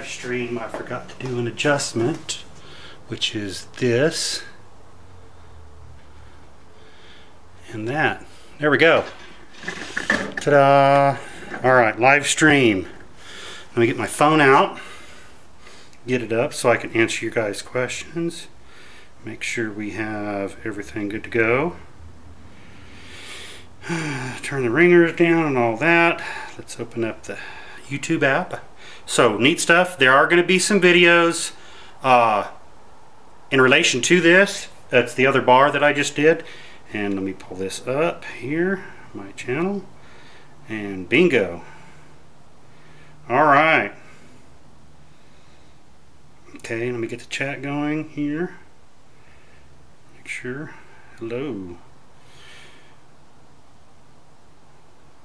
Livestream, I forgot to do an adjustment, which is this and that. There we go. Ta-da! Alright, Livestream. Let me get my phone out, get it up so I can answer your guys' questions. Make sure we have everything good to go. Turn the ringers down and all that. Let's open up the YouTube app. So, neat stuff. There are going to be some videos in relation to this. That's the other bar that I just did. And let me pull this up here, my channel. And bingo. Alright. Okay, let me get the chat going here. Make sure. Hello.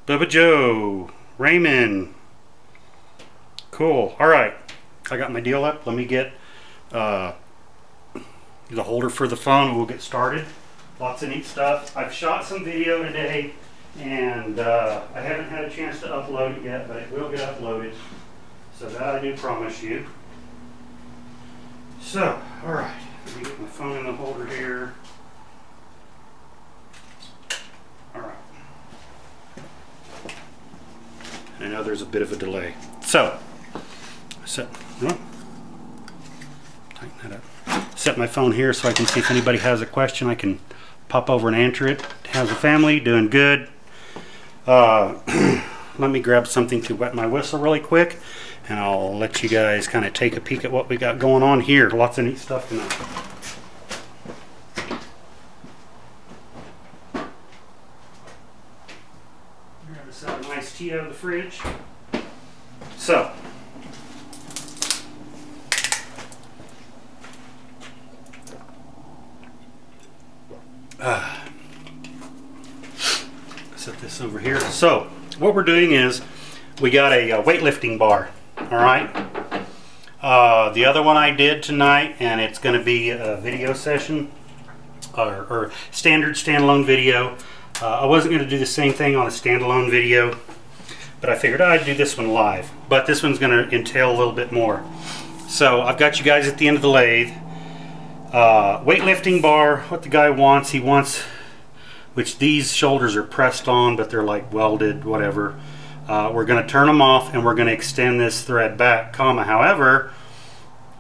Bubba Joe. Raymond. Cool. Alright. I got my deal up. Let me get the holder for the phone and we'll get started. Lots of neat stuff. I've shot some video today and I haven't had a chance to upload it yet, but it will get uploaded. So that I do promise you. So, alright. Let me get my phone in the holder here. Alright. I know there's a bit of a delay. So, tighten that up. Set my phone here so I can see if anybody has a question. I can pop over and answer it. How's the family? Doing good. Let me grab something to wet my whistle really quick, and I'll let you guys kind of take a peek at what we got going on here. Lots of neat stuff tonight. Grab us a nice tea out of the fridge. So, set this over here. So, what we're doing is we got a weightlifting bar. Alright. The other one I did tonight, and it's going to be a video session or standard standalone video. I wasn't going to do the same thing on a standalone video, but I figured I'd do this one live. But this one's going to entail a little bit more. So I've got you guys at the end of the lathe. Weightlifting bar, what the guy wants, he wants, which these shoulders are pressed on, but they're like welded, whatever. We're going to turn them off and we're going to extend this thread back, however,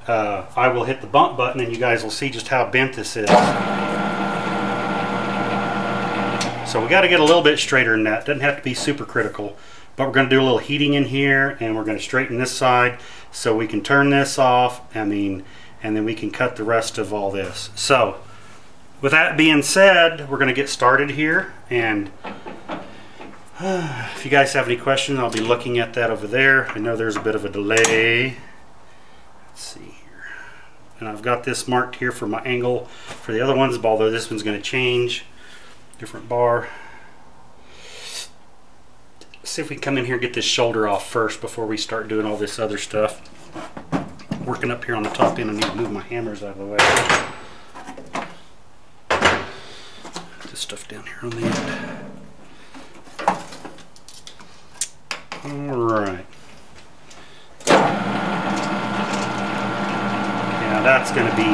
I will hit the bump button and you guys will see just how bent this is. So we got to get a little bit straighter than that. Doesn't have to be super critical, but we're going to do a little heating in here and we're going to straighten this side so we can turn this off, and then we can cut the rest of all this. So with that being said, we're going to get started here, and if you guys have any questions, I'll be looking at that over there. I know there's a bit of a delay. Let's see here. And I've got this marked here for my angle for the other ones, although this one's going to change. Different bar. Let's see if we can come in here and get this shoulder off first before we start doing all this other stuff. Working up here on the top end, I need to move my hammers out of the way. Put this stuff down here on the end. Alright. Yeah, that's going to be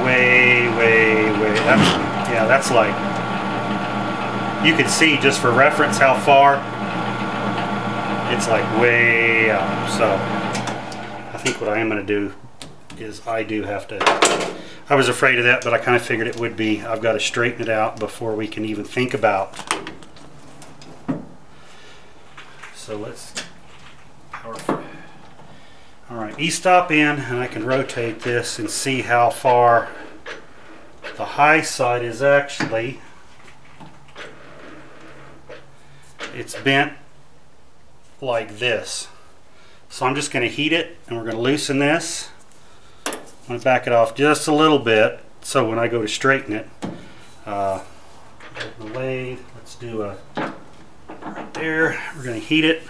way. That's like, you can see just for reference how far it's like way up. So I think what I am going to do is I do have to, I was afraid of that, but I kind of figured it would be. I've got to straighten it out before we can even think about. So let's power. Alright, E-stop in, and I can rotate this and see how far the high side is actually. It's bent like this. So I'm just going to heat it, and we're going to loosen this. I'm going to back it off just a little bit, so when I go to straighten it, the lathe, let's do a right there. We're going to heat it,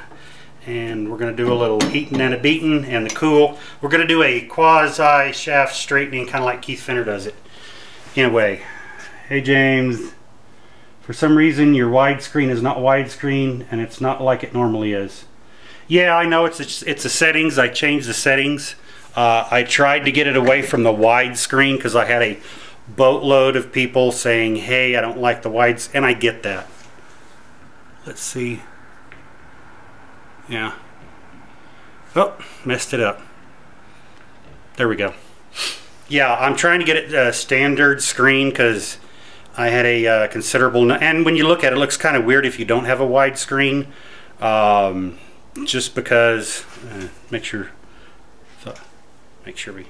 and we're going to do a little heating and a beating, and the cool. We're going to do a quasi shaft straightening, kind of like Keith Fenner does it, in a way. Hey James, for some reason your widescreen is not widescreen, and it's not like it normally is. Yeah, I know it's the settings. I changed the settings. I tried to get it away from the widescreen because I had a boatload of people saying, hey, I don't like the wides, and I get that. Let's see. Yeah. Oh, messed it up. There we go. Yeah, I'm trying to get it standard screen because I had a considerable, and when you look at it, it looks kind of weird if you don't have a widescreen. Just because, make sure we,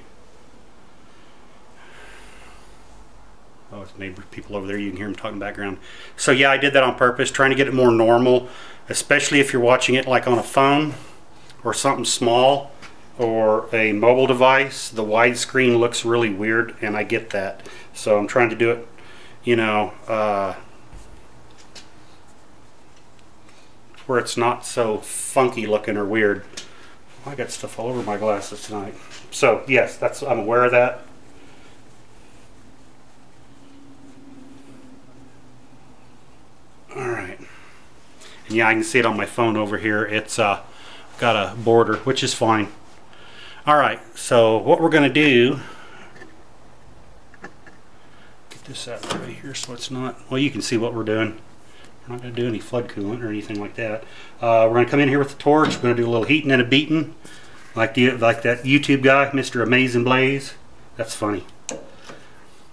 oh, it's maybe people over there, you can hear them talking background. So yeah, I did that on purpose, trying to get it more normal, especially if you're watching it like on a phone or something small or a mobile device. The widescreen looks really weird, and I get that. So I'm trying to do it, you know, where it's not so funky looking or weird. I got stuff all over my glasses tonight. So yes, I'm aware of that. All right, and yeah, I can see it on my phone over here. It's got a border, which is fine. All right, so what we're going to do, get this out right here so it's not, well, you can see what we're doing. We're not going to do any flood coolant or anything like that. We're going to come in here with the torch. We're going to do a little heating and a beating, like that YouTube guy, Mr. Amazing Blaze. That's funny.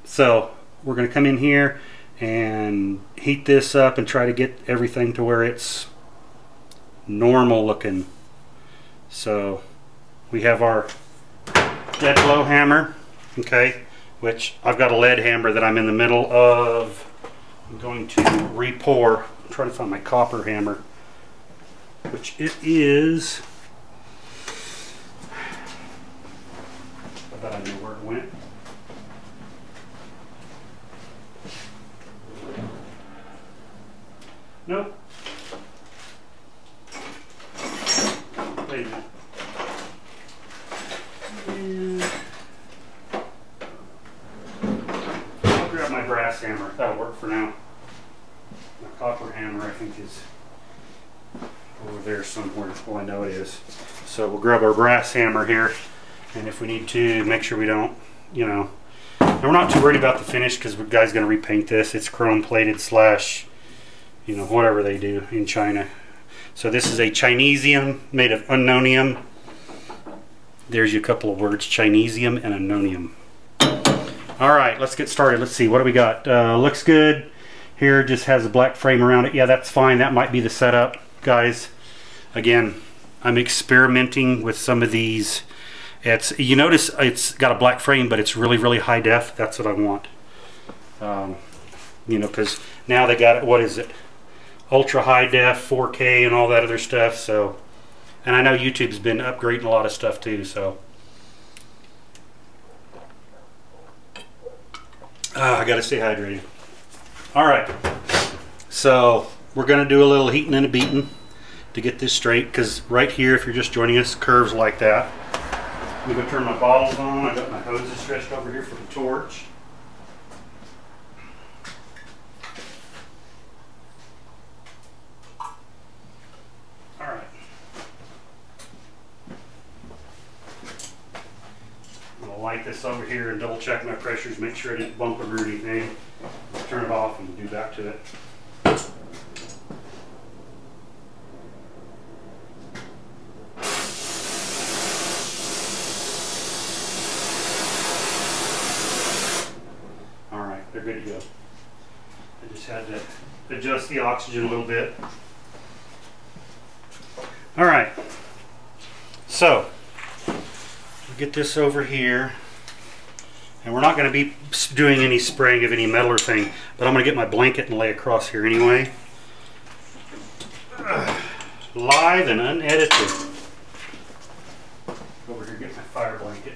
So we're going to come in here and heat this up and try to get everything to where it's normal looking. So we have our dead blow hammer, okay, which I've got a lead hammer that I'm in the middle of. I'm going to re-pour. I'm trying to find my copper hammer, which it is. I bet I know where it went. Nope. Wait a minute. I'll grab my brass hammer. That'll work for now. My copper hammer, I think, is over there somewhere. Well, I know it is. So we'll grab our brass hammer here, and if we need to, make sure we don't, you know. And we're not too worried about the finish because the guy's going to repaint this. It's chrome plated slash, you know, whatever they do in China. So this is a Chinesium made of unknownium. There's you a couple of words, Chinesium and unknownium. All right, let's get started. Let's see, what do we got? Looks good. Here just has a black frame around it. Yeah, that's fine. That might be the setup, guys. Again, I'm experimenting with some of these. You notice it's got a black frame, but it's really, really high def. That's what I want. You know, because now they got it, what is it? Ultra high def, 4K and all that other stuff. So, and I know YouTube's been upgrading a lot of stuff too, so. I gotta stay hydrated. All right, so we're gonna do a little heating and a beating to get this straight, because right here, if you're just joining us, curves like that. I'm gonna turn my bottles on. I got my hoses stretched over here for the torch. All right. I'm gonna light this over here and double check my pressures, make sure I didn't bump it or anything. I'll turn it off and do back to it. All right, they're good to go. I just had to adjust the oxygen a little bit. All right, so we'll get this over here. And we're not going to be doing any spraying of any metal or thing, but I'm going to get my blanket and lay across here anyway. Live and unedited. Over here, get my fire blanket.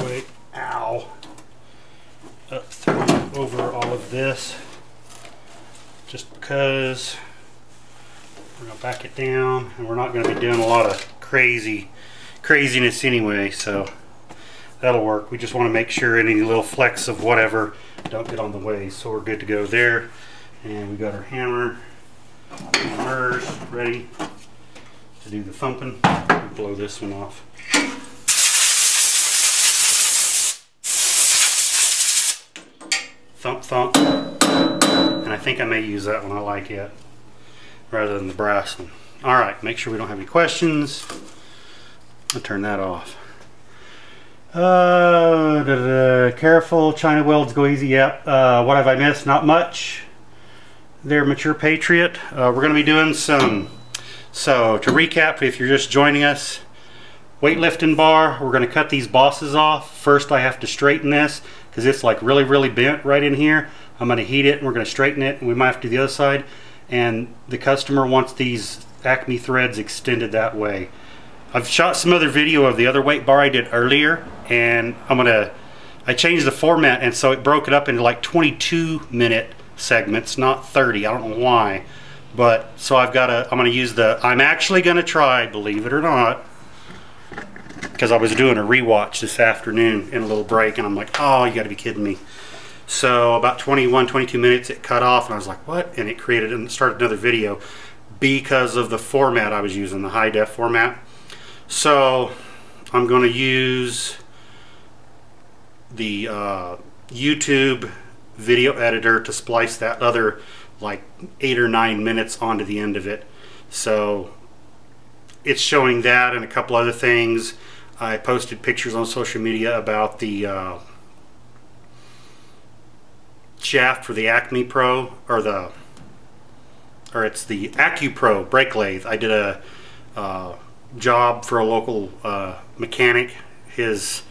way, ow, up through over all of this, just because we're going to back it down, and we're not going to be doing a lot of craziness anyway, so that'll work. We just want to make sure any little flecks of whatever don't get on the way, so we're good to go there. And we got our hammer and ours ready to do the thumping. We'll blow this one off. Thump, thump. And I think I may use that one. I like it rather than the brass one. All right, make sure we don't have any questions. I'll turn that off. Careful, China welds go easy. Yep. What have I missed? Not much. There, Mature Patriot. We're going to be doing some. So to recap, if you're just joining us, weightlifting bar. We're going to cut these bosses off. First, I have to straighten this because it's like really bent right in here. I'm going to heat it and we're going to straighten it, and we might have to do the other side. And the customer wants these Acme threads extended that way. I've shot some other video of the other weight bar I did earlier, and I changed the format, and so it broke it up into like 22-minute segments, not 30. I don't know why, but so I'm actually gonna try, believe it or not, because I was doing a rewatch this afternoon in a little break, and I'm like, oh, you gotta be kidding me. So about 22 minutes it cut off, and I was like, what? And it created and started another video because of the format I was using, the high def format. So I'm going to use the YouTube video editor to splice that other like 8 or 9 minutes onto the end of it. So it's showing that and a couple other things. I posted pictures on social media about the shaft for the Acme Pro, or it's the AccuPro brake lathe. I did a job for a local mechanic. His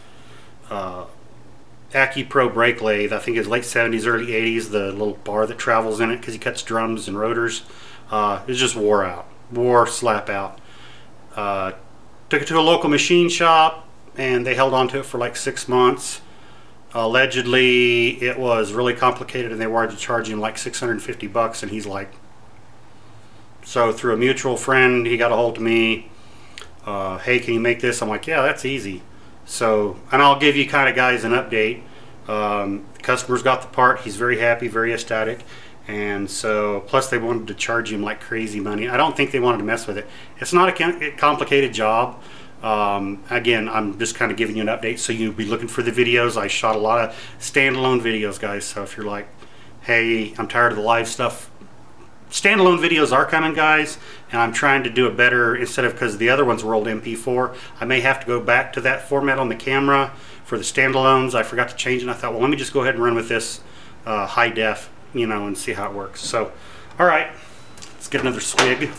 AccuPro brake lathe, I think it's late 70s, early 80s, the little bar that travels in it because he cuts drums and rotors, it just slap out. Took it to a local machine shop and they held on to it for like 6 months. Allegedly it was really complicated and they wanted to charge him like 650 bucks, and he's like, so through a mutual friend he got a hold of me. Hey, can you make this? I'm like, yeah, that's easy. So, and I'll give you kind of guys an update. The customer's got the part. He's very happy, very ecstatic. And so, plus they wanted to charge him like crazy money. I don't think they wanted to mess with it. It's not a complicated job. Again, I'm just kind of giving you an update so you'll be looking for the videos. I shot a lot of standalone videos, guys. So if you're like, hey, I'm tired of the live stuff, standalone videos are coming, guys, and I'm trying to do it better. Instead of, because the other ones were old MP4, I may have to go back to that format on the camera for the standalones. I forgot to change it, and I thought, well, let me just go ahead and run with this high def, and see how it works. So, all right, let's get another swig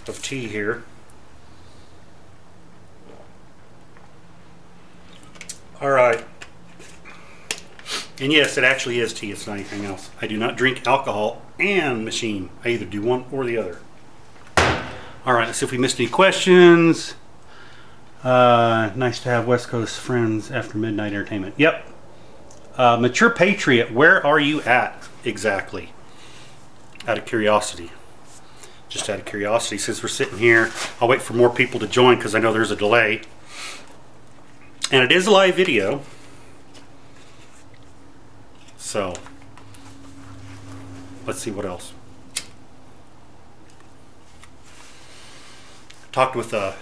of tea here. All right. And yes, it actually is tea. It's not anything else. I do not drink alcohol and machine. I either do one or the other. All right, let's see if we missed any questions. Nice to have West Coast friends after midnight entertainment. Yep. Mature Patriot, where are you at exactly? Out of curiosity. Just out of curiosity, since we're sitting here, I'll wait for more people to join because I know there's a delay. And it is a live video. So, let's see what else. Talked with a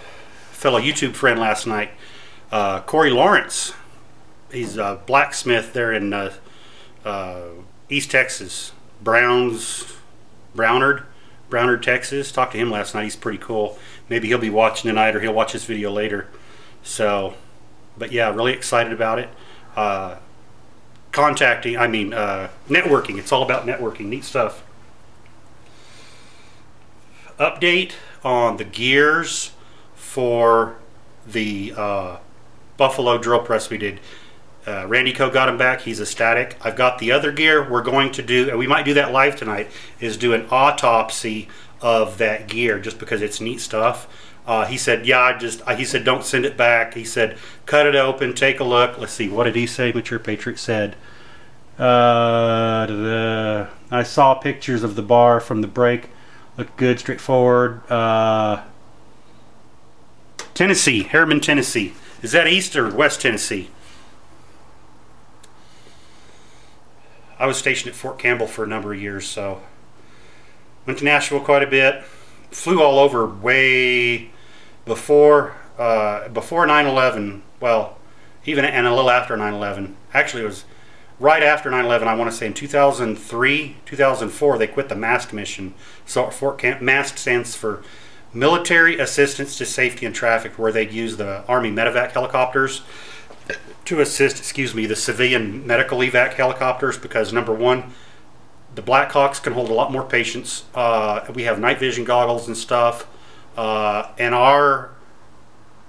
fellow YouTube friend last night, Corey Lawrence. He's a blacksmith there in East Texas, Brownard, Texas. Talked to him last night. He's pretty cool. Maybe he'll be watching tonight, or he'll watch this video later. So, but yeah, really excited about it. Networking. It's all about networking. Neat stuff. Update on the gears for the Buffalo drill press we did. Randy Co got him back. He's ecstatic. I've got the other gear. We're going to do, and we might do that live tonight, is do an autopsy of that gear just because it's neat stuff. He said, yeah, he said, don't send it back. He said, cut it open, take a look. Let's see, what did he say? Mature Patriot said, I saw pictures of the bar from the break. Looked good, straightforward. Tennessee, Harriman, Tennessee. Is that East or West Tennessee? I was stationed at Fort Campbell for a number of years, so went to Nashville quite a bit. Flew all over way before 9/11. Well, even and a little after 9/11. Actually, it was right after 9/11. I want to say in 2003, 2004, they quit the MAST mission. So Fort Camp, MAST stands for Military Assistance to Safety and Traffic, where they'd use the Army medevac helicopters to assist, the civilian medical evac helicopters, because number one, the Blackhawks can hold a lot more patients. We have night vision goggles and stuff, and our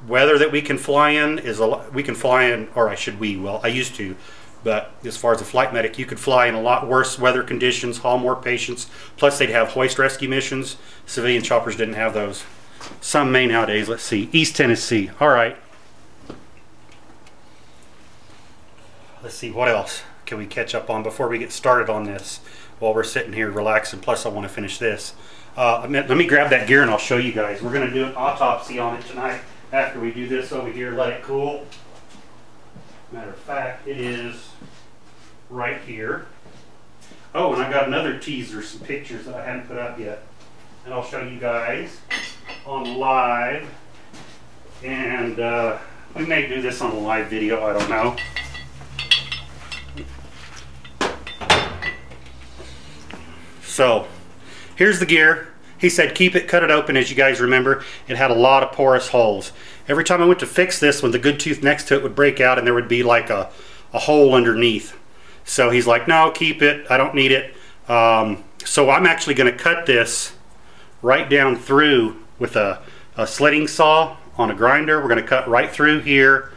weather that we can fly in is I used to, but as far as a flight medic, you could fly in a lot worse weather conditions, haul more patients. Plus, they'd have hoist rescue missions. Civilian choppers didn't have those. Some may nowadays. Let's see, East Tennessee. All right. Let's see, what else can we catch up on before we get started on this while we're sitting here relaxing. Plus, I want to finish this. Let me grab that gear and I'll show you guys. We're going to do an autopsy on it tonight after we do this over here. Let it cool. Matter of fact, it is right here. Oh, and I got another teaser, some pictures that I haven't put up yet. And I'll show you guys on live. And we may do this on a live video, I don't know. So, here's the gear. He said keep it, cut it open. As you guys remember, it had a lot of porous holes. Every time I went to fix this one, the good tooth next to it would break out and there would be like a hole underneath. So he's like, no, keep it, I don't need it. So I'm actually going to cut this right down through with a slitting saw on a grinder. We're going to cut right through here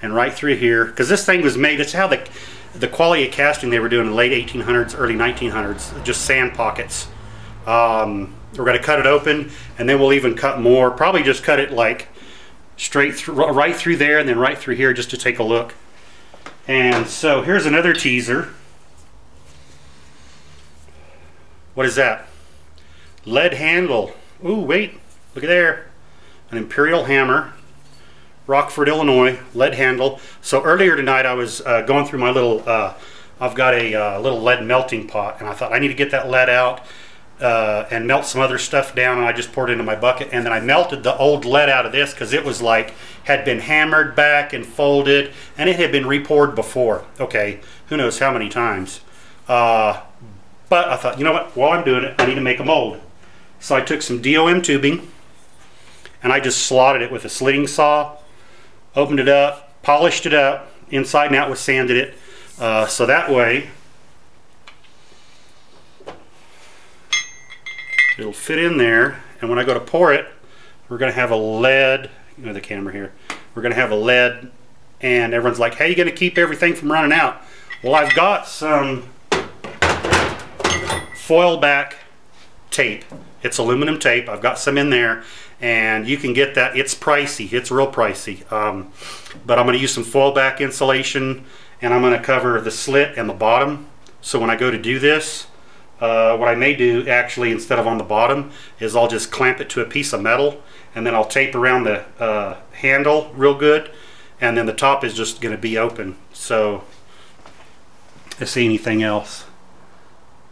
and right through here, because this thing was made, it's how the quality of casting they were doing in the late 1800s, early 1900s, just sand pockets. We're going to cut it open, and then we'll even cut more. Probably just cut it like straight through, right through there, and then right through here, just to take a look. And so here's another teaser. What is that? Lead handle. Ooh, wait, look at there. An Imperial hammer. Rockford, Illinois, lead handle. So earlier tonight I was going through my little, I've got a little lead melting pot, and I thought I need to get that lead out and melt some other stuff down, and I just poured it into my bucket, and then I melted the old lead out of this because it was like, had been hammered back and folded, and it had been repoured before. Okay, who knows how many times. But I thought, you know what, while I'm doing it, I need to make a mold. So I took some DOM tubing, and I just slotted it with a slitting saw, opened it up, polished it up, inside and out with sanded it, so that way it'll fit in there, and when I go to pour it, we're going to have a lead, you know the camera here, we're going to have a lead, and everyone's like, how are you going to keep everything from running out? Well, I've got some foil back tape. It's aluminum tape. I've got some in there, and you can get that. It's pricey. It's real pricey. But I'm going to use some foil back insulation, and I'm going to cover the slit and the bottom. So when I go to do this, what I may do actually, instead of on the bottom, is I'll just clamp it to a piece of metal, and then I'll tape around the handle real good, and then the top is just going to be open. So let's see, anything else.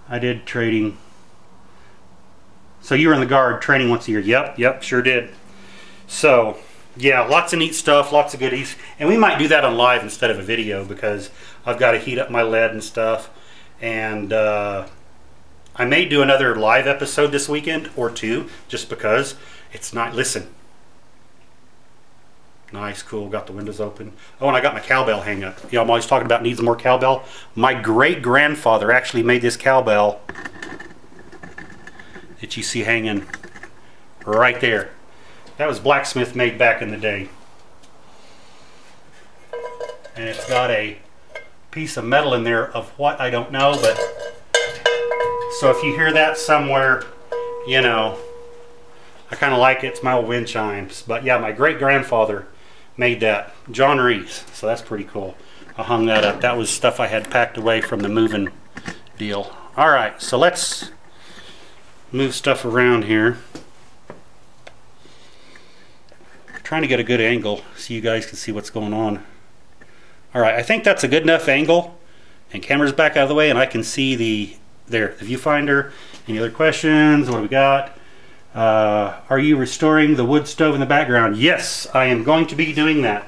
I did trading. So you were in the Guard training once a year. Yep, sure did. So yeah, lots of neat stuff, lots of goodies, and we might do that on live instead of a video, because I've got to heat up my lead and stuff. And I may do another live episode this weekend or two, just because it's not. Listen, nice, cool, got the windows open. Oh, and I got my cowbell hang up. You know, I'm always talking about needs more cowbell. My great grandfather actually made this cowbell that you see hanging right there. That was blacksmith made back in the day. And it's got a piece of metal in there of what, I don't know, but so if you hear that somewhere, you know, I kind of like it. It's my old wind chimes. But yeah, my great-grandfather made that. John Reese. So that's pretty cool. I hung that up. That was stuff I had packed away from the moving deal. Alright, so let's move stuff around here. Trying to get a good angle so you guys can see what's going on. Alright, I think that's a good enough angle. And camera's back out of the way and I can see the viewfinder. Any other questions? What do we got? Are you restoring the wood stove in the background? Yes, I am going to be doing that.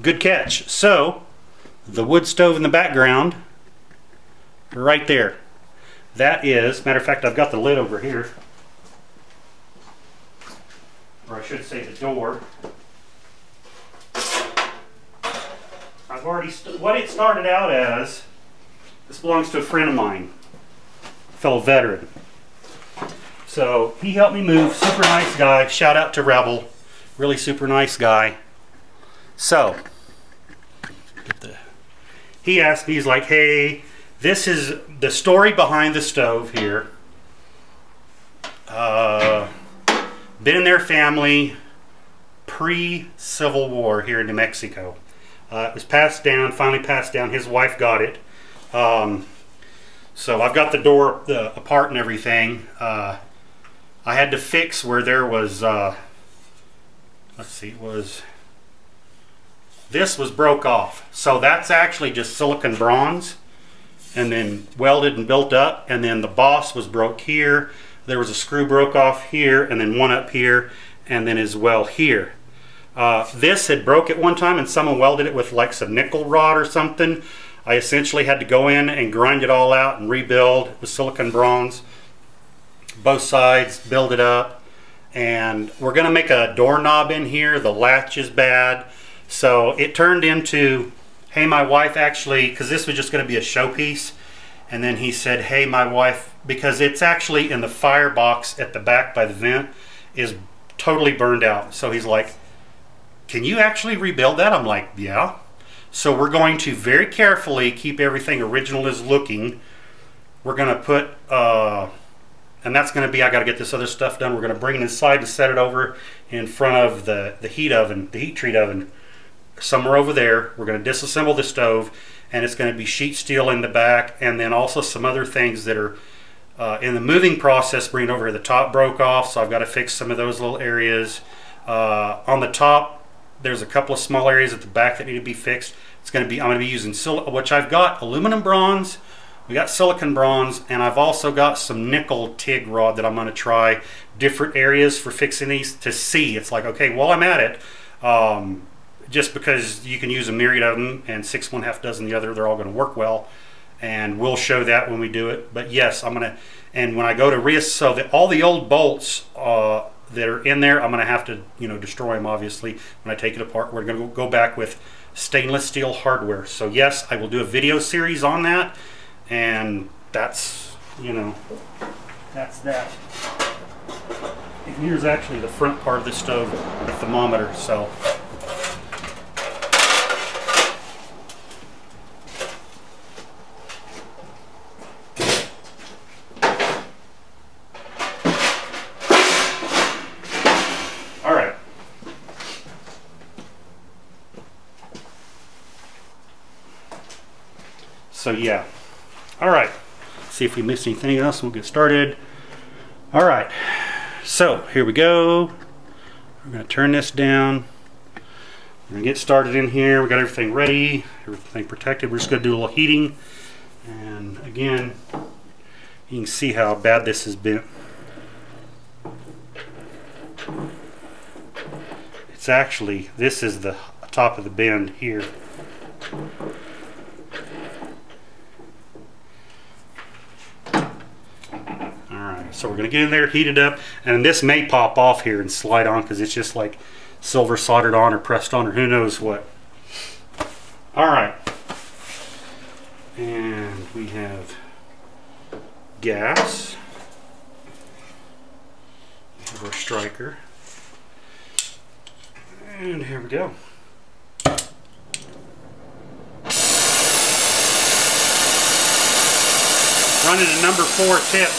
Good catch. So, the wood stove in the background, right there. That is, matter of fact, I've got the lid over here. Or I should say the door. I've already, what it started out as, this belongs to a friend of mine, fellow veteran. So he helped me move, super nice guy, shout out to Rebel, really super nice guy. So, he asked me, he's like, hey, this is the story behind the stove here. Been in their family pre-Civil War here in New Mexico. It was passed down, finally passed down. His wife got it. So I've got the door apart and everything. I had to fix where there was, let's see, this was broke off. So that's actually just silicon bronze and then welded and built up. And then the boss was broke here. There was a screw broke off here and then one up here and then as well here. This had broke at one time and someone welded it with like some nickel rod or something. I essentially had to go in and grind it all out and rebuild with silicon bronze. Both sides, build it up. And we're going to make a doorknob in here. The latch is bad. So it turned into, hey, my wife actually, because this was just going to be a showpiece. And then he said, hey, my wife, because it's actually in the firebox at the back by the vent, is totally burned out. So he's like, can you actually rebuild that? I'm like, yeah. So we're going to very carefully keep everything original as looking. We're going to put, and that's going to be, I got to get this other stuff done. We're going to bring it inside to set it over in front of the heat oven, the heat treat oven, somewhere over there. We're going to disassemble the stove, and it's going to be sheet steel in the back, and then also some other things that are in the moving process. Bring it over here. The top broke off, so I've got to fix some of those little areas. On the top, there's a couple of small areas at the back that need to be fixed. It's going to be, I'm going to be using which I've got aluminum bronze, we got silicon bronze, and I've also got some nickel TIG rod that I'm going to try different areas for fixing these to see. It's like, okay, while I'm at it, just because you can use a myriad of them and 6 1/2 dozen the other, they're all going to work well, and we'll show that when we do it. But yes, I'm going to, and when I go to so all the old bolts that are in there, I'm going to have to, destroy them, obviously, when I take it apart. We're going to go back with stainless steel hardware. So yes, I will do a video series on that, and that's, that's that. And here's actually the front part of the stove, the thermometer. So yeah. All right. See if we missed anything else. We'll get started. All right. So here we go. We're going to turn this down. We're going to get started in here. We got everything ready, everything protected. We're just going to do a little heating. And again, you can see how bad this has been. It's actually, this is the top of the bend here. So we're going to get in there, heat it up, and this may pop off here and slide on because it's just like silver soldered on or pressed on or who knows what. Alright. And we have gas. We have our striker. And here we go. Running a number 4 tip.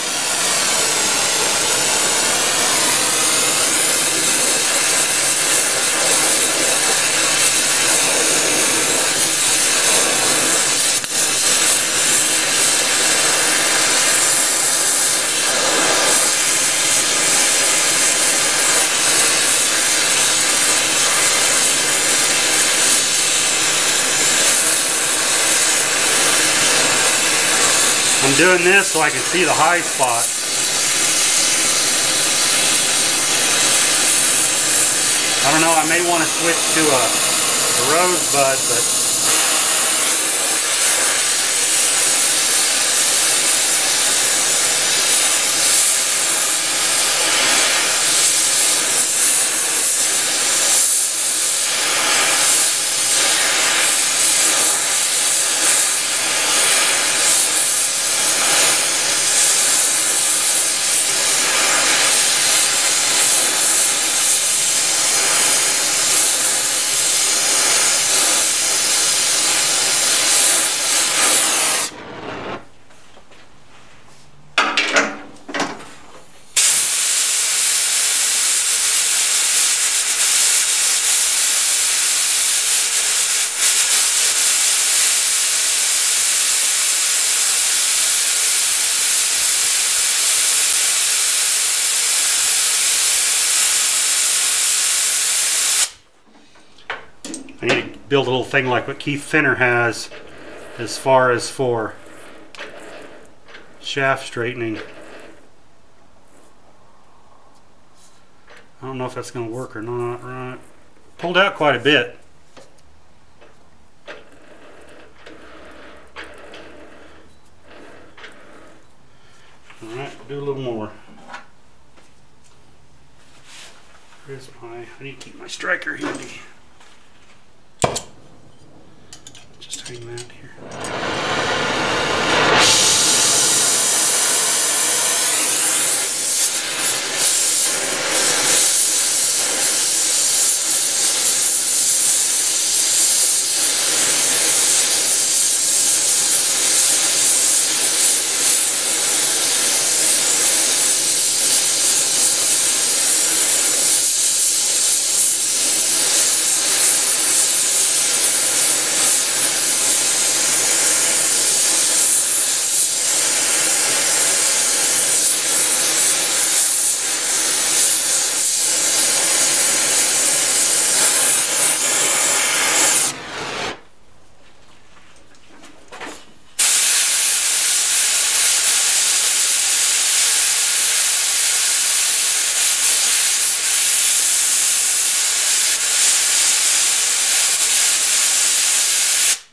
I'm doing this so I can see the high spots. I don't know, I may want to switch to a rosebud, but I need to build a little thing like what Keith Finner has as far as for shaft straightening. I don't know if that's going to work or not. Right, pulled out quite a bit. Alright, do a little more. Where's I need to keep my striker handy. Just hang that here.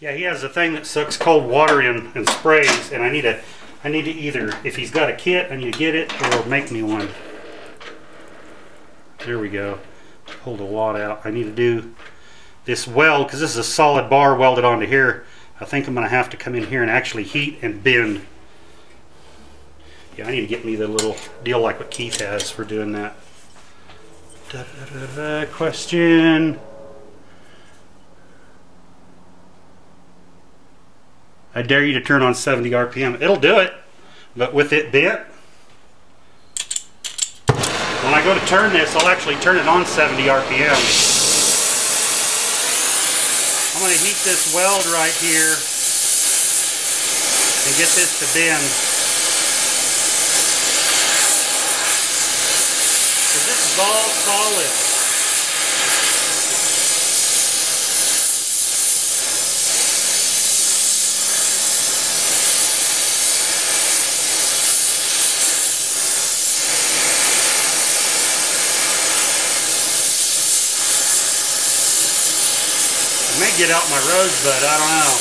Yeah, he has a thing that sucks cold water in and sprays, and I need to either, if he's got a kit, I need to get it or make me one. There we go. Pull the wad out. I need to do this weld because this is a solid bar welded onto here. I think I'm going to have to come in here and actually heat and bend. Yeah, I need to get me the little deal like what Keith has for doing that. Question. I dare you to turn on 70 RPM. It'll do it, but with it bent, when I go to turn this, I'll actually turn it on 70 RPM. I'm going to heat this weld right here and get this to bend. Because this is all solid. I may get out my rosebud, I don't know.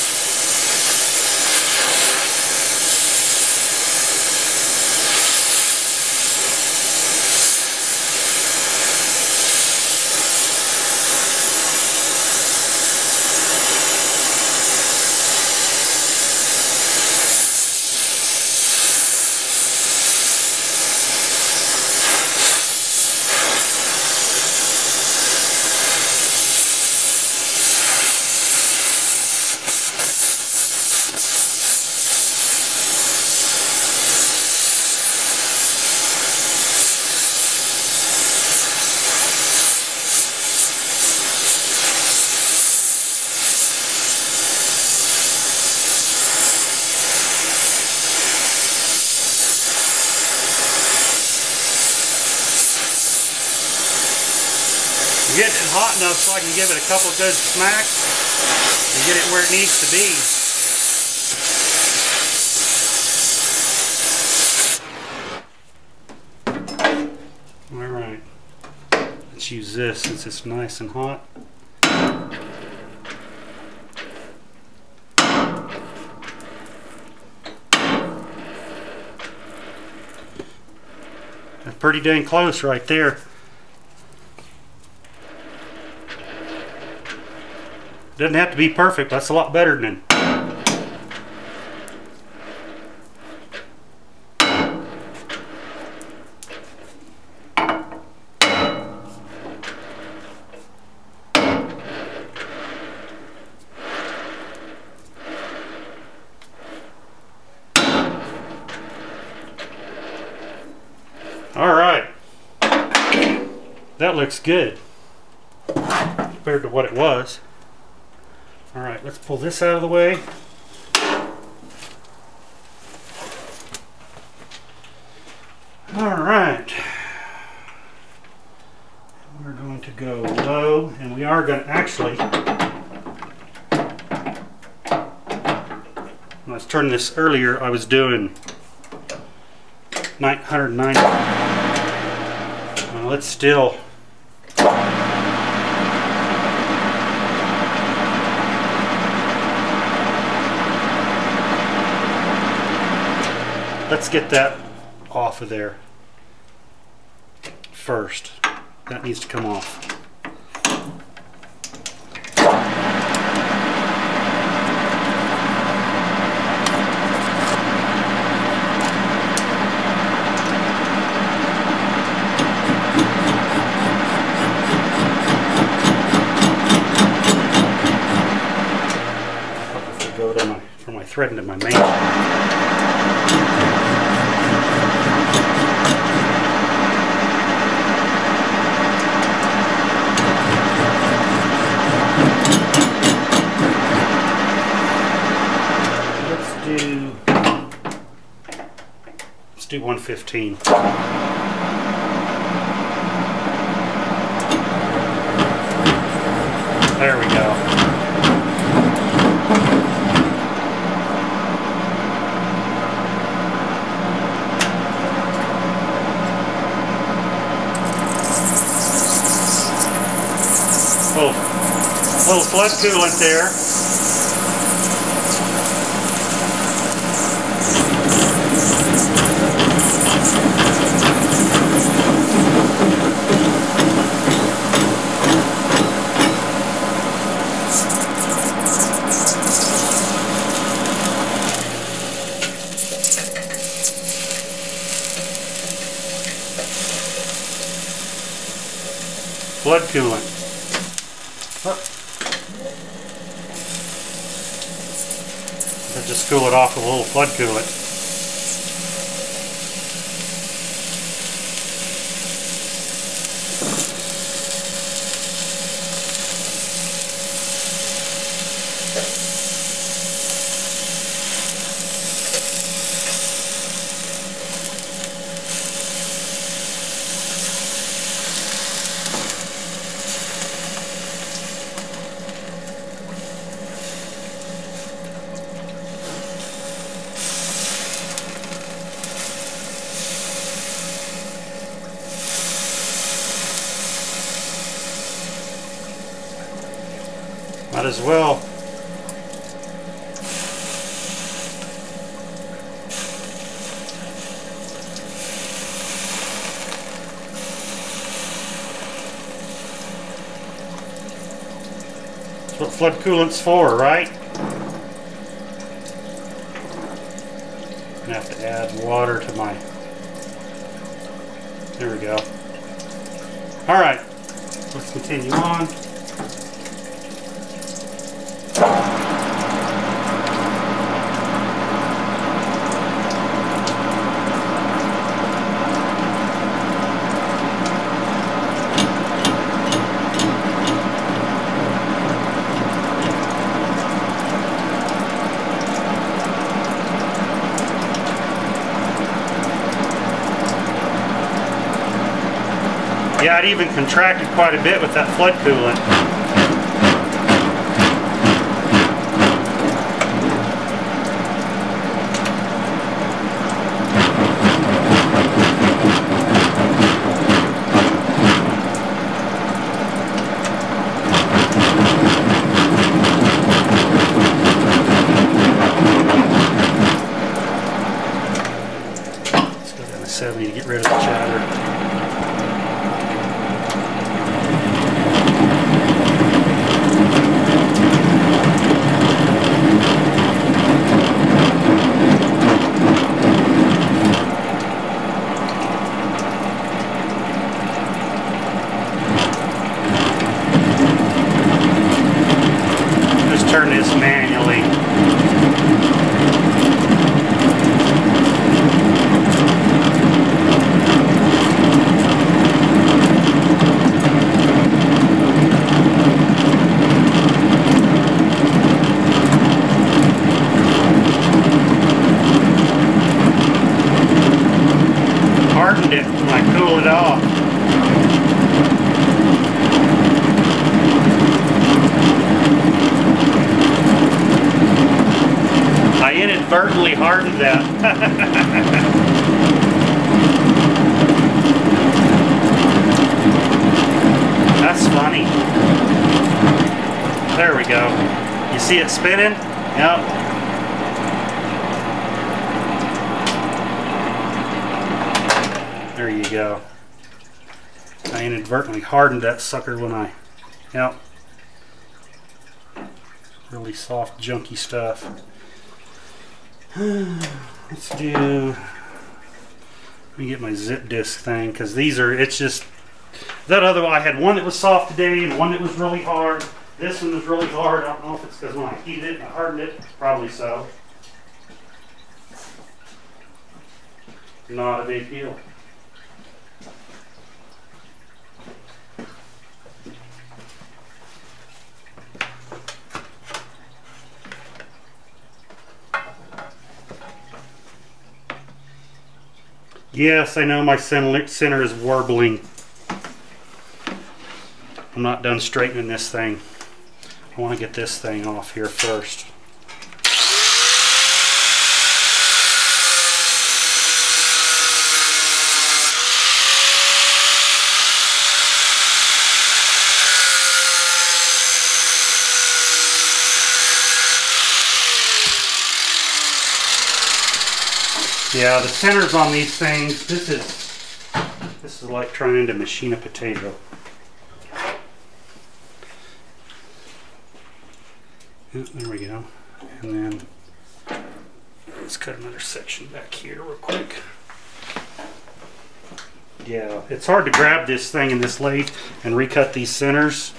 Getting it hot enough so I can give it a couple good smacks and get it where it needs to be. just use this since it's nice and hot. That's pretty dang close right there. Doesn't have to be perfect, but that's a lot better than. All right, that looks good compared to what it was. All right, let's pull this out of the way. All right, we're going to go low, and we are going to actually, when I was turning this earlier, I was doing 990. Let's still let's get that off of there first. That needs to come off. Go to my from my thread into my main. Let's do 115. There we go. Little flood coolant there. Flood coolant. Just cool it off with a little flood coolant. Might as well. That's what flood coolant's for, right? I'm gonna have to add water to my. There we go. All right, let's continue on. Yeah, it even contracted quite a bit with that flood coolant. inadvertently hardened that. That's funny. There we go. You see it spinning? Yep. There you go. I inadvertently hardened that sucker when I, yep. Really soft, junky stuff. Let's do, let me get my zip disc thing, because these are, it's just, that other one, I had one that was soft today and one that was really hard. This one was really hard. I don't know if it's because when I heated it and I hardened it, probably so. Not a big deal. Yes, I know my center is warbling. I'm not done straightening this thing. I want to get this thing off here first. Yeah, the centers on these things, this is like trying to machine a potato. Yeah, there we go. And then let's cut another section back here real quick. Yeah, it's hard to grab this thing in this lathe and recut these centers.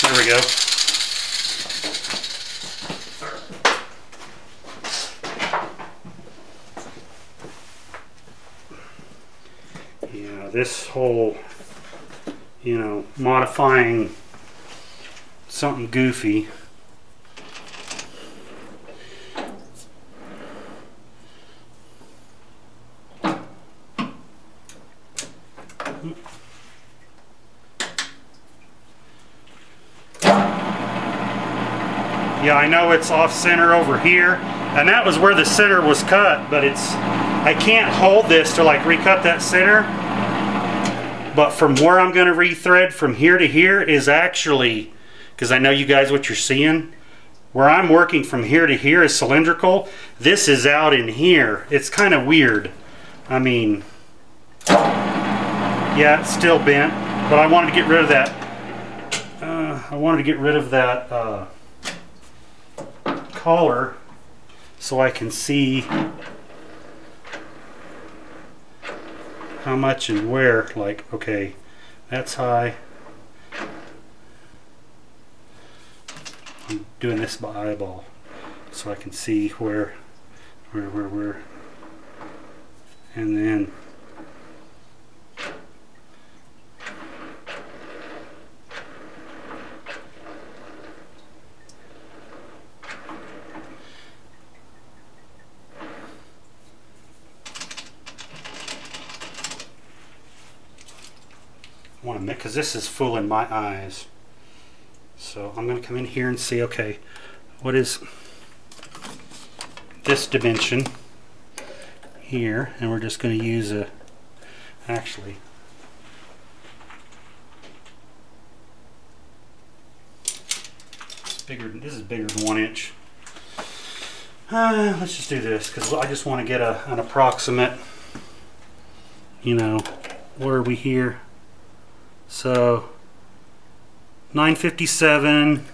There we go. Yeah, this whole, you know, modifying something goofy. Yeah, I know it's off center over here, and that was where the center was cut, but I can't hold this to like recut that center. But from where I'm going to rethread from here to here is actually, because I know you guys what you're seeing, where I'm working from here to here is cylindrical. This is out in here. It's kind of weird. I mean, yeah, it's still bent, but I wanted to get rid of that. Collar so I can see how much and where. Like, okay, that's high. I'm doing this by eyeball so I can see where, and then I want to make, because this is fooling my eyes. So I'm going to come in here and see, okay, what is this dimension here? And we're just going to use a, actually, it's bigger, this is bigger than 1 inch. Let's just do this, because I just want to get an approximate, you know, where are we here? So 957,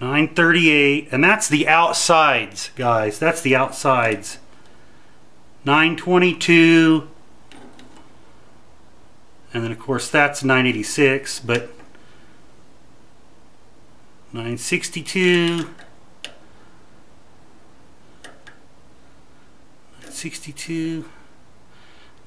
938, and that's the outsides, guys. That's the outsides. 922, and then of course that's 986, but 962, 962,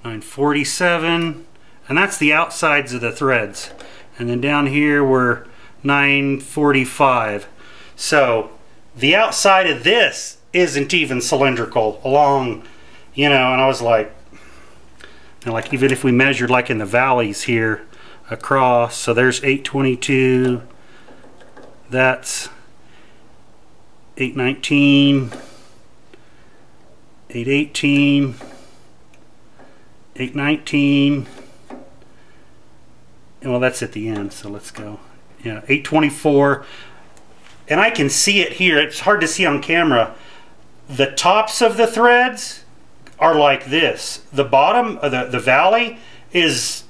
947. And that's the outsides of the threads. And then down here we're 945. So the outside of this isn't even cylindrical along, you know, and I was like, and like even if we measured like in the valleys here across, so there's 822, that's 819, 818, 819, and well, that's at the end, so let's go. Yeah, 824, and I can see it here. It's hard to see on camera. The tops of the threads are like this. The bottom of the valley is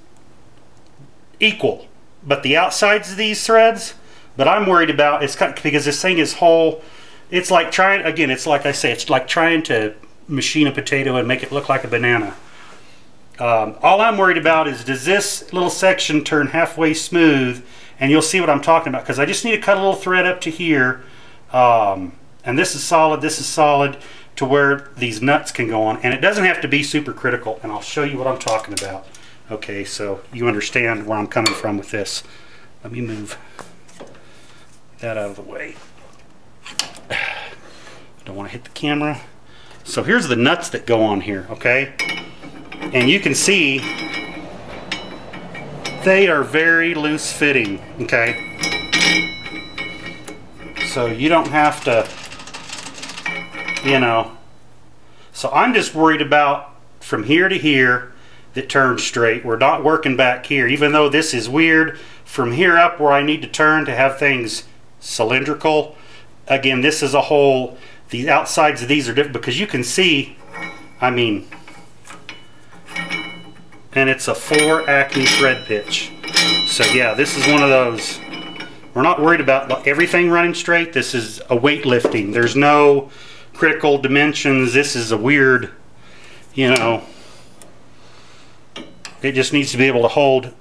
equal, but the outsides of these threads, but I'm worried about, it's kind of, because this thing is whole. It's like trying, again, it's like I say, it's like trying to machine a potato and make it look like a banana. All I'm worried about is, does this little section turn halfway smooth? And you'll see what I'm talking about, because I just need to cut a little thread up to here, and this is solid to where these nuts can go on, and it doesn't have to be super critical, and I'll show you what I'm talking about. Okay, so you understand where I'm coming from with this. Let me move that out of the way. Don't want to hit the camera. So here's the nuts that go on here, okay? And you can see they are very loose fitting, okay? So you don't have to, you know. So I'm just worried about from here to here that turns straight. We're not working back here, even though this is weird. From here up where I need to turn to have things cylindrical. Again, this is a whole, the outsides of these are different because you can see, I mean, and it's a 4 Acme thread pitch. So yeah, this is one of those, we're not worried about everything running straight. This is a weightlifting. There's no critical dimensions. This is a weird, you know, it just needs to be able to hold.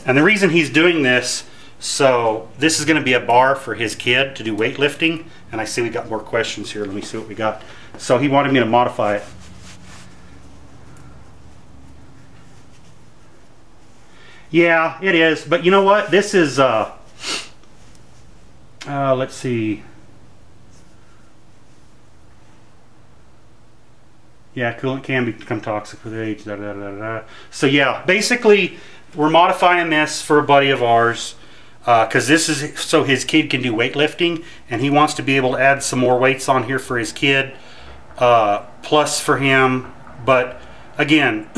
And the reason he's doing this, so this is going to be a bar for his kid to do weightlifting. And I see we got more questions here. Let me see what we got. So he wanted me to modify it. Yeah, it is. But you know what? This is, let's see. Yeah, coolant can become toxic with age. Da, da, da, da. So yeah, basically we're modifying this for a buddy of ours because this is so his kid can do weightlifting, and he wants to be able to add some more weights on here for his kid, plus for him. But again,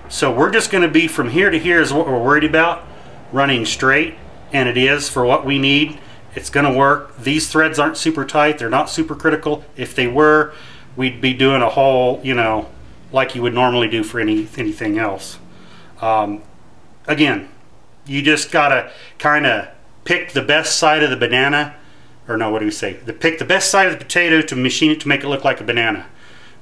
so we're just going to be from here to here is what we're worried about, running straight, and it is for what we need. It's going to work. These threads aren't super tight. They're not super critical. If they were, we'd be doing a whole, you know, like you would normally do for anything else. Again, you just gotta kind of pick the best side of the banana, or no, what do we say? Pick the best side of the potato to machine it to make it look like a banana.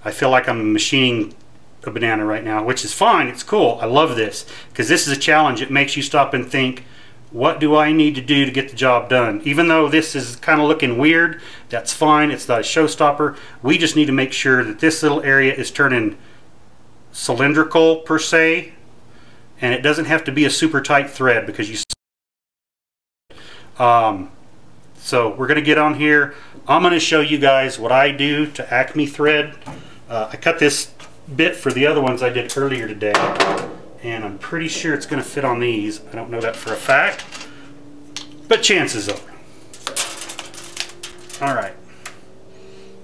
I feel like I'm machining a banana right now, which is fine. It's cool. I love this because this is a challenge. It makes you stop and think, what do I need to do to get the job done? Even though this is kind of looking weird, that's fine. It's not a showstopper. We just need to make sure that this little area is turning cylindrical per se, and it doesn't have to be a super tight thread because you. So we're going to get on here. I'm going to show you guys what I do to Acme thread. I cut this bit for the other ones I did earlier today, and I'm pretty sure it's going to fit on these. I don't know that for a fact, but chances are. All right,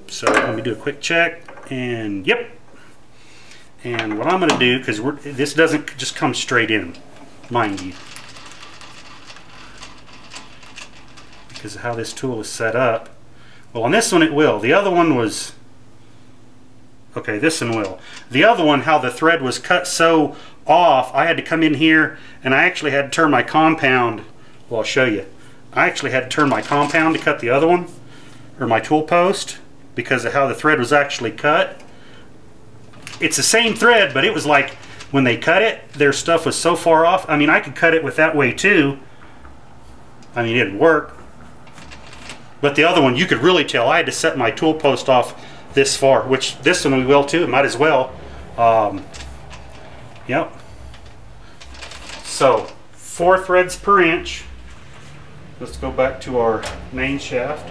so let me do a quick check, and yep. And what I'm going to do, because this doesn't just come straight in, mind you, because of how this tool is set up. Well, on this one it will. The other one was, okay, this one will. The other one, how the thread was cut so off, I had to come in here and I actually had to turn my compound. Well, I'll show you. I actually had to turn my compound to cut the other one, or my tool post, because of how the thread was actually cut. It's the same thread, but it was like when they cut it, their stuff was so far off. I mean, I could cut it with that way too. I mean, it'd work. But the other one, you could really tell. I had to set my tool post off this far, which this one we will too. Might as well. Yep. So 4 threads per inch. Let's go back to our main shaft.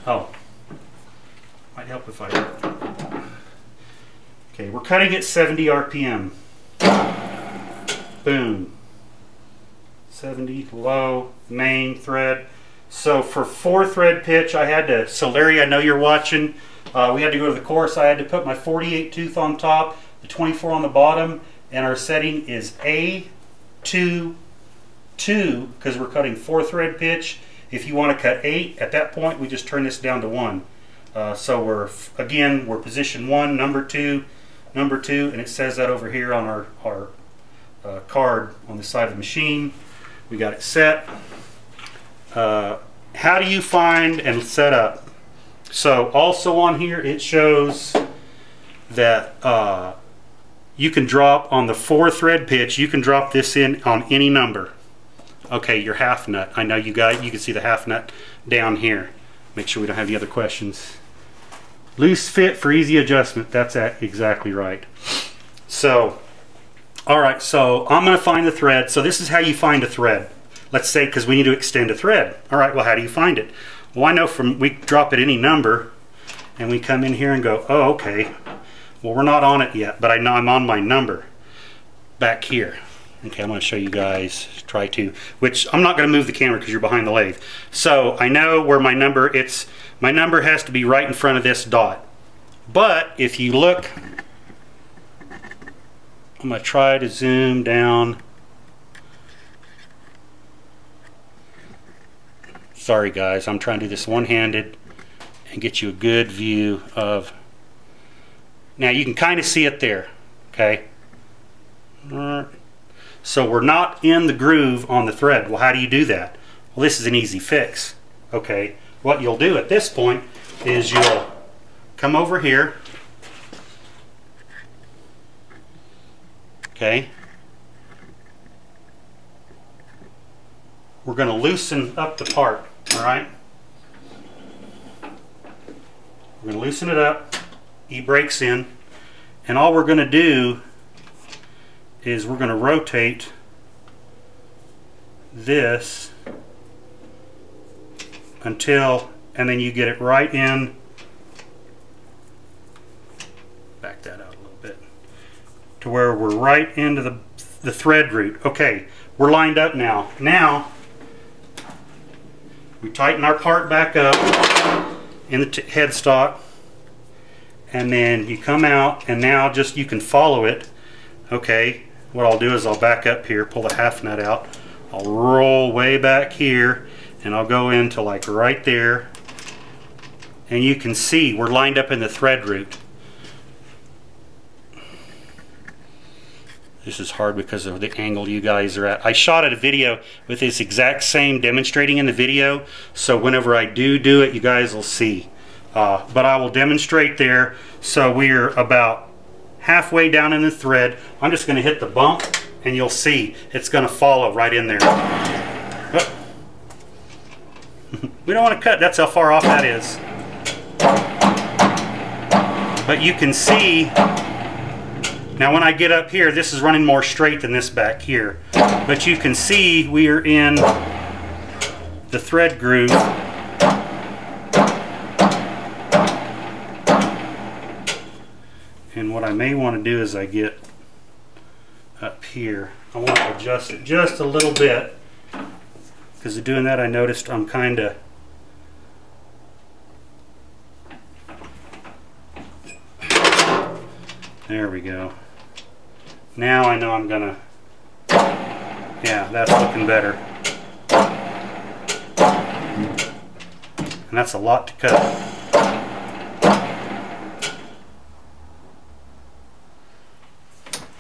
Oh, might help if I... Okay, we're cutting at 70 RPM. Boom. 70, low, main thread. So for 4-thread pitch, I had to, so Larry, I know you're watching, we had to go to the course. I had to put my 48 tooth on top, the 24 on the bottom, and our setting is A2, 2, because we're cutting 4-thread pitch. If you want to cut 8, at that point, we just turn this down to 1. So we're position 1, number 2, and it says that over here on our card on the side of the machine. We got it set. How do you find and set up? So also on here it shows that you can drop on the 4-thread pitch, you can drop this in on any number. Okay, your half nut. I know you guys, you can see the half nut down here. Make sure we don't have any other questions. Loose fit for easy adjustment. That's exactly right. So, alright, so I'm going to find the thread. So this is how you find a thread. Let's say, because we need to extend a thread. Alright, well, how do you find it? Well, I know we drop at any number, and we come in here and go, oh, okay. Well, we're not on it yet, but I know I'm on my number back here. Okay, I'm going to show you guys, try to, which I'm not going to move the camera because you're behind the lathe. So I know where my number, my number has to be right in front of this dot. But if you look, I'm going to try to zoom down. Sorry guys, I'm trying to do this one-handed and get you a good view of, now you can kind of see it there, okay? So we're not in the groove on the thread. Well, how do you do that? Well, this is an easy fix. Okay, what you'll do at this point is you'll come over here. Okay. We're going to loosen up the part, all right? We're going to loosen it up, E-brakes in, and all we're going to do is we're going to rotate this until, and then you get it right in, back that out a little bit, to where we're right into the thread root. Okay, we're lined up now. Now, we tighten our part back up in the headstock, and then you come out, and now just you can follow it. Okay, what I'll do is I'll back up here, pull the half nut out, I'll roll way back here, and I'll go into like right there, and you can see we're lined up in the thread root. This is hard because of the angle you guys are at. I shot at a video with this exact same demonstrating in the video, so whenever I do it, you guys will see. But I will demonstrate there. So we're about halfway down in the thread. I'm just going to hit the bump, and you'll see it's going to follow right in there. Oh. We don't want to cut. That's how far off that is. But you can see, now when I get up here, this is running more straight than this back here. But you can see we are in the thread groove. And what I may want to do is I get up here, I want to adjust it just a little bit, because of doing that I noticed I'm kind of there we go. Now I know I'm gonna, yeah, that's looking better. And that's a lot to cut.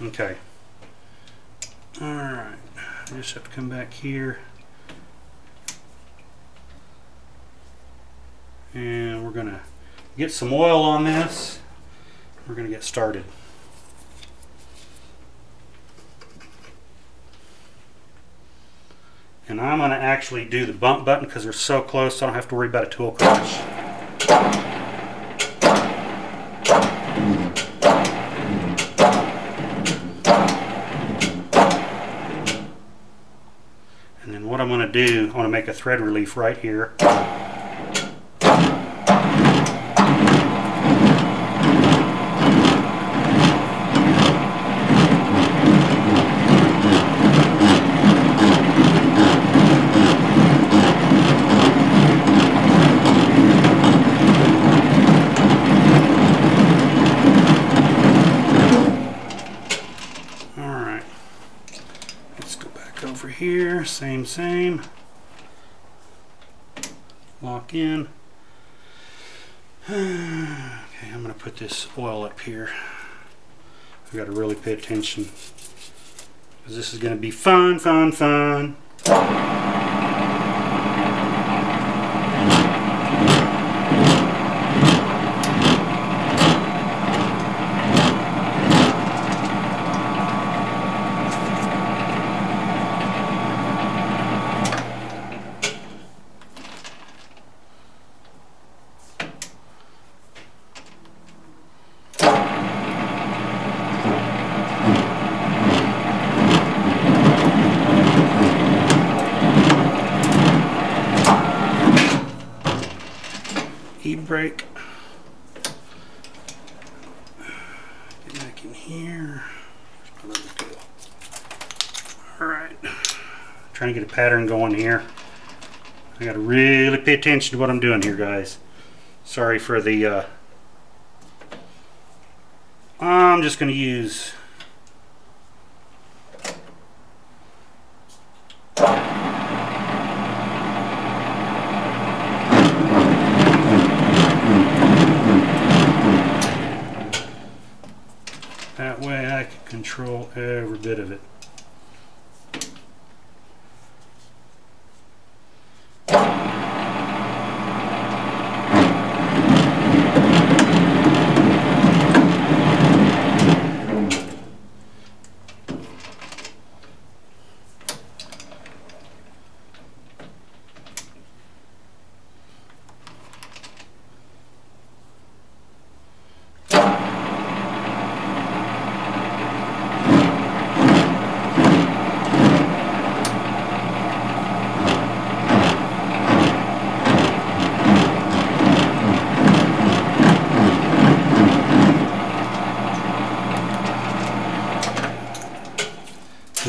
Okay. Alright. I just have to come back here. And we're going to get some oil on this. We're going to get started. And I'm going to actually do the bump button because they're so close, so I don't have to worry about a tool crash. what I'm going to do, I want to make a thread relief right here. Here, same. Lock in. Okay, I'm going to put this oil up here. I've got to really pay attention because this is going to be fun. E-brake. Get back in here. Alright. Trying to get a pattern going here. I gotta really pay attention to what I'm doing here, guys. Sorry for the I'm just gonna use that way I can control every bit of it.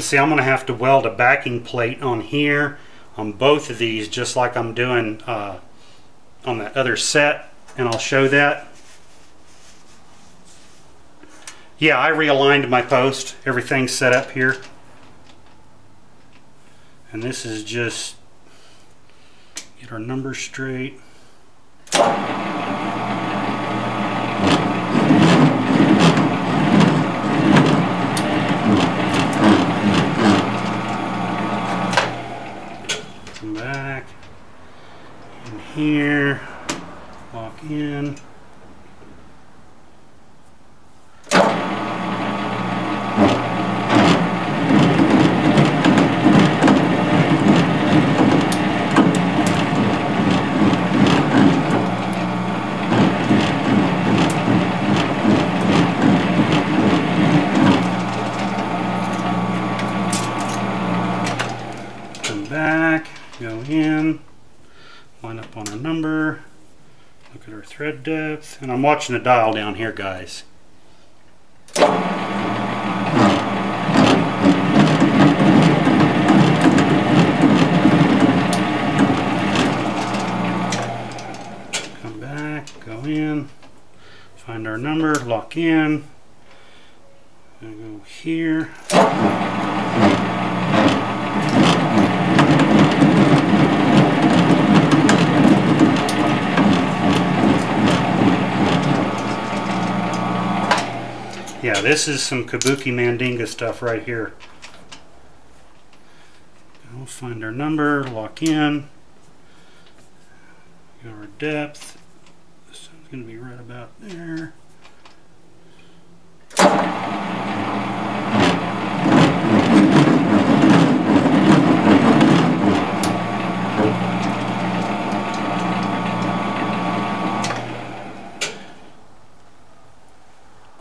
See, I'm going to have to weld a backing plate on here on both of these, just like I'm doing on that other set, and I'll show that. Yeah, I realigned my post. Everything's set up here. And this is just get our numbers straight. Back in here, lock in. Come back. Go in, line up on our number, look at our thread depth, and I'm watching the dial down here, guys. Come back, go in, find our number, lock in, and go here. Yeah, this is some Kabuki Mandinga stuff right here. We'll find our number, lock in, go our depth. This one's going to be right about there.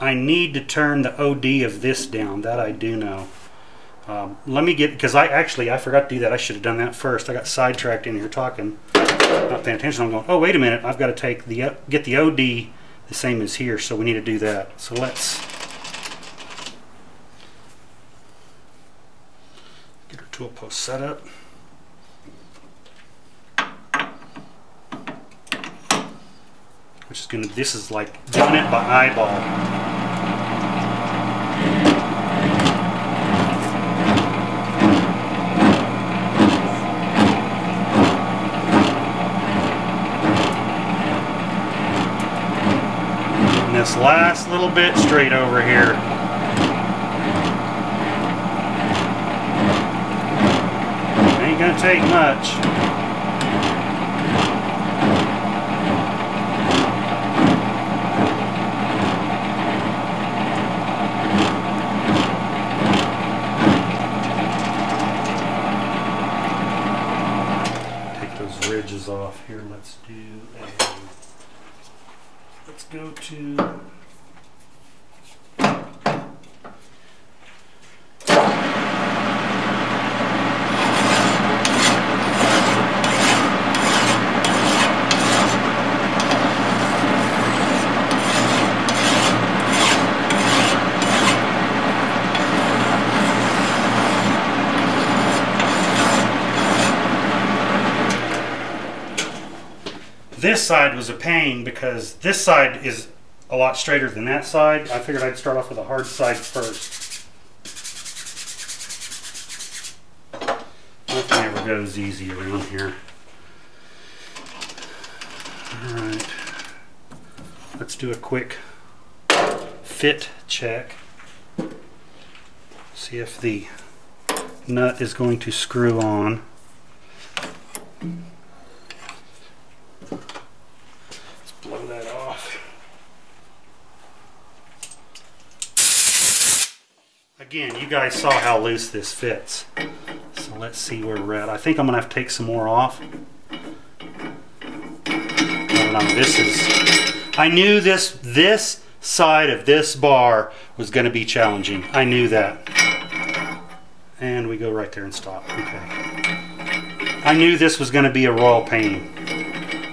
I need to turn the OD of this down, that I do know. Let me get, because I forgot to do that. I should have done that first. I got sidetracked in here talking, not paying attention. I'm going, oh wait a minute, I've got to take the get the OD the same as here, so we need to do that. So let's get our tool post set up. Which is gonna, this is like doing it by eyeball. This last little bit straight over here. Ain't gonna take much. Take those ridges off here. Let's do a, let's go to this side was a pain because this side is a lot straighter than that side. I figured I'd start off with the hard side first. Nothing ever goes easy around here. Alright. Let's do a quick fit check. See if the nut is going to screw on. Let's blow that off. Again, you guys saw how loose this fits. So let's see where we're at. I think I'm going to have to take some more off. I don't know, this is... I knew this side of this bar was going to be challenging. I knew that. And we go right there and stop. Okay. I knew this was going to be a royal pain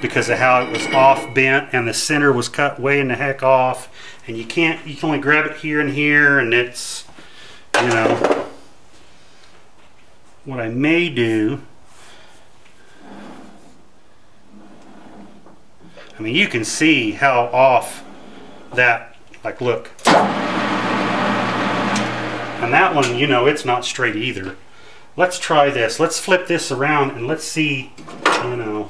because of how it was off bent and the center was cut way in the heck off. And you can only grab it here and here, and it's, you know, what I may do, I mean, you can see how off that, like, look. And that one, you know, it's not straight either. Let's try this. Let's flip this around and let's see, you know,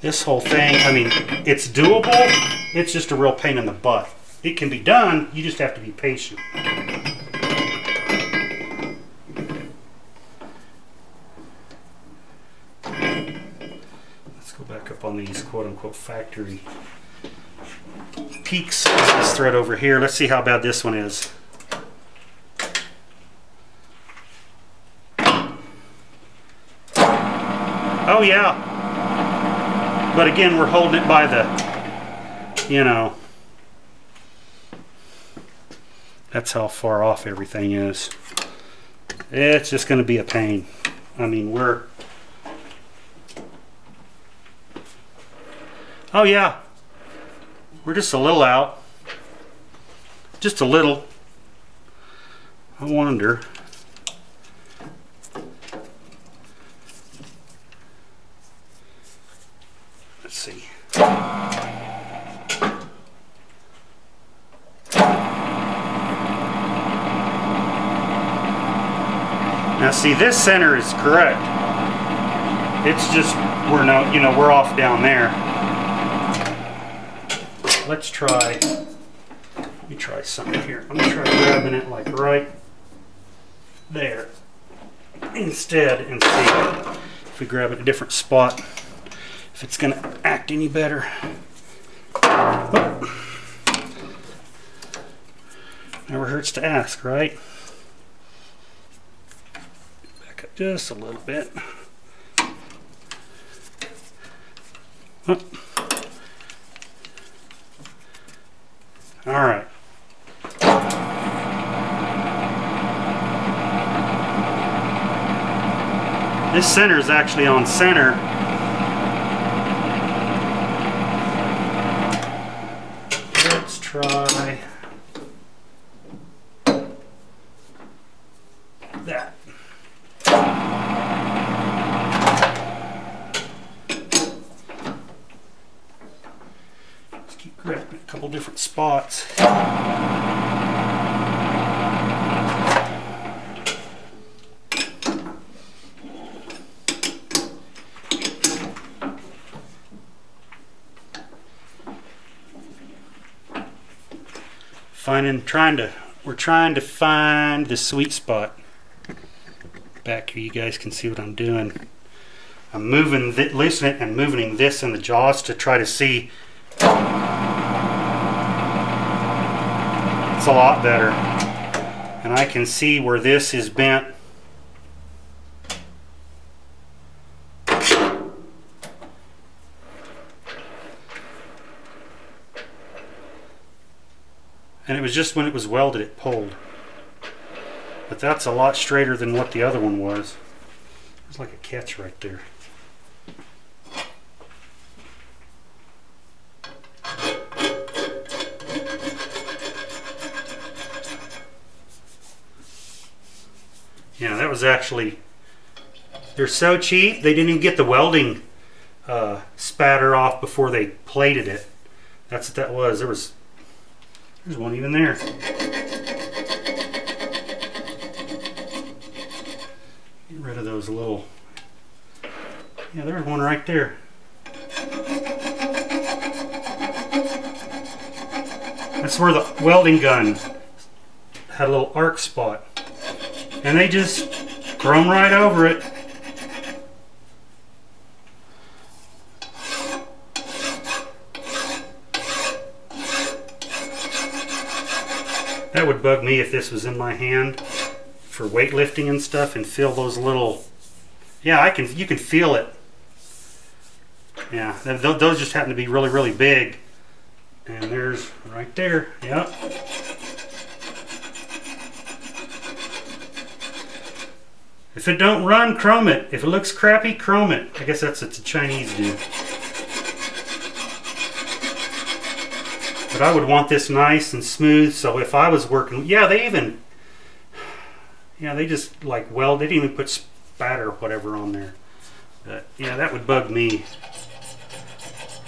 this whole thing. I mean, it's doable. It's just a real pain in the butt. It can be done. You just have to be patient. Let's go back up on these quote-unquote factory peaks. This thread over here. Let's see how bad this one is. Oh yeah. But again, we're holding it by the, you know, that's how far off everything is. It's just going to be a pain. I mean, we're... Oh yeah. We're just a little out. Just a little. I wonder. Let's see. Now see, this center is correct. It's just we're no, you know, we're off down there. Let's try. Let me try something here. I'm gonna try grabbing it like right there instead, and see if we grab it a different spot, if it's gonna act any better. Oh. Never hurts to ask, right? Back up just a little bit. Oh. All right. This center is actually on center. Let's try that. Let's keep grabbing a couple different spots. We're trying to find the sweet spot. Back here, you guys can see what I'm doing. I'm moving, loosening it and moving this in the jaws to try to see. It's a lot better, and I can see where this is bent. And it was just when it was welded it pulled. But that's a lot straighter than what the other one was. There's like a catch right there. Yeah, that was actually, they're so cheap they didn't even get the welding spatter off before they plated it. That's what that was. There's one even there. Get rid of those little, yeah, there's one right there. That's where the welding gun had a little arc spot. And they just chrome right over it. That would bug me if this was in my hand for weightlifting and stuff, and feel those little, yeah, you can feel it. Yeah, those just happen to be really, really big. And there's right there, yep. If it don't run, chrome it. If it looks crappy, chrome it. I guess that's what the Chinese do. But I would want this nice and smooth, so if I was working, yeah, they just like weld, they didn't even put spatter or whatever on there. But yeah, that would bug me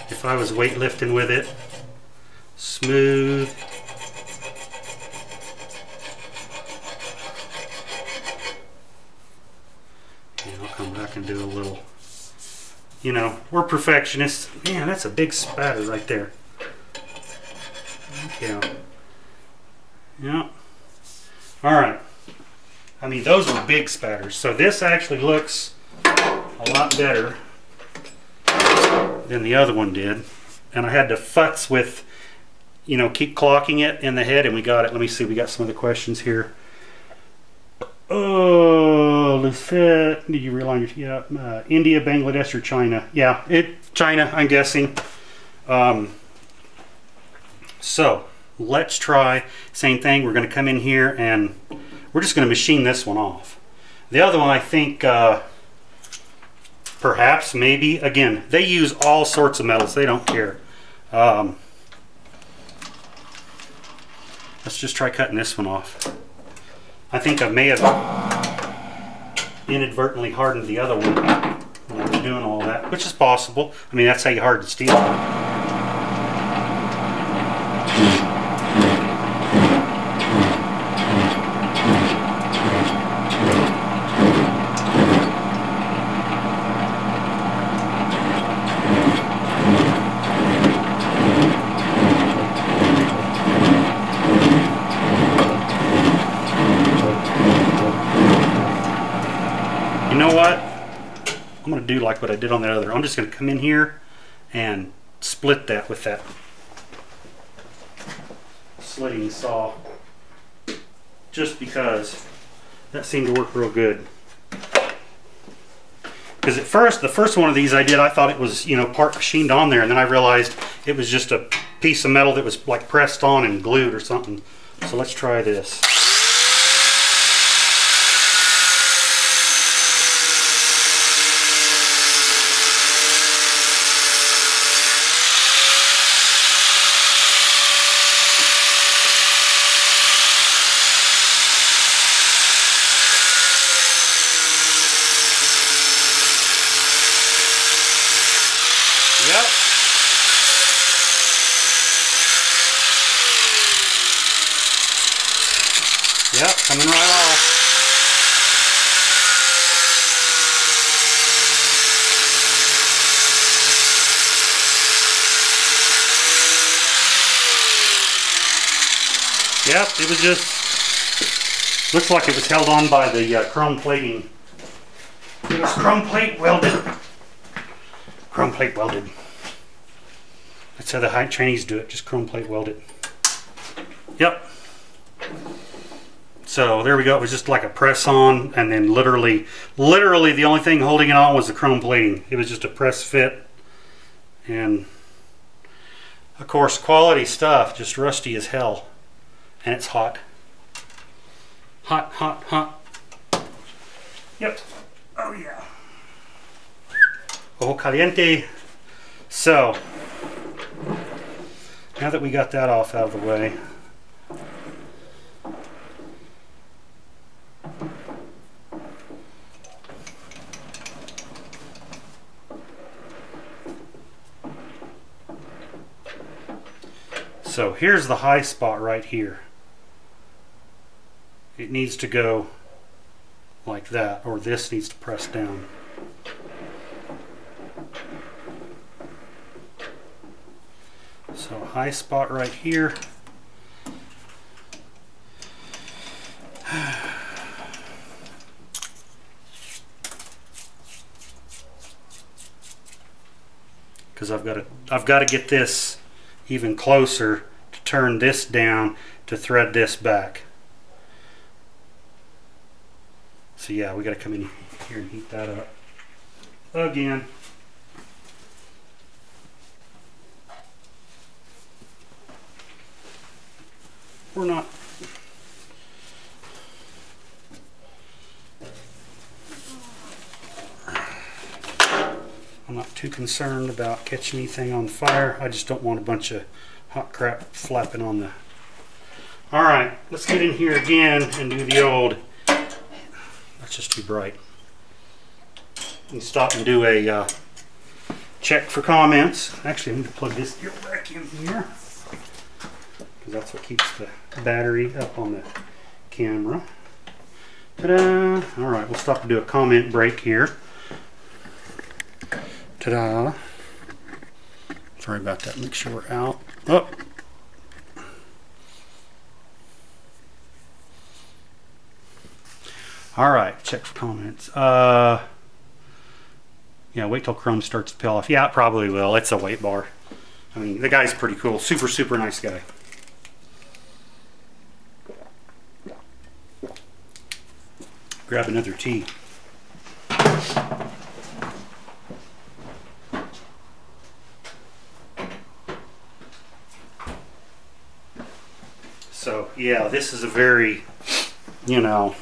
if I was weightlifting with it. Smooth. And I'll come back and do a little, you know, we're perfectionists. Man, that's a big spatter right there. Yeah. Yeah. Alright. I mean, those were big spatters. So this actually looks a lot better than the other one did. And I had to futz with, you know, keep clocking it in the head, and we got it. Let me see, we got some of the questions here. Oh, Lathe, did you realign your, yeah, India, Bangladesh, or China? Yeah, China, I'm guessing. So let's try same thing. We're going to come in here and we're just going to machine this one off. The other one, I think perhaps, maybe, again, they use all sorts of metals. They don't care. Let's just try cutting this one off. I think I may have inadvertently hardened the other one when I was doing all that, which is possible. I mean, that's how you harden steel. You know what? I'm going to do like what I did on the other. I'm just going to come in here and split that with that slitting saw, just because that seemed to work real good. Because at first, the first one of these I did, I thought it was, you know, part machined on there, and then I realized it was just a piece of metal that was like pressed on and glued or something. So let's try this. Yep, coming right off. Yep, it was just, looks like it was held on by the chrome plating. It was chrome plate welded. Chrome plate welded. That's how the high Chinese do it, just chrome plate welded. Yep. So there we go, it was just like a press on, and then literally the only thing holding it on was the chrome plating. It was just a press fit. And of course, quality stuff, just rusty as hell. And it's hot. Hot, hot, hot. Yep. Oh yeah. Oh, caliente. So, now that we got that off out of the way, so here's the high spot right here. It needs to go like that, or this needs to press down. So high spot right here. Because I've got to get this even closer to turn this down to thread this back. So yeah, we got to come in here and heat that up again. We're not. I'm not too concerned about catching anything on fire. I just don't want a bunch of hot crap flapping on the. All right, let's get in here again and do the old. That's just too bright. And stop and do a check for comments. Actually, I need to plug this gear back in here, because that's what keeps the battery up on the camera. Ta-da! All right, we'll stop and do a comment break here. Ta-da! Sorry about that. Make sure we're out. Oh. All right, check for comments. Yeah, wait till chrome starts to peel off. Yeah, it probably will. It's a weight bar. I mean, the guy's pretty cool. Super, super nice guy. Grab another tea. So, yeah, this is a very, you know,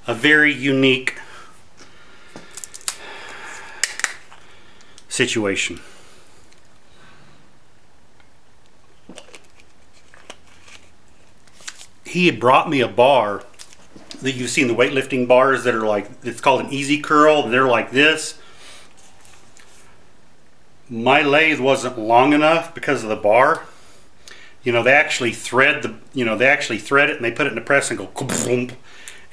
a very unique situation. He had brought me a bar that you've seen, the weightlifting bars that are like, it's called an easy curl. They're like this. My lathe wasn't long enough because of the bar. You know, they actually thread the, you know, they actually thread it and they put it in the press and go boom.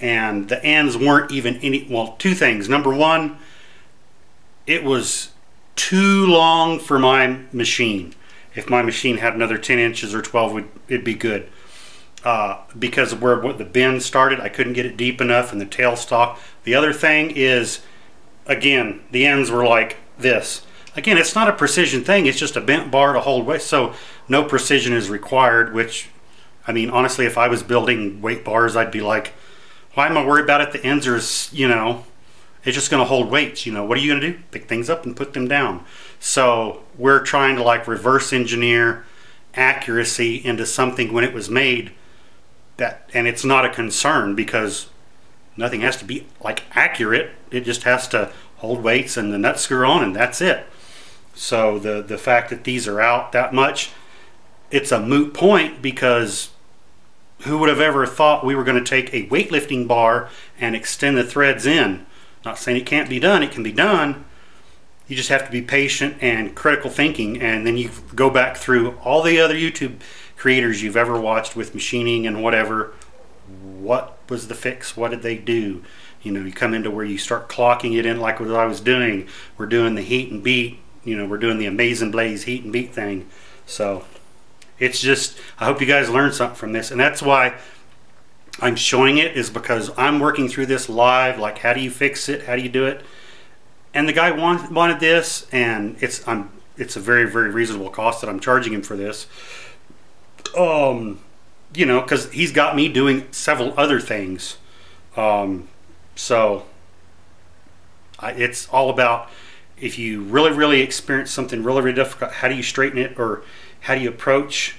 And the ends weren't even any, well, two things. Number one, it was too long for my machine. If my machine had another 10 inches or 12, it'd be good. Because of where the bend started, I couldn't get it deep enough in the tailstock. The other thing is, again, the ends were like this. Again, it's not a precision thing, it's just a bent bar to hold weight, so no precision is required, which, I mean, honestly, if I was building weight bars, I'd be like, why am I worried about it? The ends are, you know, it's just going to hold weights. You know, what are you going to do? Pick things up and put them down. So we're trying to like reverse engineer accuracy into something when it was made that, and it's not a concern because nothing has to be like accurate. It just has to hold weights and the nut screw on, and that's it. So the fact that these are out that much, it's a moot point, because who would have ever thought we were going to take a weightlifting bar and extend the threads in? Not saying it can't be done, it can be done. You just have to be patient and critical thinking, and then you go back through all the other YouTube creators you've ever watched with machining and whatever. what was the fix, what did they do. You know, you come into where you start clocking it in like what I was doing. We're doing the heat and beat, you know, we're doing the Amazing Blaze heat and beat thing. So it's just, I hope you guys learned something from this, and that's why I'm showing it, is because I'm working through this live, like how do you fix it, how do you do it. And the guy wanted this, and it's a very, very reasonable cost that I'm charging him for this. You know, because he's got me doing several other things. So it's all about, if you really, really experience something really, really difficult, how do you straighten it, or how do you approach,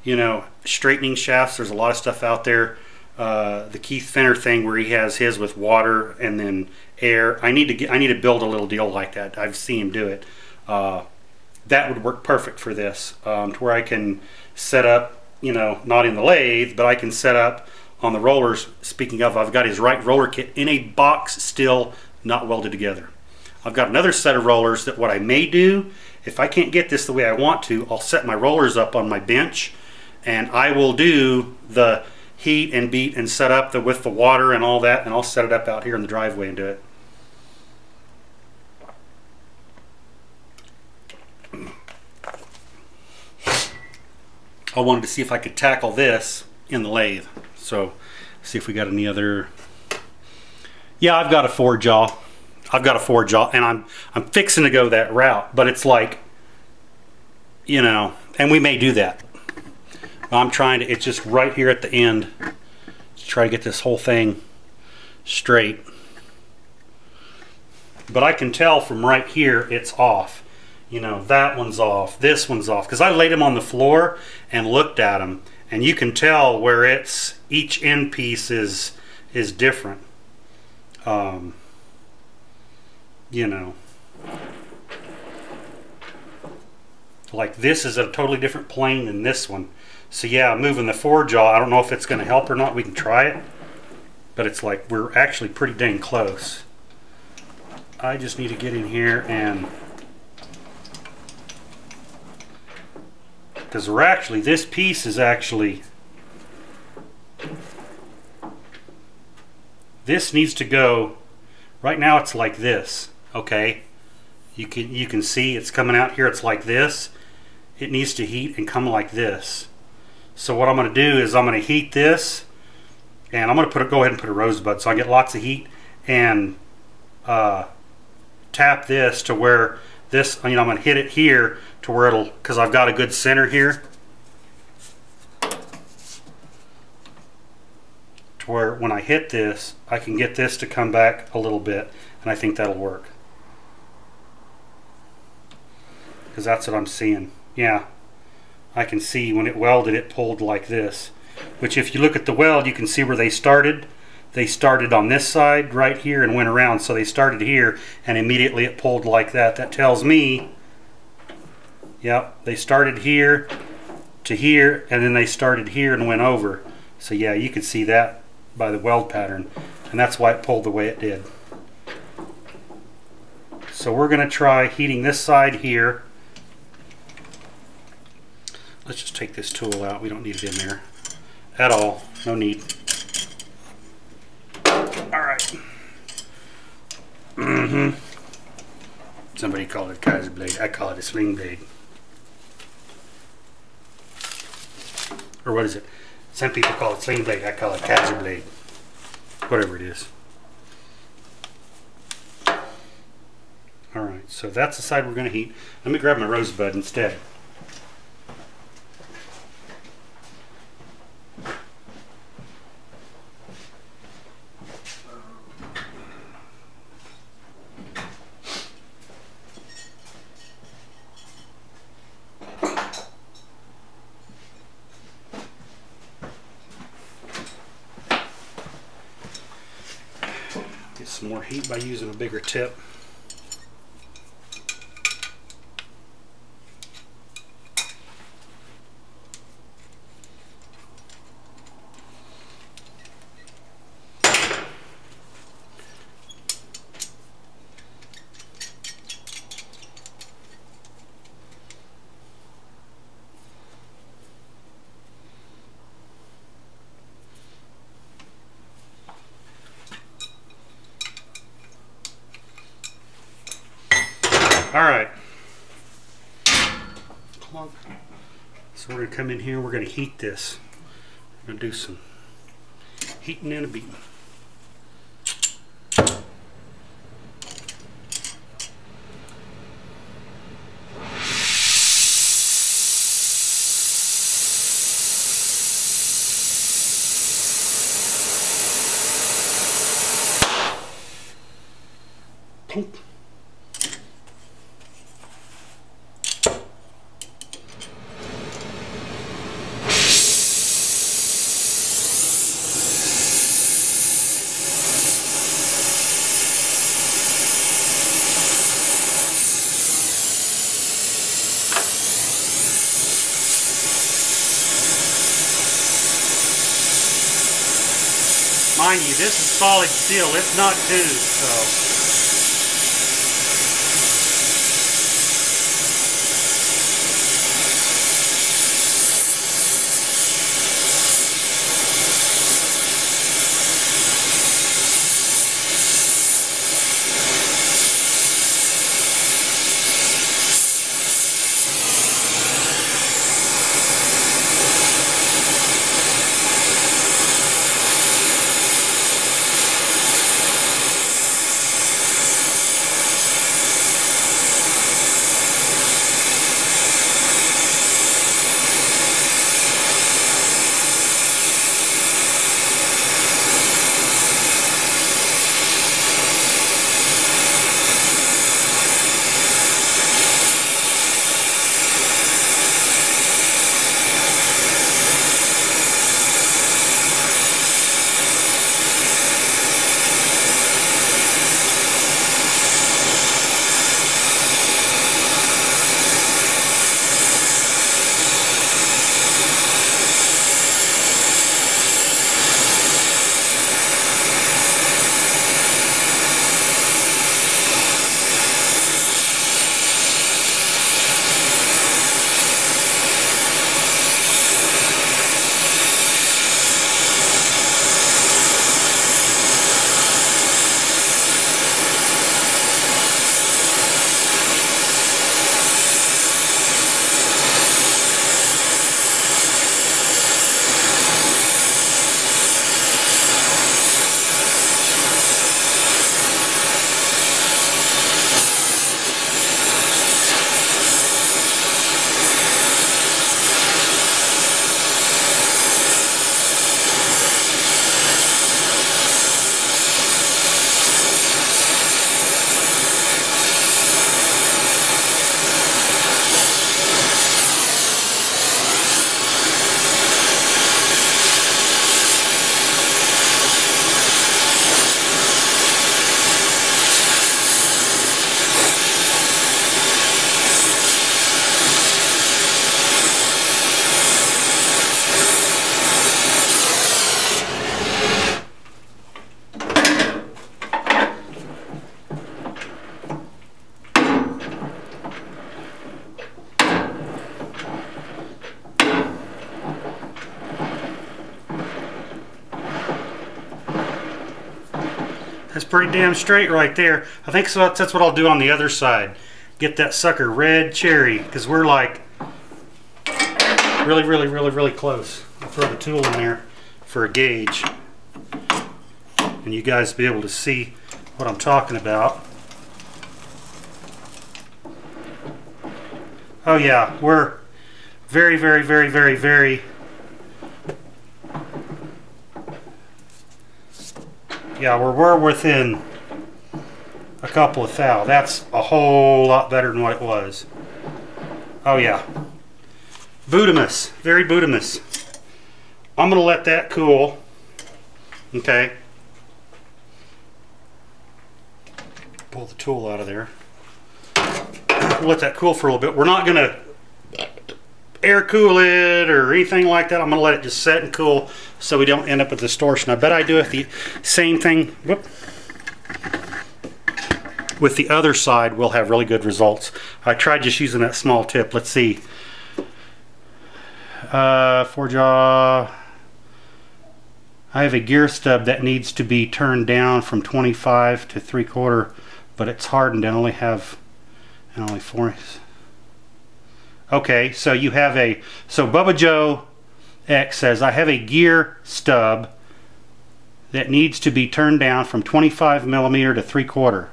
you know, straightening shafts. There's a lot of stuff out there. The Keith Fenner thing where he has his with water and then air. I need to build a little deal like that. I've seen him do it. That would work perfect for this, to where I can set up, you know, not in the lathe, but I can set up on the rollers. Speaking of, I've got his right roller kit in a box still, not welded together. I've got another set of rollers that what I may do, if I can't get this the way I want to, I'll set my rollers up on my bench, and I will do the heat and beat and set up with the water and all that, and I'll set it up out here in the driveway and do it. I wanted to see if I could tackle this in the lathe. So see if we got any other. Yeah, I've got a 4-jaw. I've got a 4-jaw, and I'm fixing to go that route, but it's like, you know, and we may do that. I'm trying to, it's just right here at the end to try to get this whole thing straight. But I can tell from right here it's off. You know, that one's off, this one's off, because I laid them on the floor and looked at them, and you can tell where it's, each end piece is different. You know, like this is a totally different plane than this one. So yeah, moving the 4-jaw, I don't know if it's going to help or not. We can try it, but it's like we're actually pretty dang close. I just need to get in here, and because we're actually, this piece is actually, this needs to go, right now it's like this, okay? You can see it's coming out here, it's like this. It needs to heat and come like this. So what I'm going to do is I'm going to heat this, and I'm going to go ahead and put a rosebud so I get lots of heat, and tap this to where this, you know, I'm going to hit it here to where it'll, because I've got a good center here, to where when I hit this, I can get this to come back a little bit, and I think that'll work. Because that's what I'm seeing. Yeah, I can see when it welded, it pulled like this. Which if you look at the weld, you can see where they started. They started on this side right here and went around. So they started here and immediately it pulled like that. That tells me, yep, they started here to here, and then they started here and went over. So yeah, you can see that by the weld pattern. And that's why it pulled the way it did. So we're going to try heating this side here. Let's just take this tool out. We don't need it in there at all. No need. Alright. Somebody called it Kaiser blade. I call it a sling blade. Or what is it? Some people call it sling blade. I call it Kaiser blade. Whatever it is. Alright, so that's the side we're going to heat. Let me grab my rosebud instead. Get some more heat by using a bigger tip. All right. So we're going to come in here, we're going to heat this. We're going to do some heating and a beating. Plunk. Mind you, this is solid steel, it's not tubed, so. That's pretty damn straight right there. I think so. That's what I'll do on the other side. Get that sucker red cherry, because we're like really close. I'll throw the tool in there for a gauge, and you guys be able to see what I'm talking about. Oh yeah, we're very yeah, we're within a couple of thou. That's a whole lot better than what it was. Oh yeah. Budamus. Very Budamus. I'm going to let that cool. Okay. Pull the tool out of there. We'll let that cool for a little bit. We're not going to air cool it or anything like that. I'm going to let it just set and cool so we don't end up with distortion. I bet I do it the same thing. Whoop. With the other side, we'll have really good results. I tried just using that small tip. Let's see. Four jaw. I have a gear stub that needs to be turned down from 25 to 3/4, but it's hardened and only have And only 4. Okay, so you have a, so Bubba Joe X says, I have a gear stub that needs to be turned down from 25 millimeter to 3/4,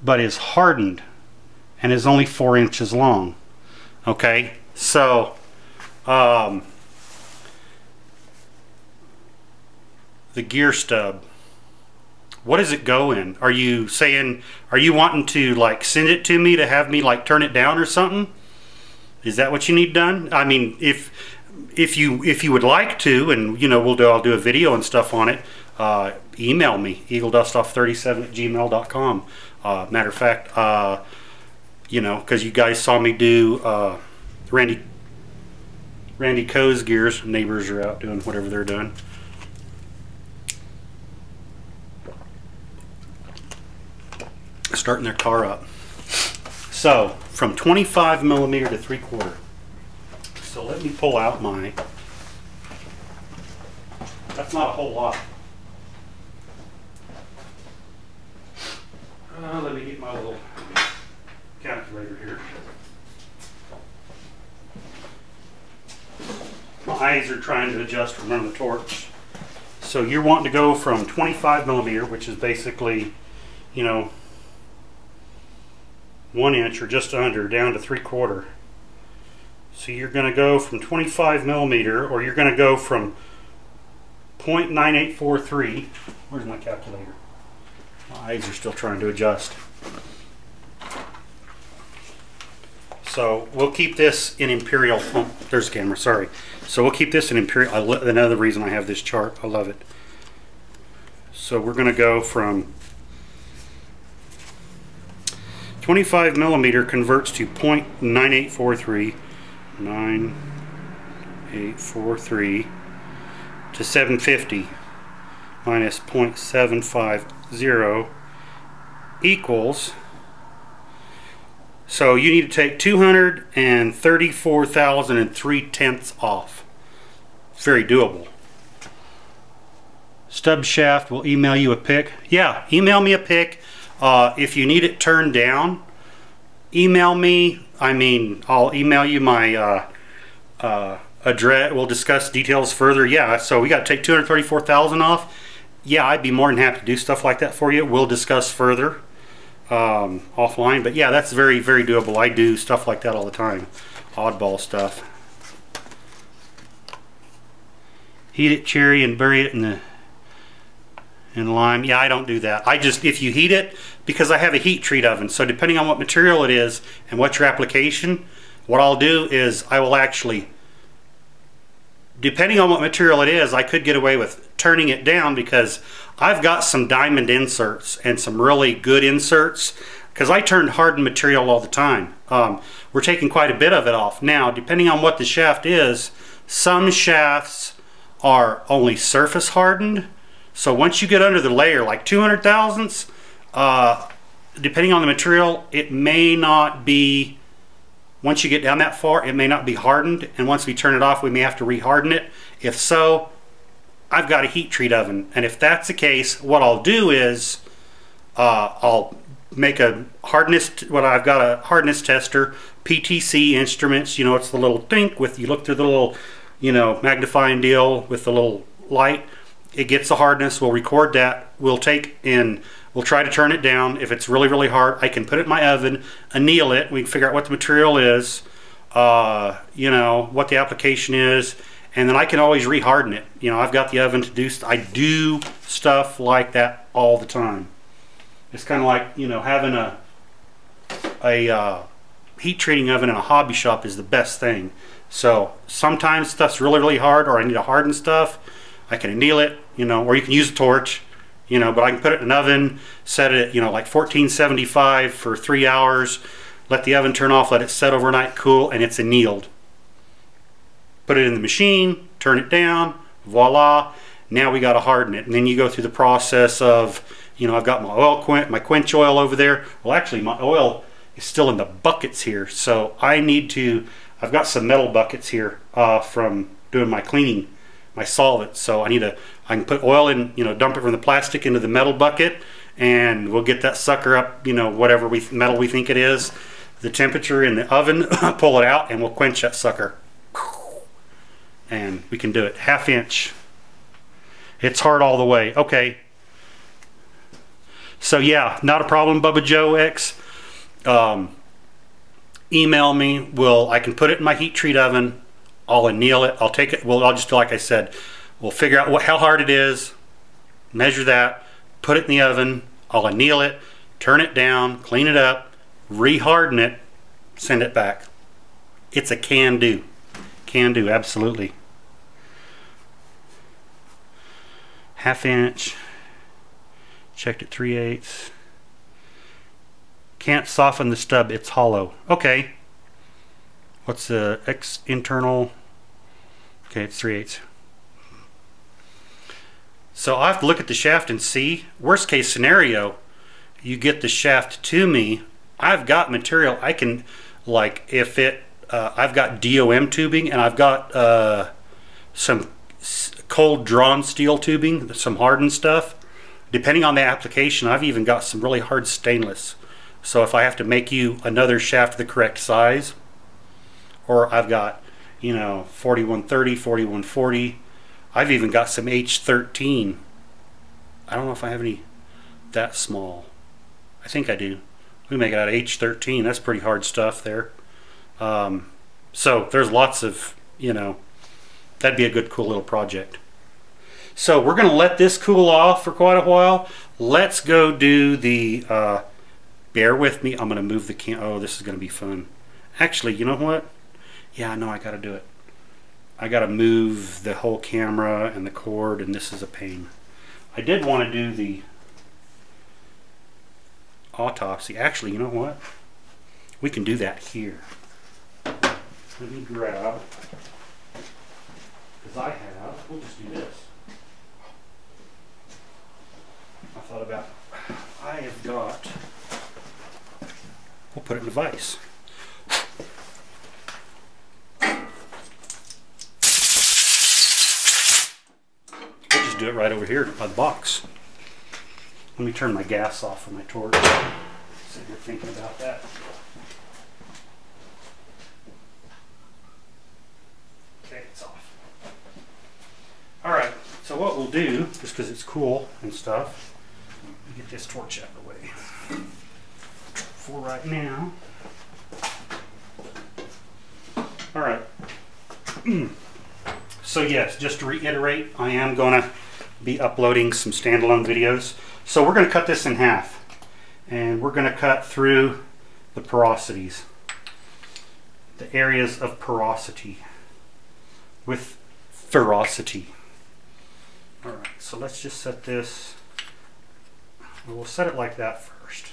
but is hardened and is only 4 inches long. Okay, so the gear stub, what does it go in? Are you saying, are you wanting to like send it to me to have me like turn it down or something? Is that what you need done? I mean, if you would like to, and you know, I'll do a video and stuff on it, email me, eagledustoff37@gmail.com. Matter of fact, you know, because you guys saw me do Randy Coe's gears. Neighbors are out doing whatever they're doing. Starting their car up. So from 25 millimeter to 3/4. So let me pull out my, that's not a whole lot. Let me get my little calculator here. My eyes are trying to adjust from running the torch. So you're wanting to go from 25 millimeter, which is basically, you know, 1 inch or just under, down to 3/4. So you're going to go from 25 millimeter, or you're going to go from 0.9843. Where's my calculator? My eyes are still trying to adjust. So we'll keep this in imperial. Oh, there's the camera, sorry. So we'll keep this in imperial. Another reason I have this chart, I love it. So we're going to go from 25 millimeter converts to 0.9843, 9843 to 750 minus 0.750 equals, so you need to take 234,003 off. It's very doable. Stub shaft will email you a pic. Yeah, email me a pic. If you need it turned down, email me. I mean, I'll email you my address. We'll discuss details further. Yeah, so we got to take 234,000 off. Yeah, I'd be more than happy to do stuff like that for you. We'll discuss further offline. But yeah, that's very, very doable. I do stuff like that all the time. Oddball stuff. Heat it cherry and bury it in the lime. Yeah, I don't do that. I just, if you heat it, because I have a heat treat oven, so depending on what material it is and what your application, what I'll do is I will actually, depending on what material it is, I could get away with turning it down, because I've got some diamond inserts and some really good inserts, because I turn hardened material all the time. We're taking quite a bit of it off. Now, depending on what the shaft is, some shafts are only surface hardened. So once you get under the layer, like 200 thousandths, depending on the material, it may not be, once you get down that far, it may not be hardened. And once we turn it off, we may have to re-harden it. If so, I've got a heat treat oven. And if that's the case, what I'll do is, I'll make a hardness, I've got a hardness tester, PTC instruments, you know, it's the little think with, you look through the little, you know, magnifying deal with the little light. It gets the hardness, we'll record that, we'll take and we'll try to turn it down. If it's really, really hard, I can put it in my oven, anneal it, we can figure out what the material is, you know, what the application is, and then I can always re-harden it. You know, I've got the oven to do, I do stuff like that all the time. It's kind of like, you know, having a heat treating oven in a hobby shop is the best thing. So sometimes stuff's really, really hard, or I need to harden stuff, I can anneal it, you know, or you can use a torch, you know, but I can put it in an oven, set it at, you know, like 1475 for 3 hours, let the oven turn off, let it set overnight, cool, and it's annealed. Put it in the machine, turn it down, voila, now we got to harden it. And then you go through the process of, you know, I've got my oil my quench oil over there. Well, actually my oil is still in the buckets here, so I need to, I've got some metal buckets here from doing my cleaning, my solvent. So I can put oil in, you know, dump it from the plastic into the metal bucket, and we'll get that sucker up, you know, whatever metal we think it is, the temperature in the oven, pull it out, and we'll quench that sucker. And we can do it. 1/2 inch. It's hard all the way. Okay. So yeah, not a problem, Bubba Joe X. Email me. I can put it in my heat treat oven. I'll anneal it. I'll take it. Well, I'll just do like I said. We'll figure out how hard it is. Measure that. Put it in the oven. I'll anneal it. Turn it down. Clean it up. Re-harden it. Send it back. It's a can do. Can do, absolutely. 1/2 inch. Checked at 3/8. Can't soften the stub, it's hollow. Okay. What's the internal? Okay, it's 3/8. So I have to look at the shaft and see. Worst case scenario, you get the shaft to me. I've got material. I can, like, if it, I've got DOM tubing, and I've got some cold drawn steel tubing, some hardened stuff. Depending on the application, I've even got some really hard stainless. So if I have to make you another shaft the correct size, or I've got, you know, 4130, 4140. I've even got some H13. I don't know if I have any that small. I think I do. We make it out of H13. That's pretty hard stuff there. So there's lots of, you know, that'd be a good, cool little project. So we're going to let this cool off for quite a while. Let's go do the, bear with me. I'm going to move the oh, this is going to be fun. Actually, you know what? Yeah, I know I got to do it. I got to move the whole camera and the cord, and this is a pain. I did want to do the autopsy. Actually, you know what? We can do that here. Let me grab, because I have, we'll just do this. I thought about, I have got, we'll put it in a vise. We'll just do it right over here by the box. Let me turn my gas off on my torch. Sitting here thinking about that. Okay, it's off. Alright, so what we'll do, just because it's cool and stuff, get this torch out of the way. For right now. Alright. So yes, just to reiterate, I am going to be uploading some standalone videos. So we're going to cut this in half. And we're going to cut through the porosities. The areas of porosity. With ferocity. Alright, so let's just set this. We'll set it like that first.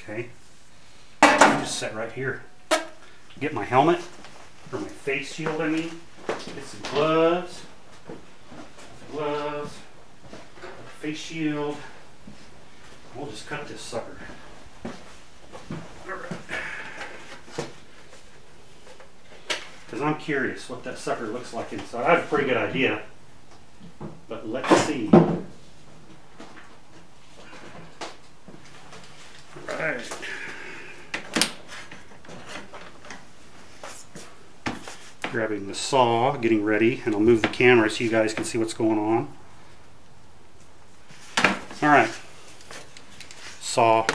Okay. I'll just set right here. Get my helmet, or my face shield, I mean. Get some gloves. Face shield. We'll just cut this sucker. Alright. Because I'm curious what that sucker looks like inside. I have a pretty good idea. But let's see. Alright. Grabbing the saw, getting ready, and I'll move the camera so you guys can see what's going on. Alright. Saw.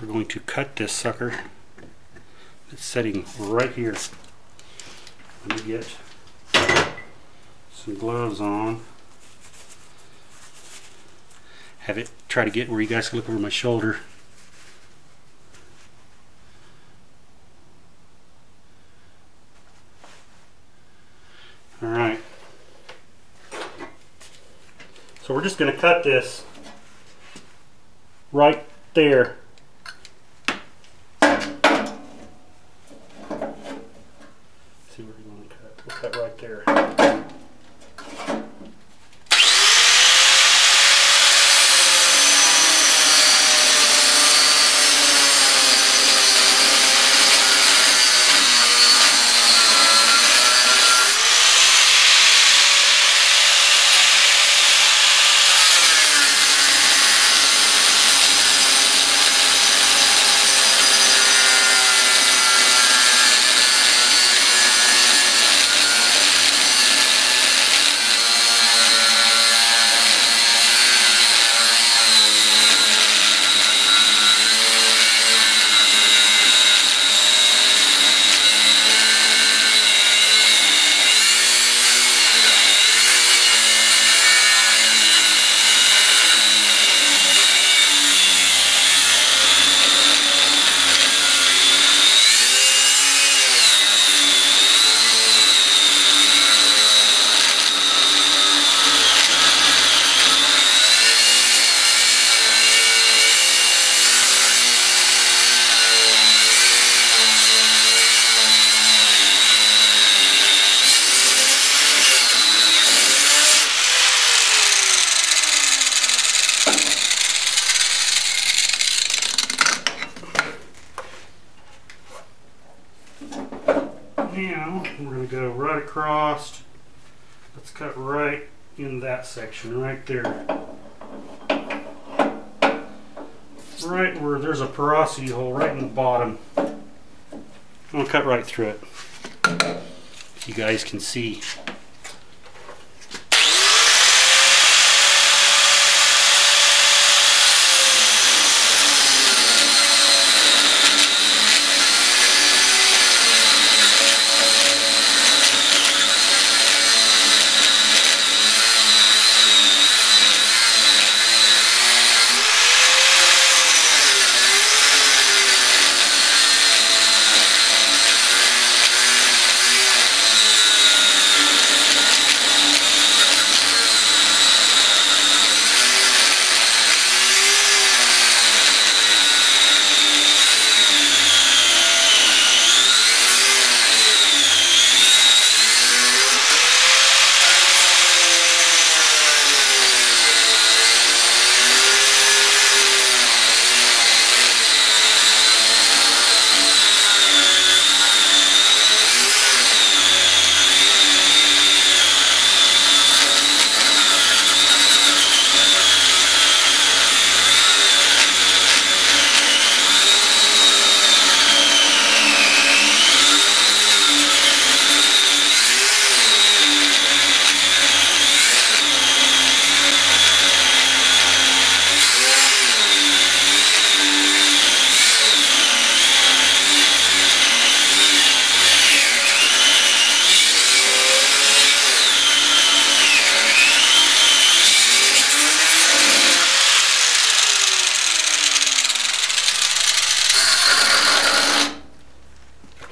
We're going to cut this sucker. It's setting right here. Let me get some gloves on. Have it try to get where you guys can look over my shoulder. Alright. So we're just going to cut this right there. See where you want to cut. We'll cut right there. across. Let's cut right in that section right there. Right where there's a porosity hole right in the bottom. I'm going to cut right through it. You guys can see.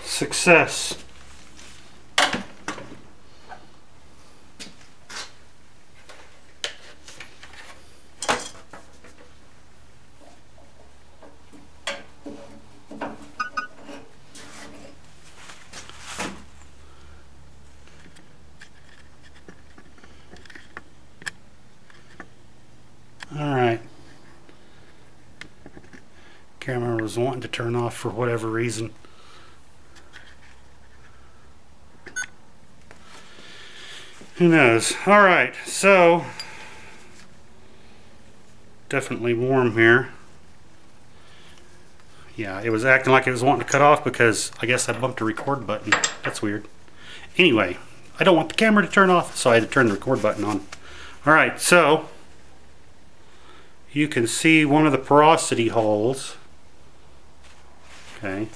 Success. All right. Camera was wanting to turn off for whatever reason. Who knows? All right, so definitely warm here. Yeah, it was acting like it was wanting to cut off because I guess I bumped the record button. That's weird. Anyway, I don't want the camera to turn off, so I had to turn the record button on. All right, so you can see one of the porosity holes. Okay.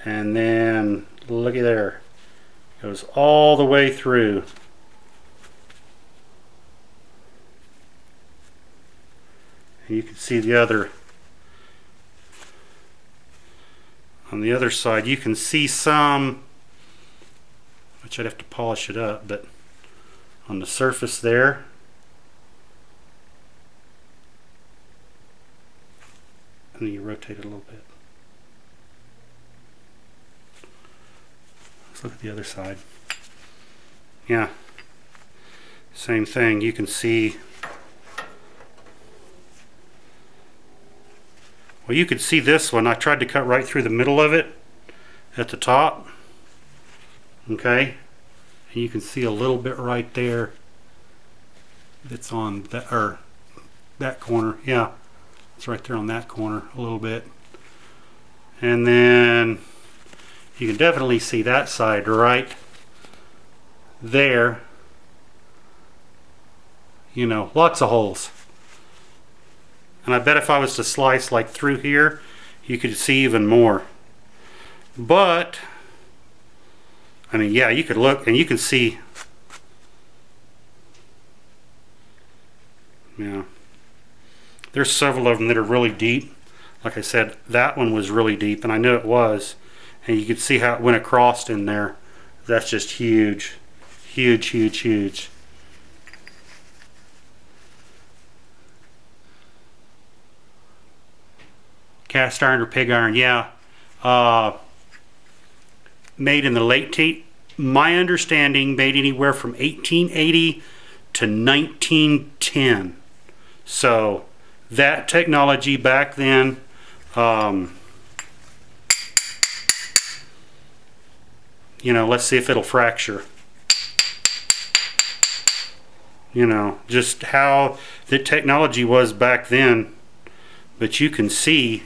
And then looky there. Goes all the way through. And you can see the other. On the other side, you can see some, which I'd have to polish it up, but on the surface there. And then you rotate it a little bit. Let's look at the other side. Yeah, same thing. You can see, well, you could see this one. I tried to cut right through the middle of it at the top. Okay, and you can see a little bit right there that's on that, or that corner. Yeah, it's right there on that corner a little bit. And then you can definitely see that side right there. You know, lots of holes. And I bet if I was to slice like through here, you could see even more. But, I mean, yeah, you could look and you can see. Yeah. There's several of them that are really deep. Like I said, that one was really deep, and I knew it was. And you could see how it went across in there. That's just huge. Huge, huge, huge. Cast iron or pig iron, yeah. Made in the late, my understanding, made anywhere from 1880 to 1910. So that technology back then, You know, let's see if it'll fracture. You know, just how the technology was back then. But you can see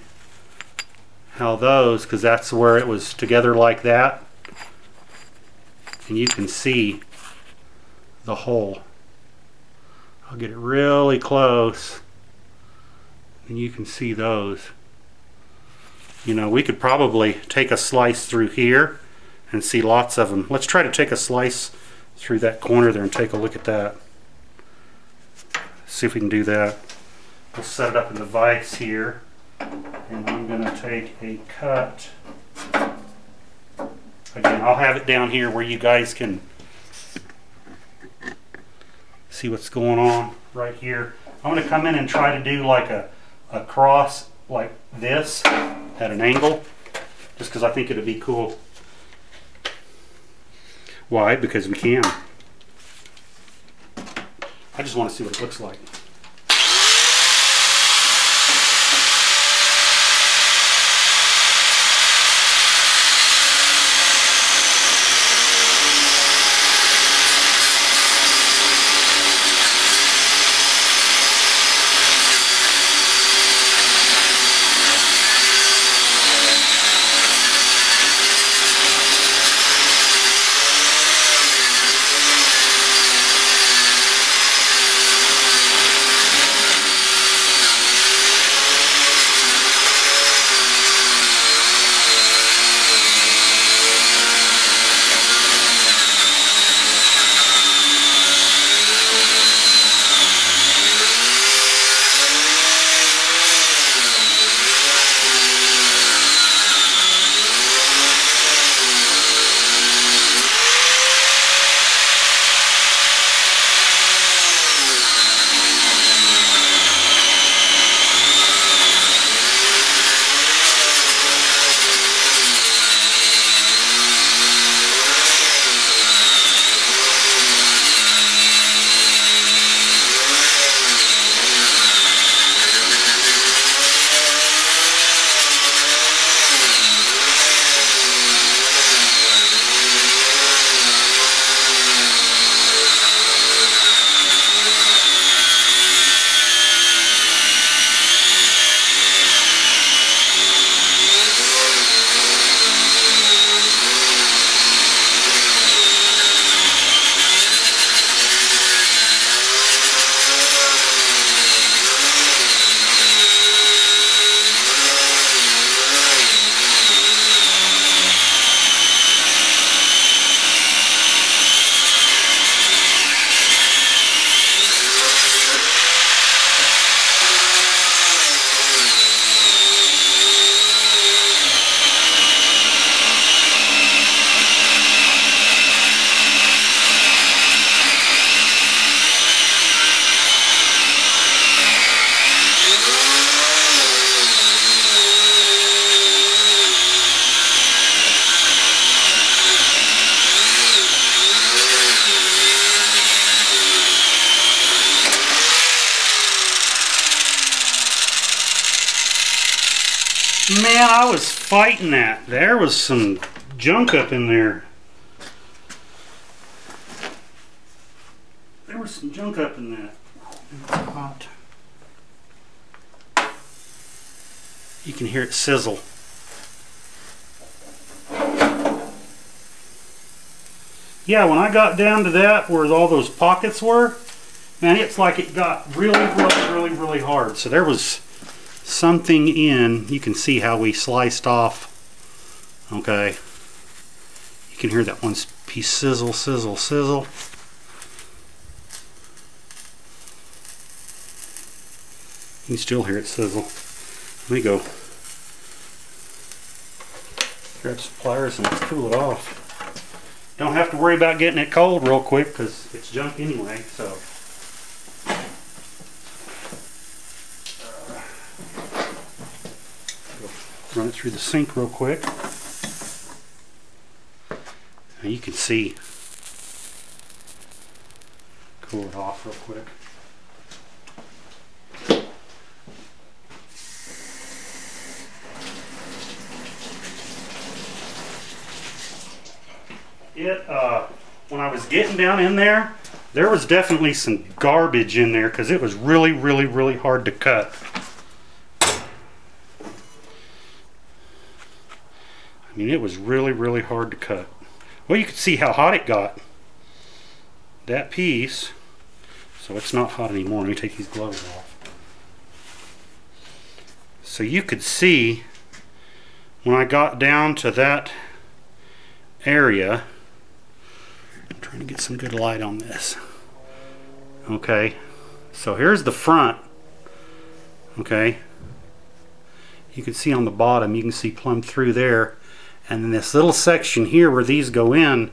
how those, because that's where it was together like that. And you can see the hole. I'll get it really close. And you can see those. You know, we could probably take a slice through here and see lots of them. Let's try to take a slice through that corner there and take a look at that. See if we can do that. We'll set it up in the vise here, and I'm going to take a cut. Again, I'll have it down here where you guys can see what's going on right here. I'm going to come in and try to do like a cross like this at an angle, just because I think it'd be cool. Why? Because we can. I just want to see what it looks like. Man, I was fighting that. There was some junk up in there. There was some junk up in that. It's hot. You can hear it sizzle. Yeah, when I got down to that where all those pockets were, man, it's like it got really hard. So there was something in. You can see how we sliced off. Okay, you can hear that one piece sizzle, sizzle, sizzle. You can still hear it sizzle. Let me go grab some pliers and let's cool it off. Don't have to worry about getting it cold real quick because it's junk anyway. So run it through the sink real quick. And you can see. Cool it off real quick. When I was getting down in there, there was definitely some garbage in there because it was really, really, really hard to cut. I mean, it was really, really hard to cut. Well, you could see how hot it got. That piece, so it's not hot anymore. Let me take these gloves off. So you could see when I got down to that area, I'm trying to get some good light on this. Okay, so here's the front. Okay, you can see on the bottom, you can see plumb through there. And then this little section here where these go in,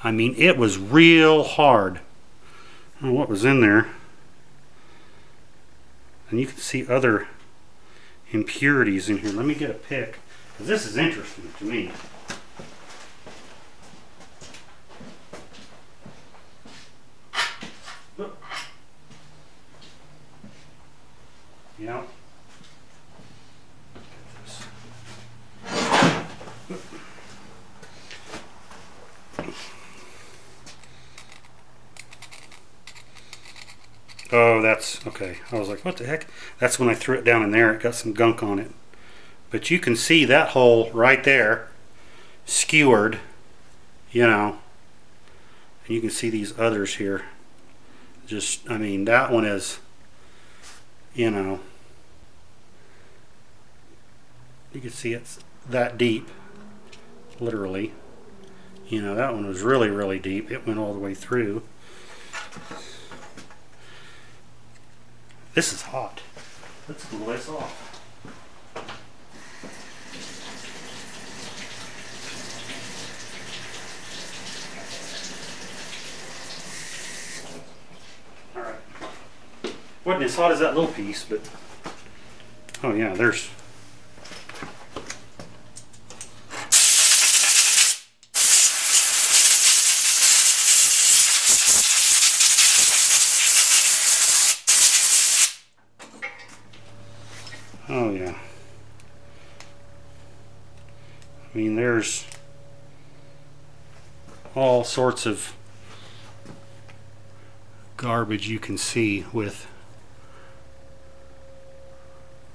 I mean, it was real hard. I don't know what was in there. And you can see other impurities in here. Let me get a pick, because this is interesting to me. Yeah. Oh, that's okay. I was like, what the heck? That's when I threw it down in there. It got some gunk on it. But you can see that hole right there, skewered, you know. And you can see these others here. Just, I mean, that one is, you know, you can see it's that deep, literally. You know, that one was really, really deep. It went all the way through. This is hot. Let's cool this off. Alright. Wasn't as hot as that little piece, but oh yeah, there's oh yeah. I mean, there's all sorts of garbage you can see with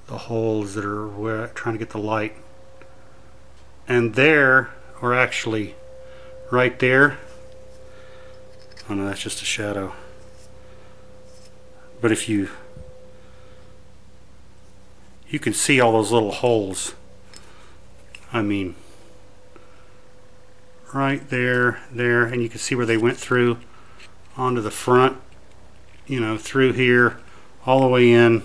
the holes that are where trying to get the light. And there, or actually right there, oh no, that's just a shadow. But if you can see all those little holes. I mean, right there, there, and you can see where they went through onto the front, you know, through here, all the way in.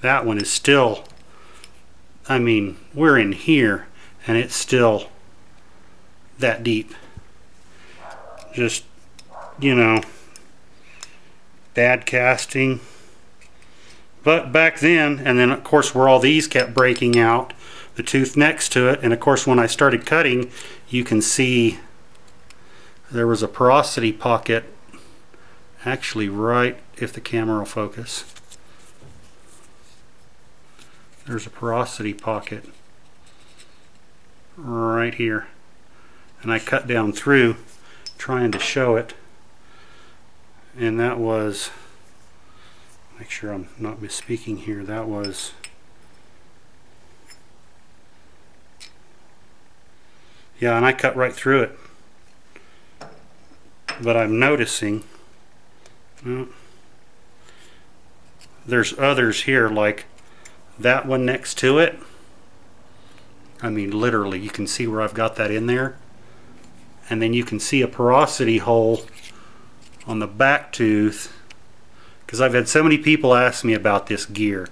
That one is still, I mean, we're in here, and it's still that deep. Just, you know, bad casting. But back then, and then of course where all these kept breaking out, the tooth next to it, and of course when I started cutting, you can see there was a porosity pocket actually right, if the camera will focus, there's a porosity pocket right here, and I cut down through trying to show it. And that was, make sure I'm not misspeaking here, that was yeah, and I cut right through it. But I'm noticing there's others here, like that one next to it. I mean, literally, you can see where I've got that in there. And then you can see a porosity hole on the back tooth, because I've had so many people ask me about this gear.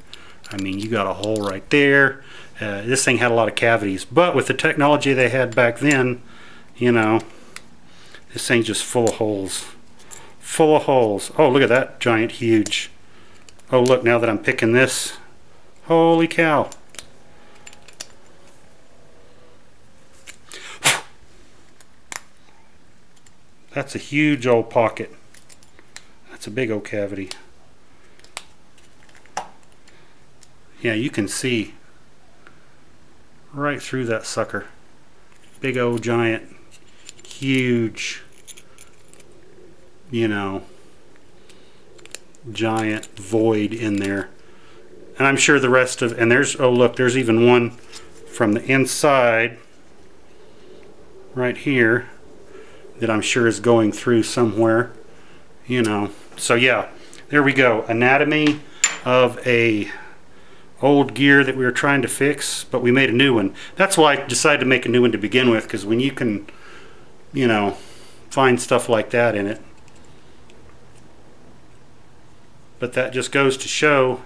I mean, you got a hole right there. This thing had a lot of cavities, but with the technology they had back then, you know, this thing's just full of holes. Full of holes. Oh, look at that giant, huge. Oh, look, now that I'm picking this, holy cow. That's a huge old pocket. That's a big old cavity. Yeah, you can see right through that sucker. Big old giant, huge, you know, giant void in there. And I'm sure the rest of, and there's, oh look, there's even one from the inside right here that I'm sure is going through somewhere, you know. So yeah, there we go. Anatomy of a old gear that we were trying to fix, but we made a new one. That's why I decided to make a new one to begin with, because when you can, you know, find stuff like that in it. But that just goes to show,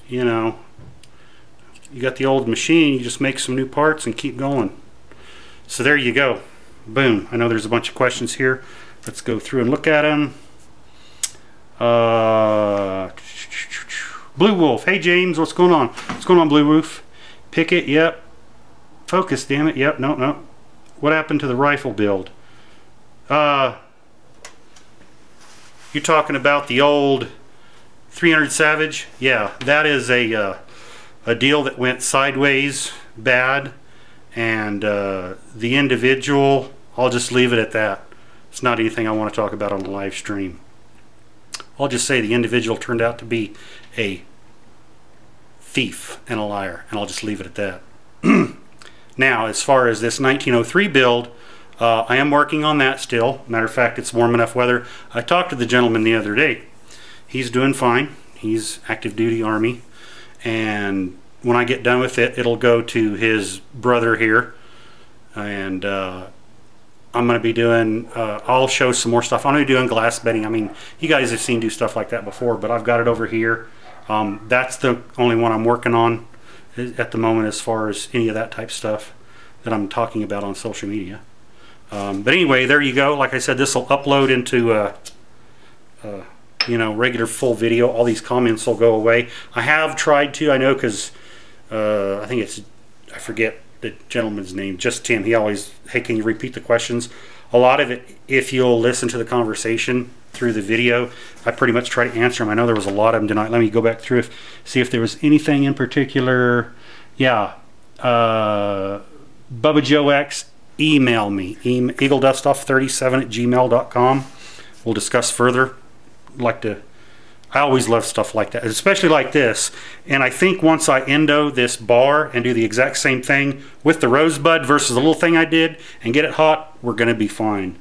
you know, you got the old machine, you just make some new parts and keep going. So there you go. Boom. I know there's a bunch of questions here. Let's go through and look at them. Blue Wolf. Hey James, what's going on? What's going on, Blue Wolf? Picket, yep. Focus, damn it. Yep, no, no. What happened to the rifle build? You're talking about the old 300 Savage? Yeah, that is a deal that went sideways bad, and the individual, I'll just leave it at that. It's not anything I want to talk about on the live stream. I'll just say the individual turned out to be a thief and a liar, and I'll just leave it at that. Now, as far as this 1903 build, I am working on that still. Matter of fact, it's warm enough weather. I talked to the gentleman the other day. He's doing fine. He's active duty Army, and when I get done with it, it'll go to his brother here, and I'm going to be doing, I'll show some more stuff. I'm going to be doing glass bedding. I mean, you guys have seen do stuff like that before, but I've got it over here. That's the only one I'm working on at the moment as far as any of that type stuff that I'm talking about on social media. But anyway, there you go. Like I said, this will upload into you know, regular full video. All these comments will go away. I have tried to, I know, because I think it's, I forget the gentleman's name, just Tim. He always, hey, can you repeat the questions? A lot of it, if you'll listen to the conversation through the video, I pretty much try to answer them. I know there was a lot of them tonight. Let me go back through, see if there was anything in particular. Yeah, Bubba Joe X, email me, eagledustoff37@gmail.com. We'll discuss further. I always love stuff like that, especially like this. And I think once I endo this bar and do the exact same thing with the rosebud versus the little thing I did and get it hot, we're going to be fine.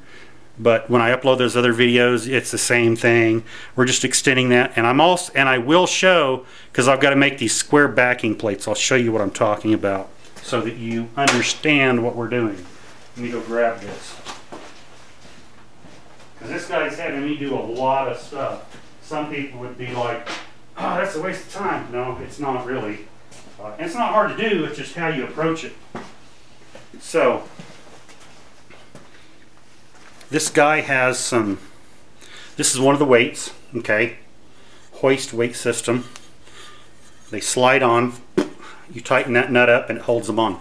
But when I upload those other videos, it's the same thing. We're just extending that. And I will show, because I've got to make these square backing plates. I'll show you what I'm talking about so that you understand what we're doing. Let me go grab this. Because this guy's having me do a lot of stuff. Some people would be like, oh, that's a waste of time. No, it's not really. And it's not hard to do, it's just how you approach it. So, this guy has some, this is one of the weights, okay? Hoist weight system. They slide on, you tighten that nut up and it holds them on.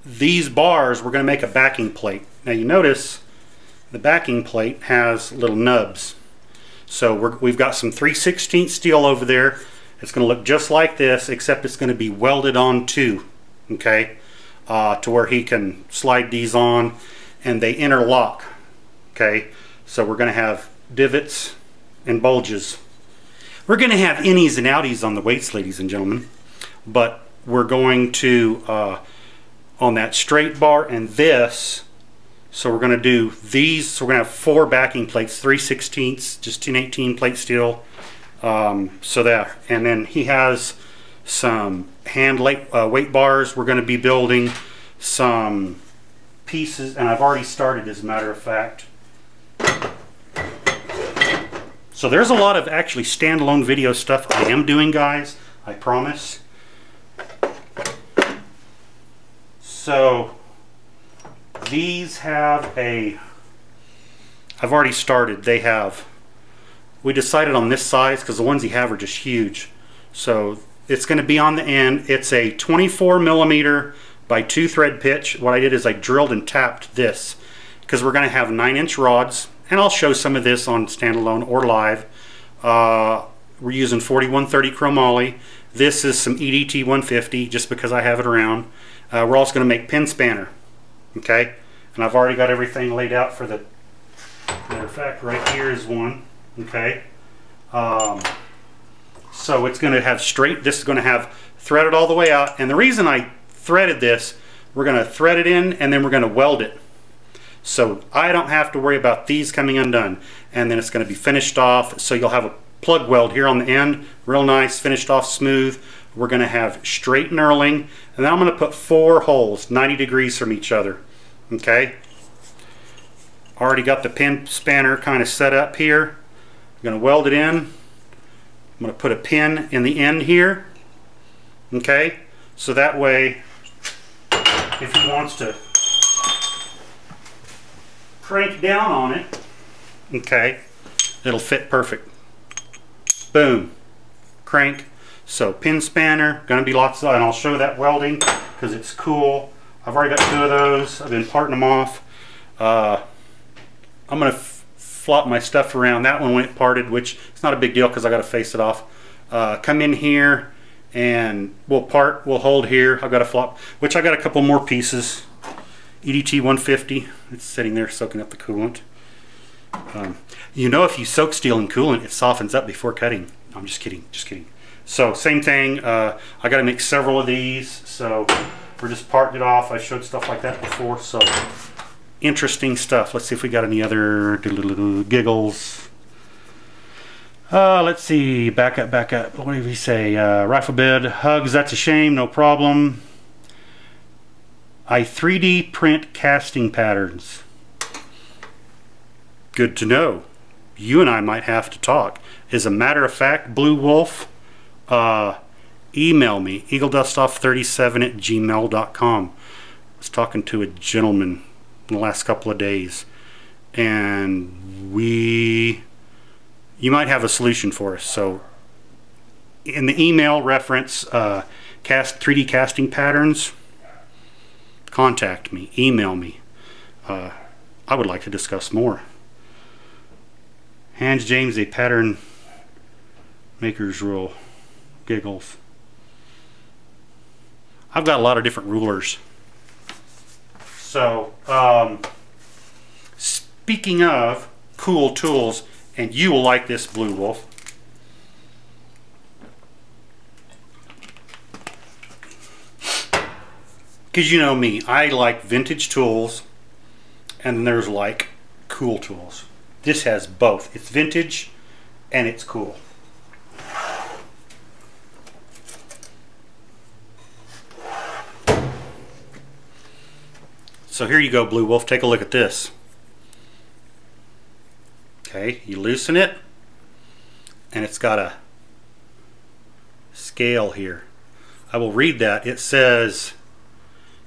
These bars, we're going to make a backing plate. Now you notice the backing plate has little nubs. So we've got some 3/16 steel over there. It's going to look just like this, except it's going to be welded on too, okay? To where he can slide these on and they interlock, okay? So we're going to have divots and bulges. We're going to have innies and outies on the weights, ladies and gentlemen, but we're going to, on that straight bar and this, so we're going to do these, so we're going to have 4 backing plates, 3/16, just 1018 plate steel, so that, and then he has some hand weight bars. We're going to be building some pieces, and I've already started, as a matter of fact. So there's a lot of actually standalone video stuff I am doing, guys, I promise. So these have a, I've already started, they have, we decided on this size because the ones you have are just huge. So it's going to be on the end. It's a 24 millimeter by 2 thread pitch. What I did is I drilled and tapped this because we're going to have 9-inch rods, and I'll show some of this on standalone or live. We're using 4130 chromoly, This is some EDT 150, just because I have it around. We're also going to make pin spanner. Okay, and I've already got everything laid out for the, matter of fact, right here is one. Okay, so it's going to have straight, this is going to have threaded all the way out, and the reason I threaded this, we're going to thread it in and then we're going to weld it. So I don't have to worry about these coming undone, and then it's going to be finished off, so you'll have a plug weld here on the end, real nice, finished off smooth. We're going to have straight knurling, and then I'm going to put 4 holes 90 degrees from each other. Okay, already got the pin spanner kind of set up here. I'm going to weld it in. I'm going to put a pin in the end here. Okay, so that way if he wants to crank down on it, okay, it'll fit perfect. Boom, crank. So pin spanner, gonna be lots of, and I'll show that welding because it's cool. I've already got 2 of those. I've been parting them off. I'm gonna flop my stuff around. That one went parted, which it's not a big deal because I got to face it off. Come in here and we'll hold here. I've got to flop, which I got a couple more pieces. EDT 150. It's sitting there soaking up the coolant. You know, if you soak steel in coolant, it softens up before cutting. I'm just kidding, just kidding. So same thing, I got to make several of these, so we're just parting it off. I showed stuff like that before, so interesting stuff. Let's see if we got any other giggles. Let's see, back up. What did we say? Rifle bed, hugs, that's a shame, no problem. I 3D print casting patterns. Good to know. You and I might have to talk. As a matter of fact, Blue Wolf, email me, eagledustoff37@gmail.com. I was talking to a gentleman in the last couple of days, and you might have a solution for us. So in the email reference, 3D casting patterns, contact me, email me. I would like to discuss more. Hands James a pattern maker's rule. Giggles. I've got a lot of different rulers. So speaking of cool tools, and you will like this, Blue Wolf. Because you know me, I like vintage tools, and then there's like cool tools. This has both. It's vintage and it's cool. So here you go, Blue Wolf, take a look at this. Okay, you loosen it, and it's got a scale here. I will read that. It says,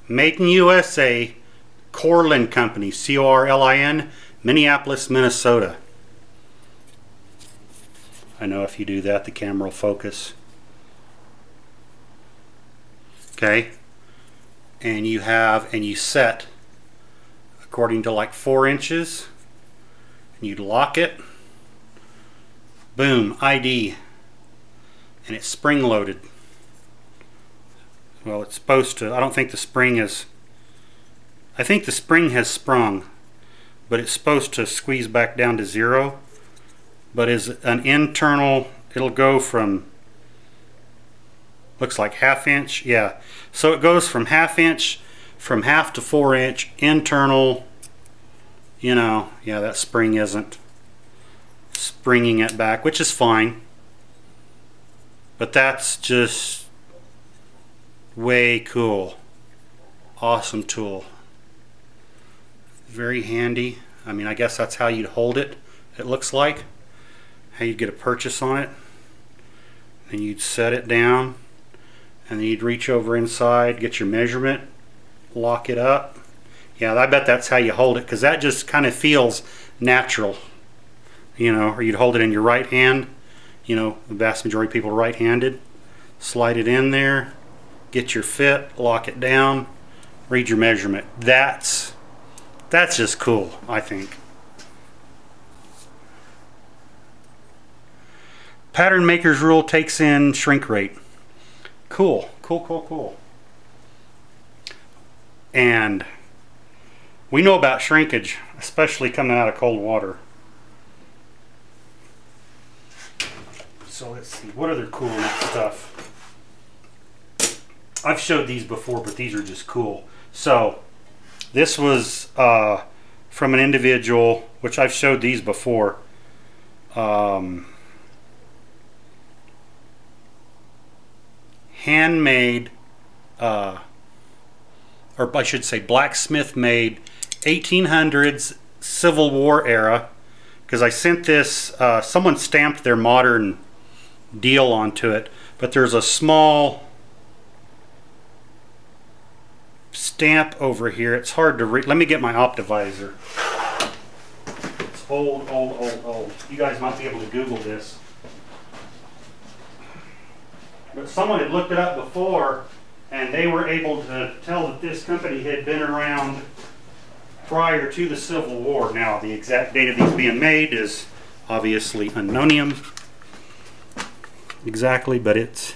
Made in USA, Corlin Company, C-O-R-L-I-N, Minneapolis, Minnesota. I know if you do that, the camera will focus. Okay, and you set according to like 4 inches, and you'd lock it, boom, ID, and it's spring loaded. Well, it's supposed to. I don't think the spring is, I think the spring has sprung, but it's supposed to squeeze back down to 0. But as an internal, it'll go from, looks like 1/2 inch, yeah. So it goes from 1/2 inch, from 1/2 to 4 inch internal. You know, yeah, that spring isn't springing it back, which is fine. But that's just way cool. Awesome tool. Very handy. I mean, I guess that's how you'd hold it, it looks like. How you'd get a purchase on it. And you'd set it down, and then you'd reach over inside, get your measurement, lock it up. Yeah, I bet that's how you hold it, because that just kind of feels natural. You know, or you'd hold it in your right hand. You know, the vast majority of people are right-handed. Slide it in there, get your fit, lock it down, read your measurement. That's just cool, I think. Pattern maker's rule takes in shrink rate. Cool, cool, cool, cool. And we know about shrinkage, especially coming out of cold water. So let's see, what other cool stuff? I've showed these before, but these are just cool. So this was from an individual, which I've showed these before. Handmade, or I should say blacksmith made 1800s Civil War era, because I sent this, someone stamped their modern deal onto it, but there's a small stamp over here. It's hard to read. Let me get my optivisor. It's old, old, old, old. You guys might be able to Google this. But someone had looked it up before, and they were able to tell that this company had been around prior to the Civil War. Now, the exact date of these being made is obviously unknownium exactly, but it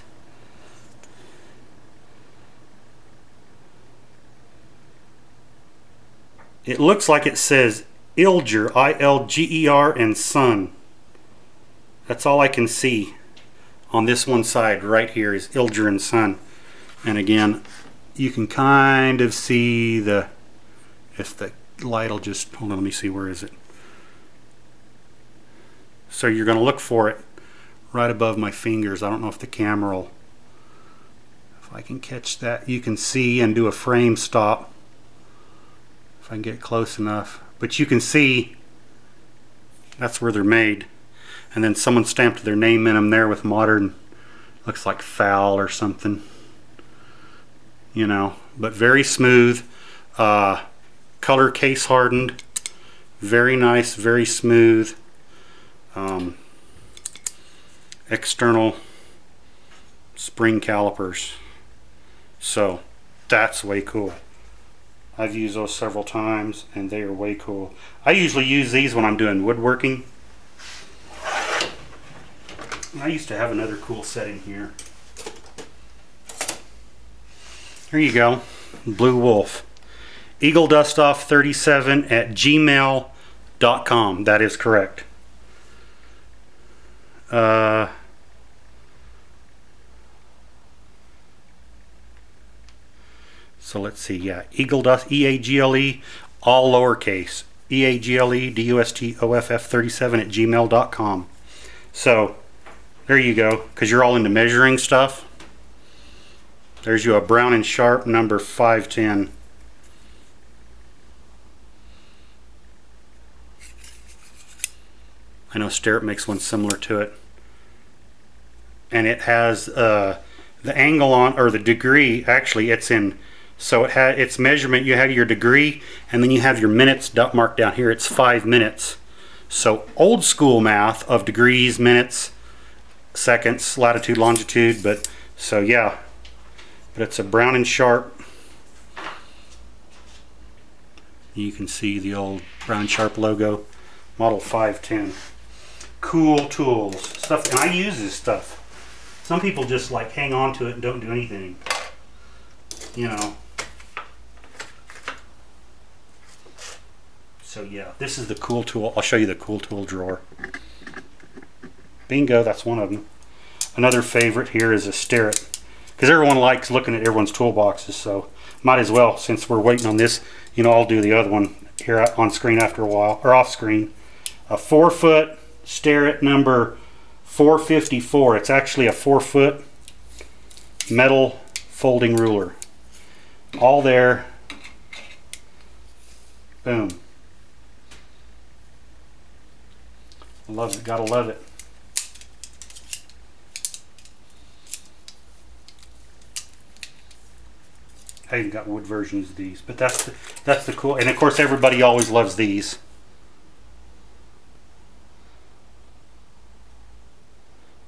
looks like it says Ilger, I-L-G-E-R, and Son. That's all I can see on this one side right here is Ilger and Son. And again, you can kind of see the, if the light will just, hold on, let me see, where is it? So you're going to look for it right above my fingers. I don't know if the camera will, if I can catch that. You can see and do a frame stop if I can get close enough. But you can see that's where they're made. And then someone stamped their name in them there with modern, looks like foul or something, you know, but very smooth, color case hardened, very nice, very smooth, external spring calipers. So that's way cool. I've used those several times and they are way cool. I usually use these when I'm doing woodworking. I used to have another cool setting here. Here you go, Blue Wolf. eagledustoff37@gmail.com. That is correct. So let's see, yeah, eagledust, E-A-G-L-E, all lowercase, eagledustoff37@gmail.com. So there you go, because you're all into measuring stuff. There's you a Brown and Sharp number 510. I know Starrett makes one similar to it. And it has the angle on, or the degree, actually it's in, so it had its measurement, you have your degree, and then you have your minutes marked down here. It's 5 minutes. So old school math of degrees, minutes, seconds, latitude, longitude, but so yeah. But it's a Brown and Sharp. You can see the old Brown and Sharp logo, model 510. Cool tools, stuff, and I use this stuff. Some people just like hang on to it and don't do anything, you know. So yeah, this is the cool tool. I'll show you the cool tool drawer. Bingo, that's one of them. Another favorite here is a Starrett, because everyone likes looking at everyone's toolboxes, so might as well, since we're waiting on this, you know, I'll do the other one here on screen after a while, or off screen. A 4-foot Starrett number 454. It's actually a 4-foot metal folding ruler. All there. Boom. Love it, gotta love it. I even got wood versions of these, but that's the cool, and of course everybody always loves these.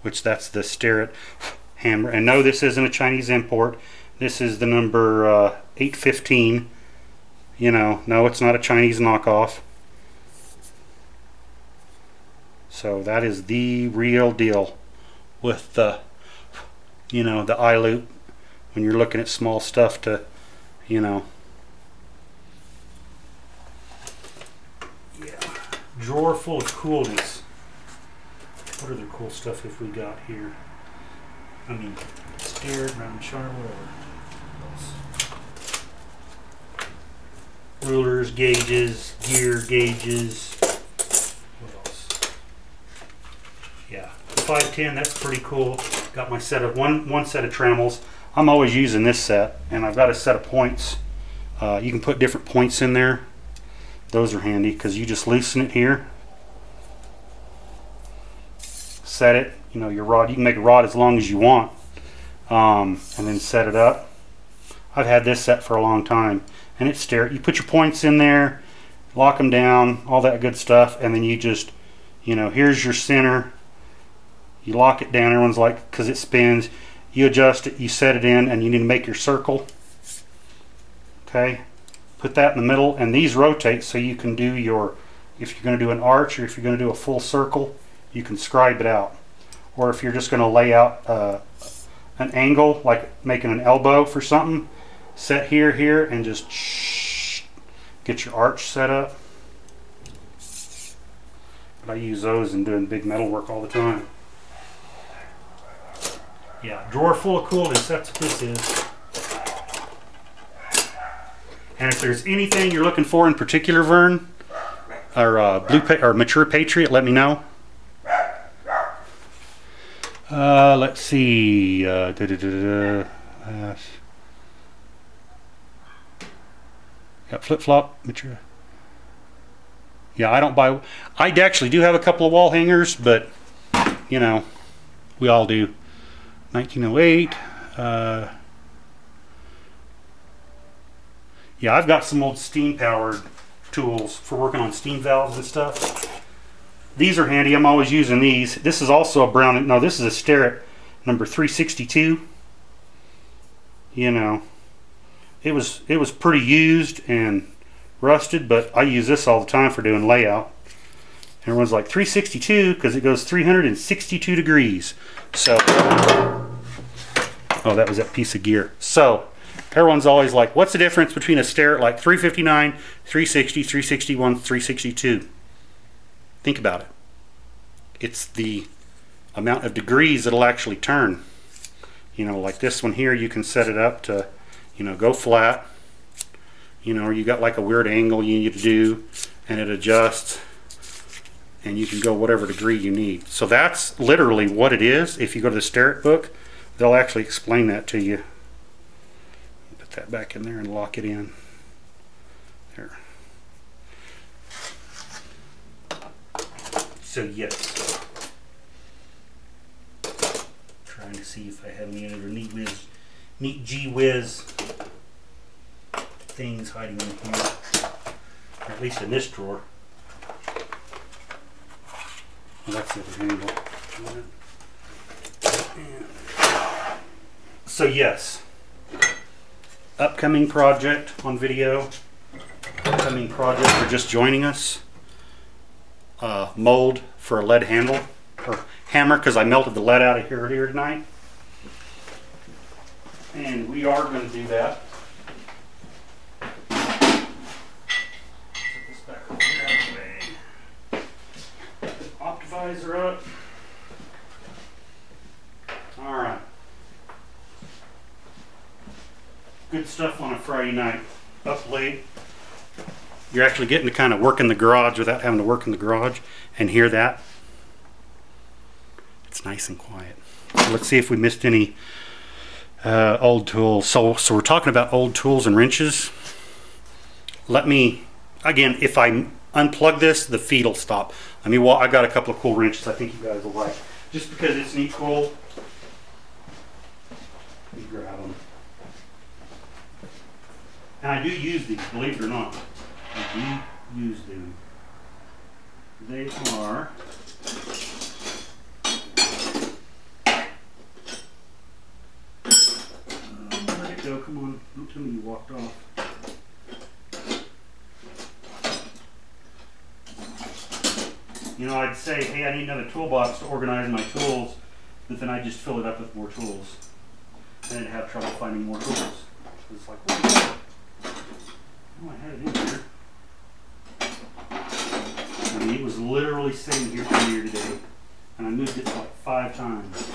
Which that's the Starrett hammer. And no, this isn't a Chinese import. This is the number 815. You know, no, it's not a Chinese knockoff. So that is the real deal with the, you know, the eye loop when you're looking at small stuff to, you know. Yeah, drawer full of coolness. What other cool stuff have we got here? I mean, stair, round char, whatever. Rulers, gauges, gear gauges. What else? Yeah, the 510, that's pretty cool. Got my set of one set of trammels. I'm always using this set, and I've got a set of points. You can put different points in there. Those are handy because you just loosen it here, set it. You know, your rod. You can make a rod as long as you want, and then set it up. I've had this set for a long time, and it's stair. You put your points in there, lock them down, all that good stuff, and then you just, you know, here's your center. You lock it down. Everyone's like, because it spins. You adjust it. You set it in, and you need to make your circle. Okay, put that in the middle, and these rotate so you can do your. If you're going to do an arch or if you're going to do a full circle, you can scribe it out. Or if you're just going to lay out an angle, like making an elbow for something, set here, and just get your arch set up. But I use those in doing big metal work all the time. Yeah, drawer full of coolness, that's what this is. And if there's anything you're looking for in particular, Vern, or Mature Patriot, let me know. Let's see. Got flip-flop, mature. Yeah, I don't buy. I actually do have a couple of wall hangers, but you know, we all do. 1908. Yeah, I've got some old steam-powered tools for working on steam valves and stuff. These are handy. I'm always using these. This is also a Brown. No, this is a Starrett number 362. You know, it was pretty used and rusted, but I use this all the time for doing layout. Everyone's like 362 because it goes 362 degrees. So, oh, that was that piece of gear. So, everyone's always like, what's the difference between a Starrett like 359, 360, 361, 362? Think about it. It's the amount of degrees it'll actually turn. You know, like this one here, you can set it up to, you know, go flat. You know, or you got like a weird angle you need to do, and it adjusts, and you can go whatever degree you need. So that's literally what it is. If you go to the Starrett book, they'll actually explain that to you. Put that back in there and lock it in. There. So yes, trying to see if I have any other neat gee whiz things hiding in here, or at least in this drawer. Well, that's the other handle. So yes, upcoming project on video, upcoming project for just joining us. Mold for a lead handle or hammer, because I melted the lead out of here earlier tonight, and we are going to do that. Set this back over here out of the way. Put the optivisor up. All right. Good stuff on a Friday night. Up late. You're actually getting to kind of work in the garage without having to work in the garage and hear that. It's nice and quiet. So let's see if we missed any old tools. So we're talking about old tools and wrenches. Let me, again, if I unplug this, the feed will stop. I mean, well, I got a couple of cool wrenches I think you guys will like. Just because it's neat cool. Let me grab them. And I do use these, believe it or not. I do use them. They are let it go, come on, don't tell me you walked off. You know, I'd say, hey, I need another toolbox to organize my tools, but then I just fill it up with more tools. then have trouble finding more tools. It's like, oh, I had it in here. I mean, it was literally sitting here earlier today, and I moved it like 5 times.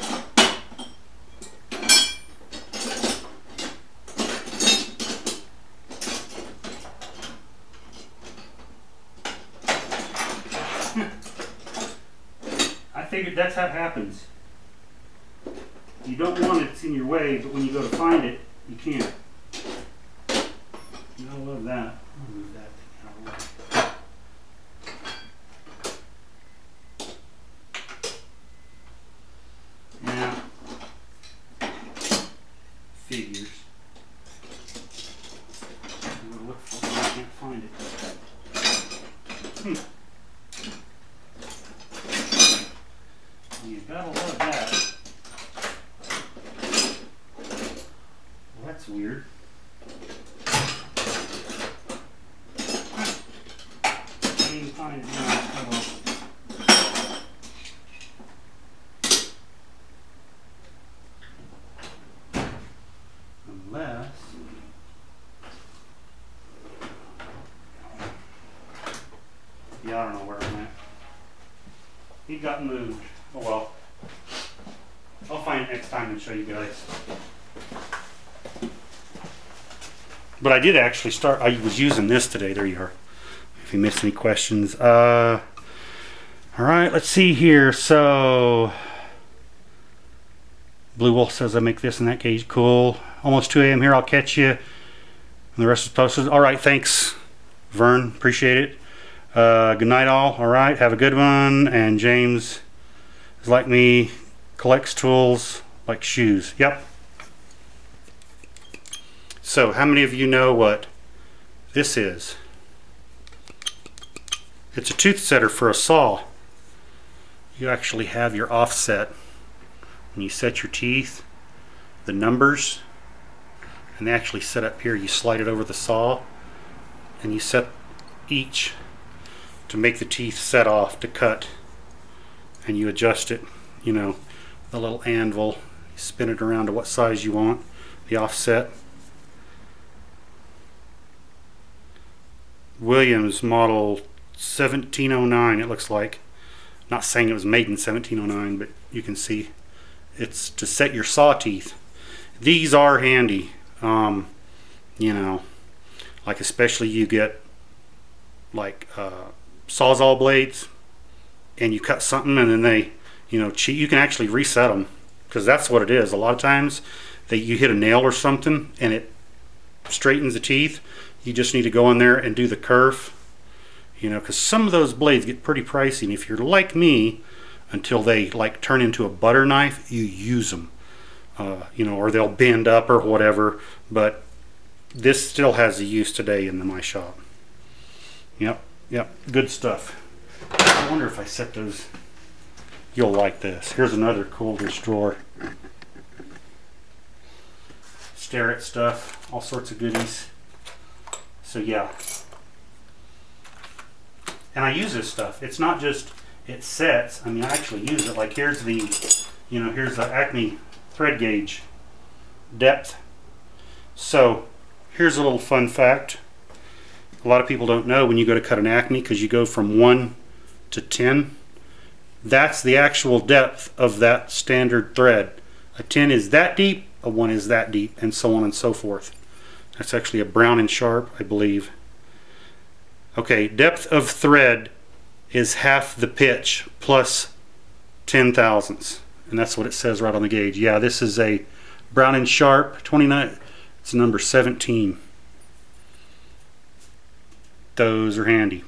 I figured that's how it happens. You don't want it, it's in your way, but when you go to find it, you can't. I love that. I'll move that thing out of the way. Yeah. Figures. I'm going to look for it, but I can't find it. You gotta love that. Well, that's weird. I didn't find it now. Unless yeah, I don't know where it went. He got moved. Oh well. I'll find it next time and show you guys. But I did actually start, I was using this today. There you are. If you missed any questions. Alright, let's see here. So Blue Wolf says I make this and that gauge. Cool. Almost 2 a.m. here. I'll catch you. And the rest is posted. Alright, thanks, Vern. Appreciate it. Good night all. Alright, have a good one. And James is like me, collects tools like shoes. Yep. So how many of you know what this is? It's a tooth setter for a saw. You actually have your offset. When you set your teeth, the numbers, and they actually set up here. You slide it over the saw and you set each to make the teeth set off to cut, and you adjust it, you know, the little anvil, you spin it around to what size you want, the offset. Williams model 1709 it looks like. Not saying it was made in 1709, but you can see it's to set your saw teeth. These are handy, you know, like especially you get like Sawzall blades and you cut something and then they, you know, you can actually reset them, because that's what it is. A lot of times you hit a nail or something and it straightens the teeth. You just need to go in there and do the kerf, you know, because some of those blades get pretty pricey, and if you're like me, until they like turn into a butter knife, you use them, you know, or they'll bend up or whatever. But this still has a use today in my shop. Yep, good stuff. I wonder if I set those, you'll like this. Here's another cool drawer. Stare at stuff, all sorts of goodies. So yeah, and I use this stuff. It's not just it sets. I mean, I actually use it. Like here's the, you know, here's the Acme thread gauge depth. So here's a little fun fact. A lot of people don't know when you go to cut an Acme, because you go from 1 to 10. That's the actual depth of that standard thread. A 10 is that deep, a 1 is that deep, and so on and so forth. That's actually a Brown and Sharp, I believe. Okay, depth of thread is half the pitch plus 10 thousandths. And that's what it says right on the gauge. Yeah, this is a Brown and Sharp 29. It's number 17. Those are handy.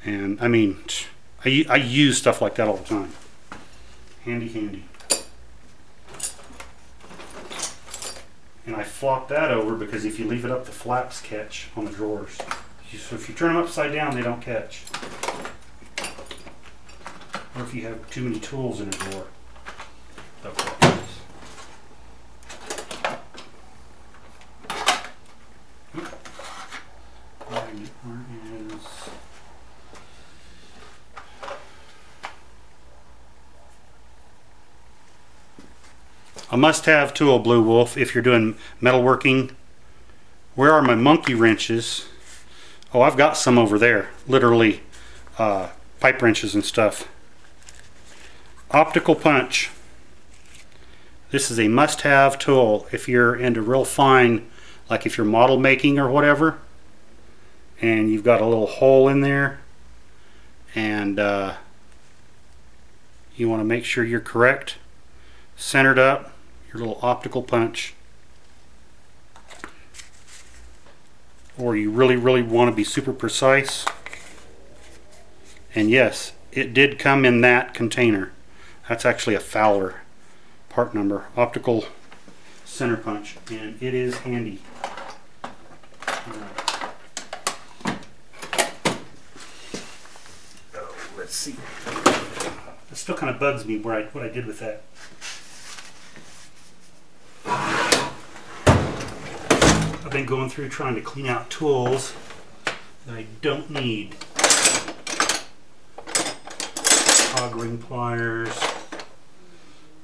And I mean, I use stuff like that all the time. Handy. And I flop that over because if you leave it up, the flaps catch on the drawers. So if you turn them upside down, they don't catch. Or if you have too many tools in a drawer, they'll catch. a must-have tool, Blue Wolf, if you're doing metalworking. Where are my monkey wrenches? Oh, I've got some over there, literally pipe wrenches and stuff. Optical punch. This is a must-have tool if you're into real fine, like if you're model making or whatever, and you've got a little hole in there, and you want to make sure you're correct, centered up, your little optical punch. Or you really want to be super precise. And yes, it did come in that container. That's actually a Fowler part number, optical center punch, and it is handy. Oh, let's see. It still kind of bugs me what I did with that. I've been going through trying to clean out tools that I don't need. Hog ring pliers,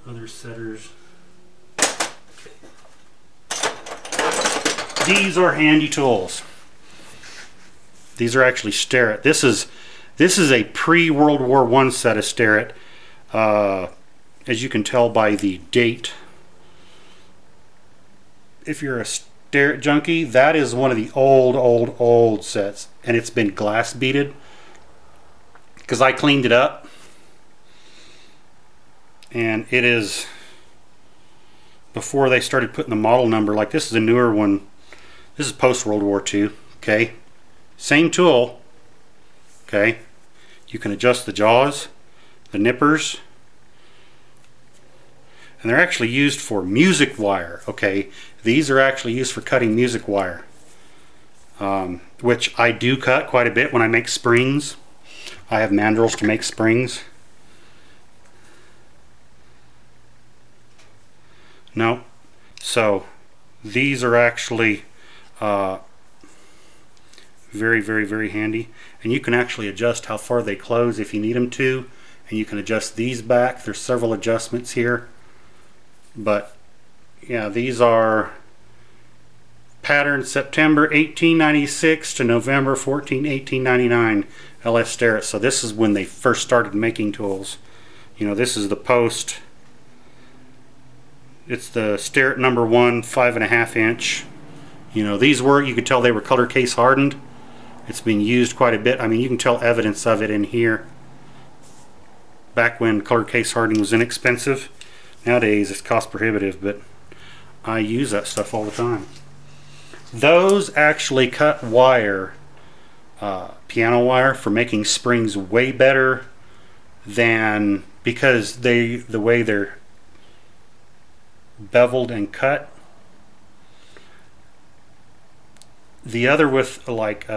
other setters. These are handy tools. These are actually Starrett. This is a pre-World War I set of Starrett. As you can tell by the date. If you're a Starrett junkie, that is one of the old sets, and it's been glass beaded because I cleaned it up, and it is before they started putting the model number. Like, this is a newer one. This is post World War II. Okay, same tool. Okay, you can adjust the jaws, the nippers, and they're actually used for music wire. Okay, these are actually used for cutting music wire, which I do cut quite a bit when I make springs. I have mandrels to make springs. No, so these are actually very handy, and you can actually adjust how far they close if you need them to, and you can adjust these back. There's several adjustments here, but yeah, these are patterned September 1896 to November 1899 LS Starrett. So this is when they first started making tools. You know, this is the post. It's the Starrett number 1 5.5 inch. You know, these were, you could tell they were color case hardened. It's been used quite a bit. I mean, you can tell evidence of it in here. Back when color case hardening was inexpensive. Nowadays it's cost prohibitive, but I use that stuff all the time. Those actually cut wire, piano wire, for making springs way better than, because the way they're beveled and cut. The other with like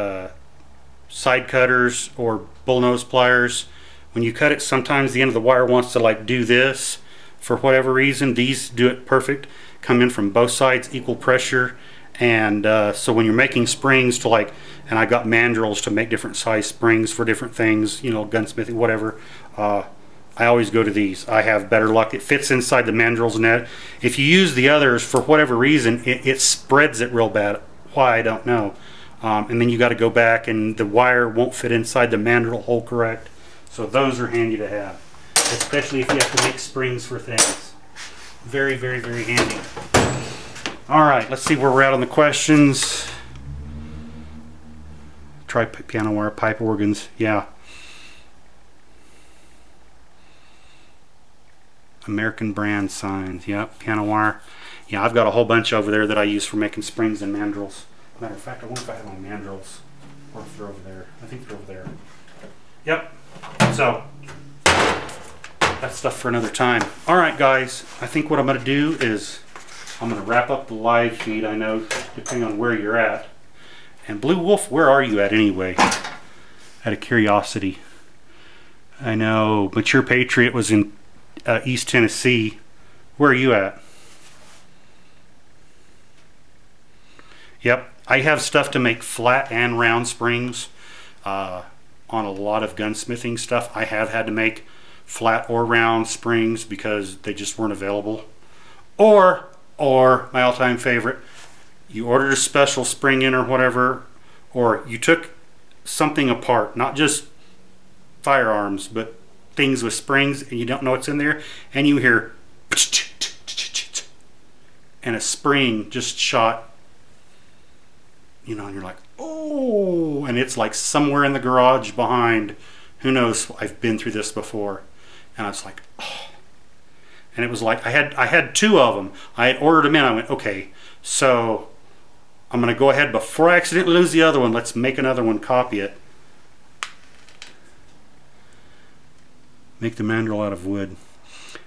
side cutters or bullnose pliers, when you cut it, sometimes the end of the wire wants to like do this for whatever reason. These do it perfect, come in from both sides, equal pressure, and so when you're making springs to like, and I got mandrels to make different size springs for different things, you know, gunsmithing, whatever, I always go to these. I have better luck. It fits inside the mandrels net. If you use the others, for whatever reason, it spreads it real bad. Why, I don't know. And then you got to go back, and the wire won't fit inside the mandrel hole correct. So those are handy to have, especially if you have to make springs for things. Very handy. All right, let's see where we're at on the questions. Try piano wire, pipe organs. Yeah. American brand signs. Yep, piano wire. Yeah, I've got a whole bunch over there that I use for making springs and mandrels. Matter of fact, I wonder if I have my mandrels, or if they're over there. I think they're over there. Yep. So that's stuff for another time. All right, guys. I think what I'm going to do is I'm going to wrap up the live feed. I know, depending on where you're at. And Blue Wolf, where are you at anyway? Out of curiosity. I know Mature Patriot was in East Tennessee. Where are you at? Yep, I have stuff to make flat and round springs on a lot of gunsmithing stuff. I have had to make flat or round springs because they just weren't available. Or my all-time favorite, you ordered a special spring in or whatever, or you took something apart, not just firearms, but things with springs, and you don't know what's in there, and you hear and a spring just shot, you know, and you're like, oh, and it's like somewhere in the garage behind, who knows, I've been through this before. And I was like, oh. And it was like, I had 2 of them. I had ordered them in. I went, okay, so I'm going to go ahead, before I accidentally lose the other one, let's make another one, copy it. Make the mandrel out of wood.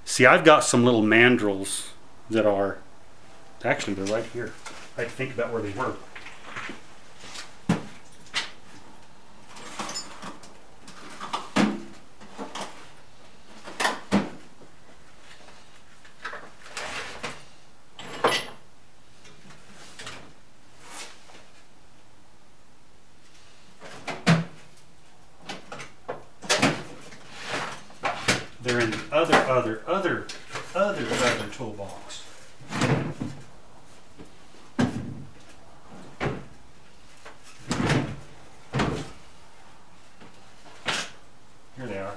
See, I've got some little mandrels that are, actually they're right here. I had to think about where they were. They're in the other toolbox. Here they are.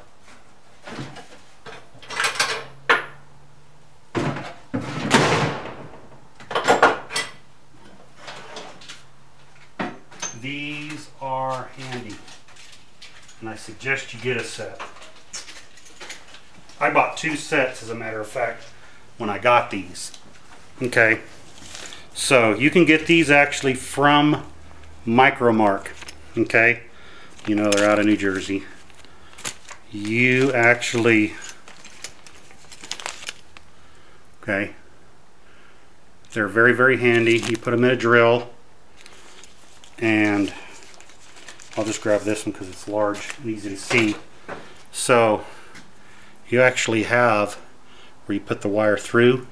These are handy, and I suggest you get a set. I bought 2 sets, as a matter of fact, when I got these. Okay, so you can get these actually from Micromark. Okay, you know they're out of New Jersey. You actually, okay, they're very, very handy. You put them in a drill, and I'll just grab this one because it's large and easy to see. So you actually have where you put the wire through,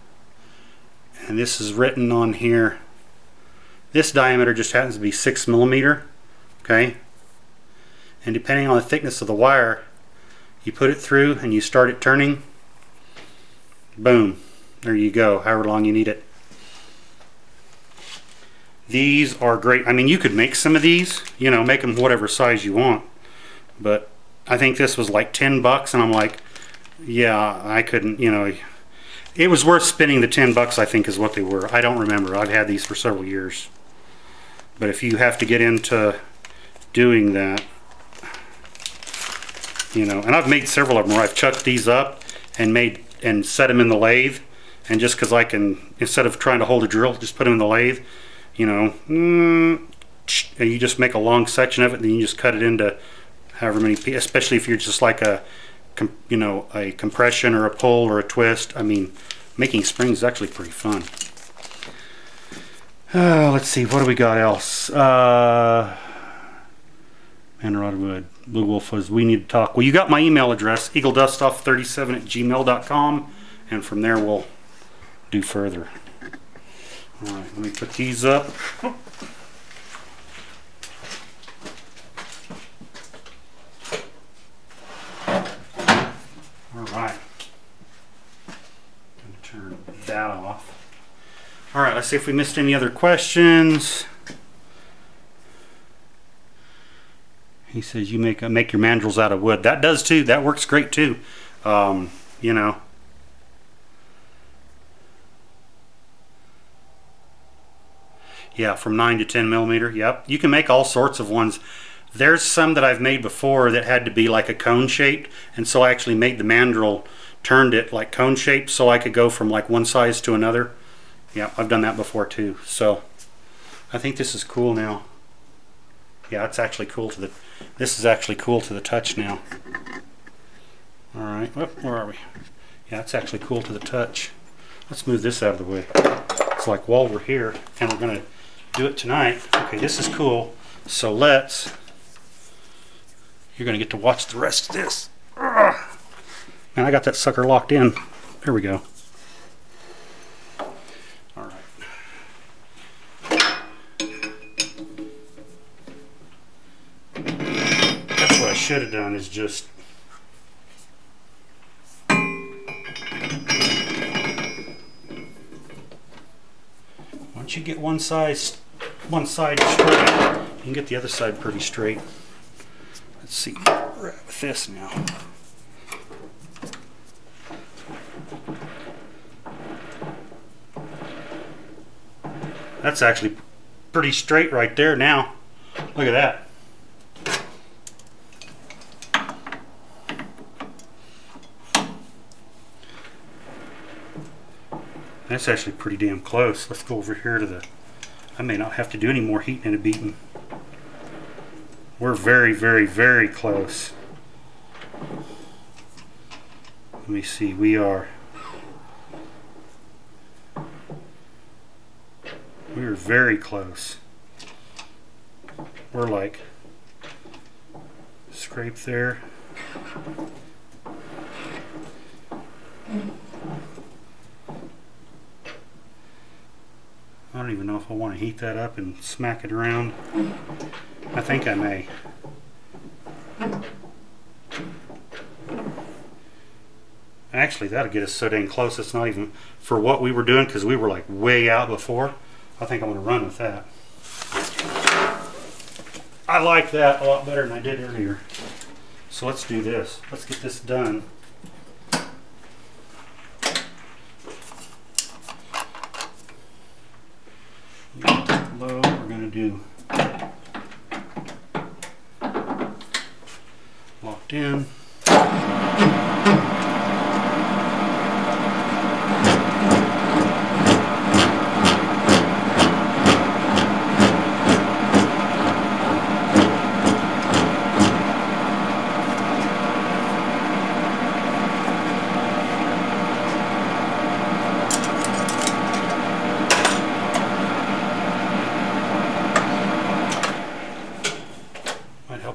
and this is written on here. This diameter just happens to be 6 millimeter, okay? And depending on the thickness of the wire, you put it through and you start it turning. Boom, there you go, however long you need it. These are great. I mean, you could make some of these, you know, make them whatever size you want, but I think this was like 10 bucks, and I'm like, yeah, I couldn't, you know, it was worth spending the 10 bucks, I think is what they were. I don't remember. I've had these for several years. But if you have to get into doing that, you know, and I've made several of them where I've chucked these up and set them in the lathe, and just because I can, instead of trying to hold a drill, just put them in the lathe, you know, and you just make a long section of it, and then you just cut it into however many pieces, especially if you're just like a, you know, a compression or a pull or a twist. I mean, making springs is actually pretty fun. Let's see, what do we got else? Man Rotted Wood, Blue Wolf was, we need to talk. Well, you got my email address, eagledustoff37@gmail.com, and from there we'll do further. All right, let me put these up. Alright, going to turn that off. Alright, let's see if we missed any other questions. He says you make your mandrels out of wood. That does too, that works great too. You know. Yeah, from 9 to 10 millimeter, yep. You can make all sorts of ones. There's some that I've made before that had to be like a cone shaped, and so I actually made the mandrel, turned it like cone shaped so I could go from like one size to another. Yeah, I've done that before too. So I think this is cool now. Yeah, it's actually cool to the, this is actually cool to the touch now. Alright, where are we? Yeah, it's actually cool to the touch. Let's move this out of the way. It's like while we're here, and we're gonna do it tonight. Okay, this is cool. So let's, you're going to get to watch the rest of this. Man, I got that sucker locked in. There we go. All right. That's what I should have done, is just get one side straight, you can get the other side pretty straight. Let's see where we're at with this now. That's actually pretty straight right there now. Look at that. That's actually pretty damn close. Let's go over here to the... I may not have to do any more heating and beating. We're very, very, very close. Let me see. We are very close. We're like scrape there. I don't even know if I want to heat that up and smack it around. I think I may. Actually, that'll get us so dang close. It's not even for what we were doing, because we were like way out before. I think I'm going to run with that. I like that a lot better than I did earlier. So let's do this. Let's get this done. Low, we're going to do locked in.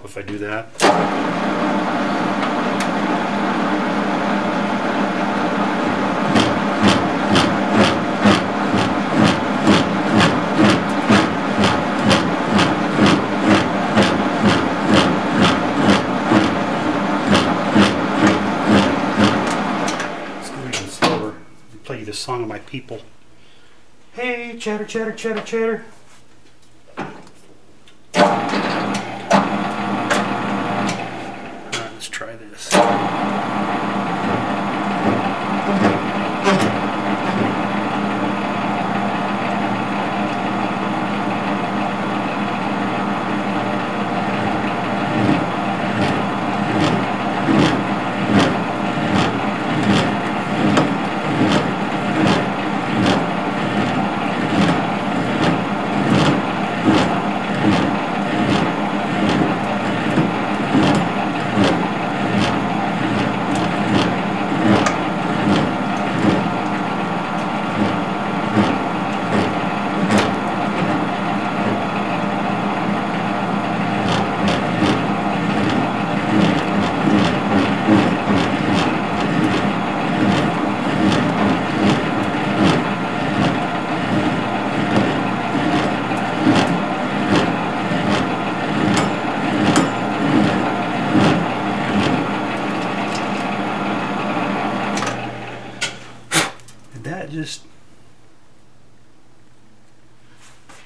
If I do that. Let's go even slower and play you the song of my people. Hey, chatter, chatter, chatter, chatter. Try this.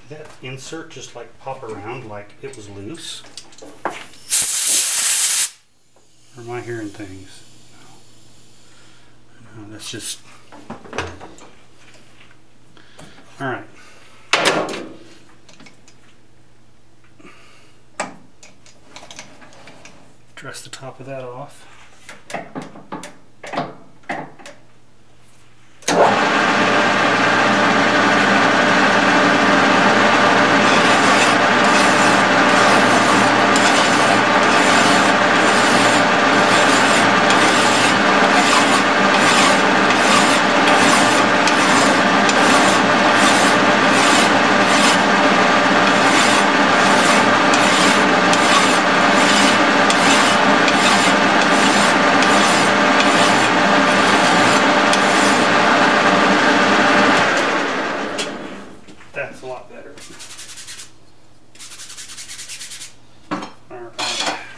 That insert just like pop around like it was loose? Or am I hearing things? No, that's just... Alright. Dress the top of that off.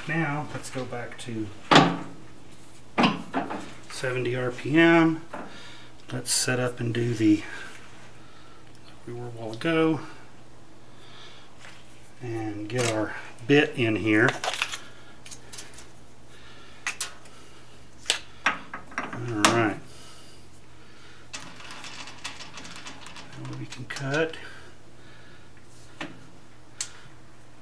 Now let's go back to 70 RPM. Let's set up and do the we were a while ago. And get our bit in here. Alright. Now we can cut.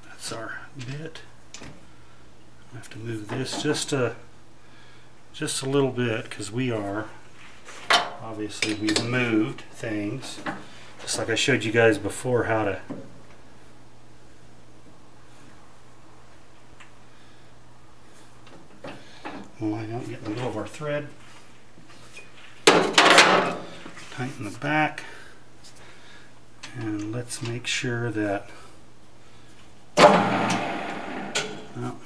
That's our bit. I have to move this just a little bit because obviously we've moved things. Just like I showed you guys before how to line up, get in the middle of our thread. Tighten the back. And let's make sure that well,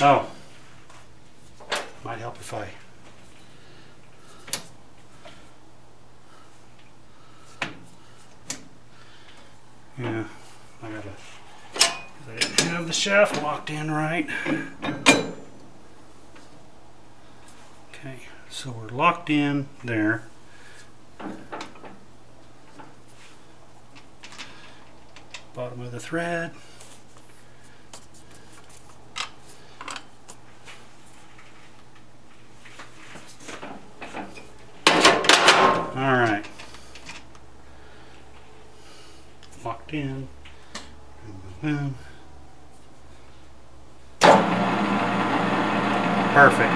oh, might help if I I didn't have the shaft locked in right. Okay, so we're locked in there. Bottom of the thread. Alright. Locked in. Boom. Perfect.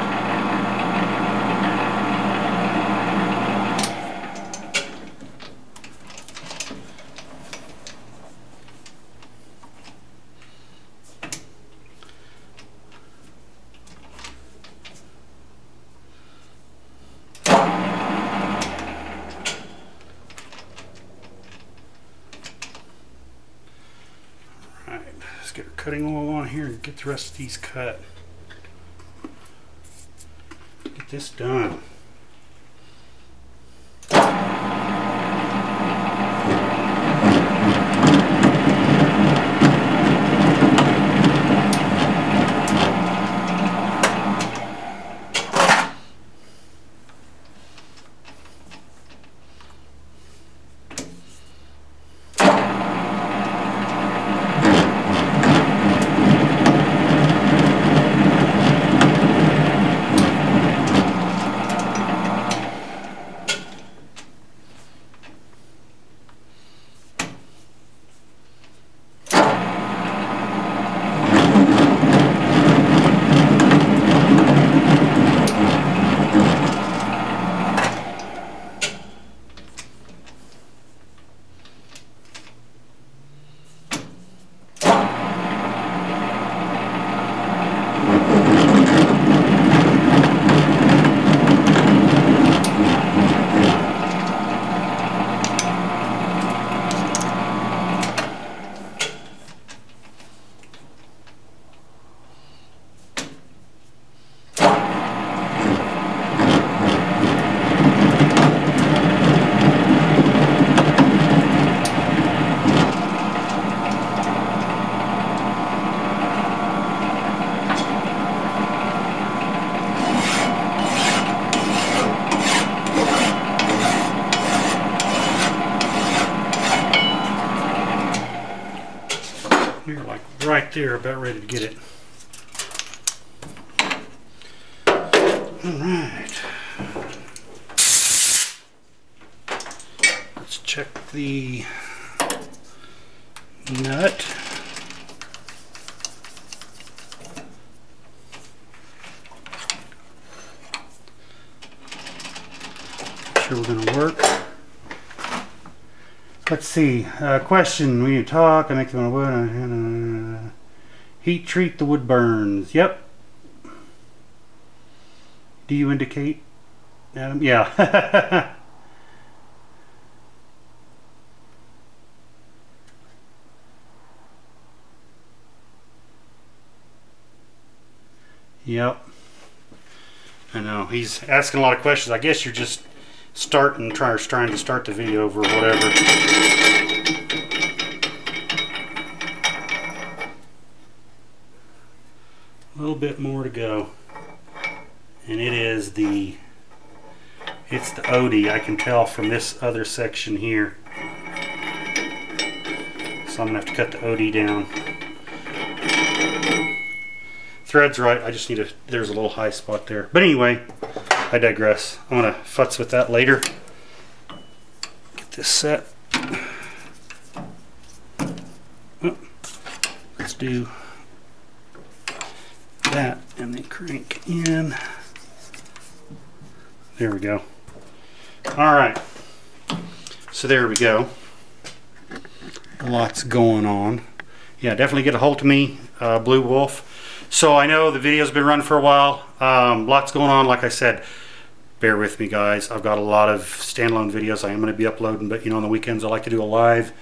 Let's get our cutting oil on here and get the rest of these cut. Get this done. We're like right there, about ready to get it. Alright. Let's check the nut. Make sure we're going to work. Let's see. Question: when you talk, I make them on wood. Heat treat the wood burns. Yep. Do you indicate, Adam? Yeah. Yep. I know. He's asking a lot of questions. I guess you're just trying to start the video over or whatever. little bit more to go. And it's the OD, I can tell from this other section here. So I'm gonna have to cut the OD down. Thread's right, I just need there's a little high spot there. But anyway, I digress. I'm gonna futz with that later. Get this set. Oh, let's do that and then crank in. There we go. All right, so there we go. Lots going on. Yeah, definitely get a hold of me, Blue Wolf. So I know the video's been running for a while. Lots going on. Like I said, bear with me, guys. I've got a lot of standalone videos I am going to be uploading, but you know, on the weekends I like to do a live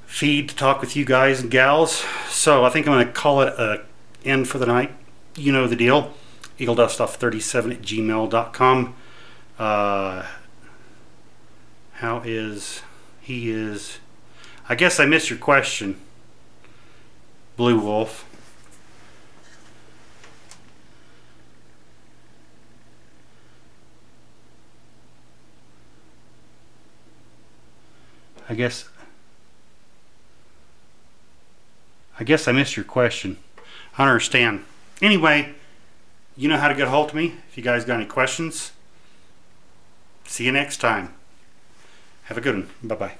feed to talk with you guys and gals. So I think I'm going to call it a end for the night. You know the deal. eagledustoff37@gmail.com. How is he is? I guess I missed your question, Blue Wolf. I guess I missed your question. I don't understand. Anyway, you know how to get a hold of me if you guys got any questions. See you next time. Have a good one. Bye-bye.